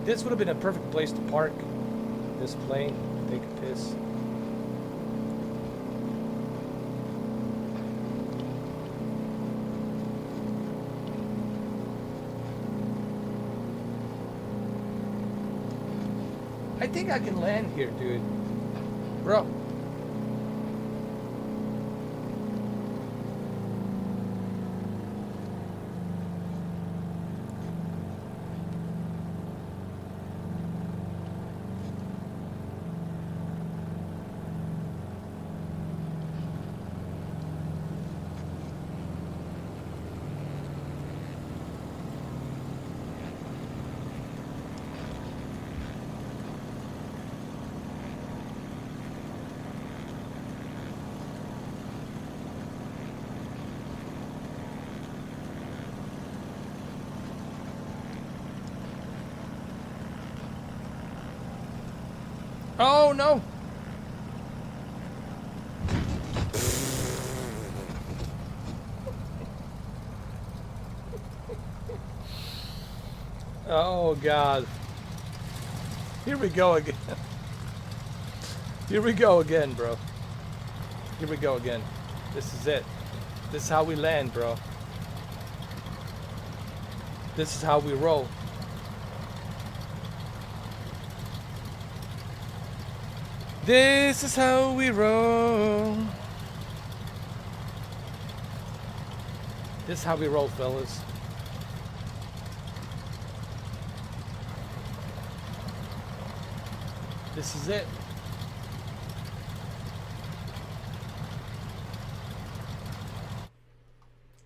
This would have been a perfect place to park this plane, take a piss. I think I can land here, dude. Bro. Oh no! Oh God! Here we go again. Here we go again, bro. Here we go again. This is it. This is how we land, bro. This is how we roll. This is how we roll. This is how we roll, fellas. This is it.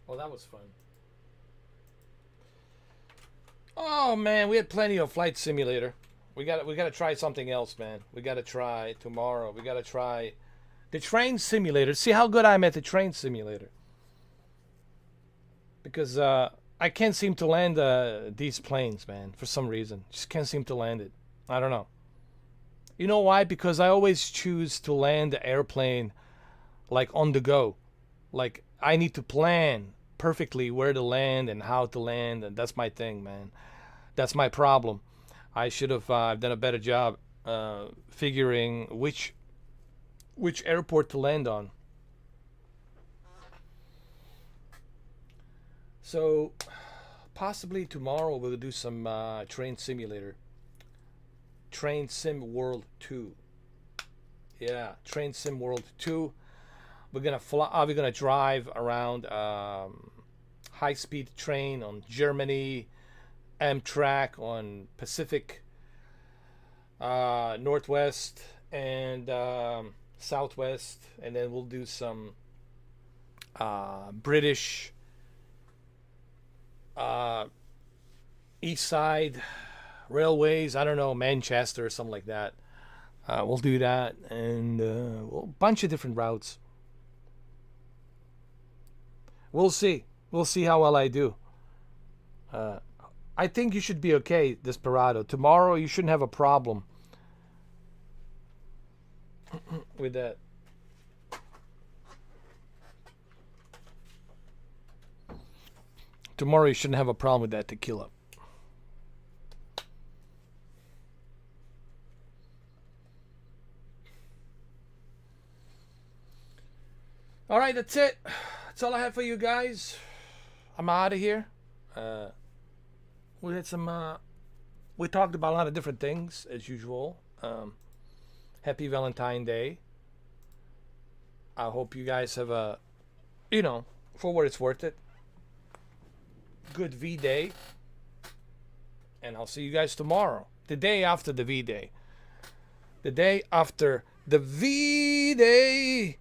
Oh, that was fun. Oh man, we had plenty of Flight Simulator. We gotta try something else, man. We gotta try tomorrow. We gotta try the train simulator. See how good I'm at the train simulator. Because I can't seem to land these planes, man. For some reason, just can't seem to land it. I don't know. You know why? Because I always choose to land the airplane like on the go. Like I need to plan perfectly where to land and how to land, and that's my thing, man. That's my problem. I should have done a better job figuring which airport to land on. So possibly tomorrow we'll do some train simulator. Train Sim World 2. Yeah, Train Sim World 2. We're gonna fly. We're gonna drive around high-speed train on Germany, Amtrak on Pacific Northwest and Southwest, and then we'll do some British East Side Railways. I don't know, Manchester or something like that. We'll do that, and a bunch of different routes. We'll see. We'll see how well I do. I think you should be okay, Desperado. Tomorrow you shouldn't have a problem with that. Tomorrow you shouldn't have a problem with that, Tequila. All right, that's it. That's all I have for you guys. I'm out of here. We had some. We talked about a lot of different things as usual. Happy Valentine's Day. I hope you guys have a, for what it's worth it, good V-Day. And I'll see you guys tomorrow. The day after the V-Day. The day after the V-Day.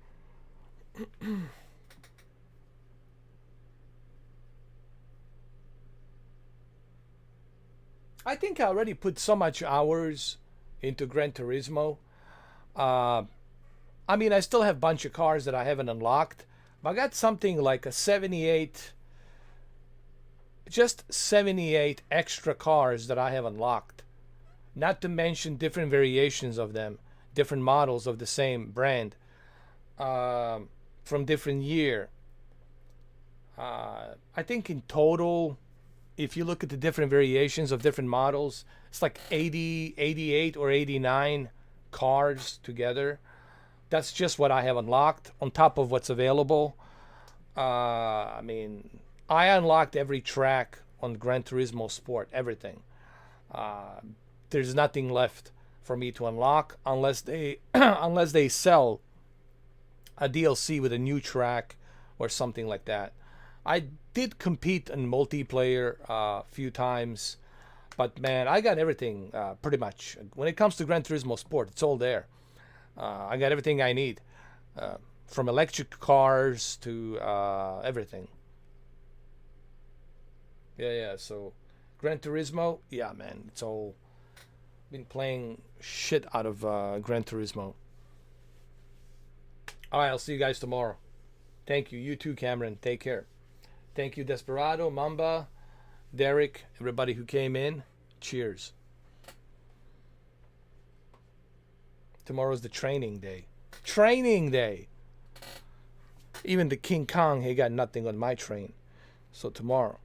I think I already put so much hours into Gran Turismo. I mean, I still have a bunch of cars that I haven't unlocked. But I got something like a 78, just 78 extra cars that I have unlocked. Not to mention different variations of them, different models of the same brand, from different year. I think in total, if you look at the different variations of different models, it's like 80, 88 or 89 cars together. That's just what I have unlocked on top of what's available. I mean, I unlocked every track on Gran Turismo Sport, everything. There's nothing left for me to unlock unless they unless they sell a DLC with a new track or something like that. I did compete in multiplayer a few times, but man, I got everything pretty much. When it comes to Gran Turismo Sport, it's all there. I got everything I need, from electric cars to everything. Yeah. So, Gran Turismo, yeah, man, it's all been playing shit out of Gran Turismo. All right, I'll see you guys tomorrow. Thank you. You too, Cameron. Take care. Thank you, Desperado, Mamba, Derek, everybody who came in. Cheers. Tomorrow's the training day. Training day. Even the King Kong, he got nothing on my train. So tomorrow.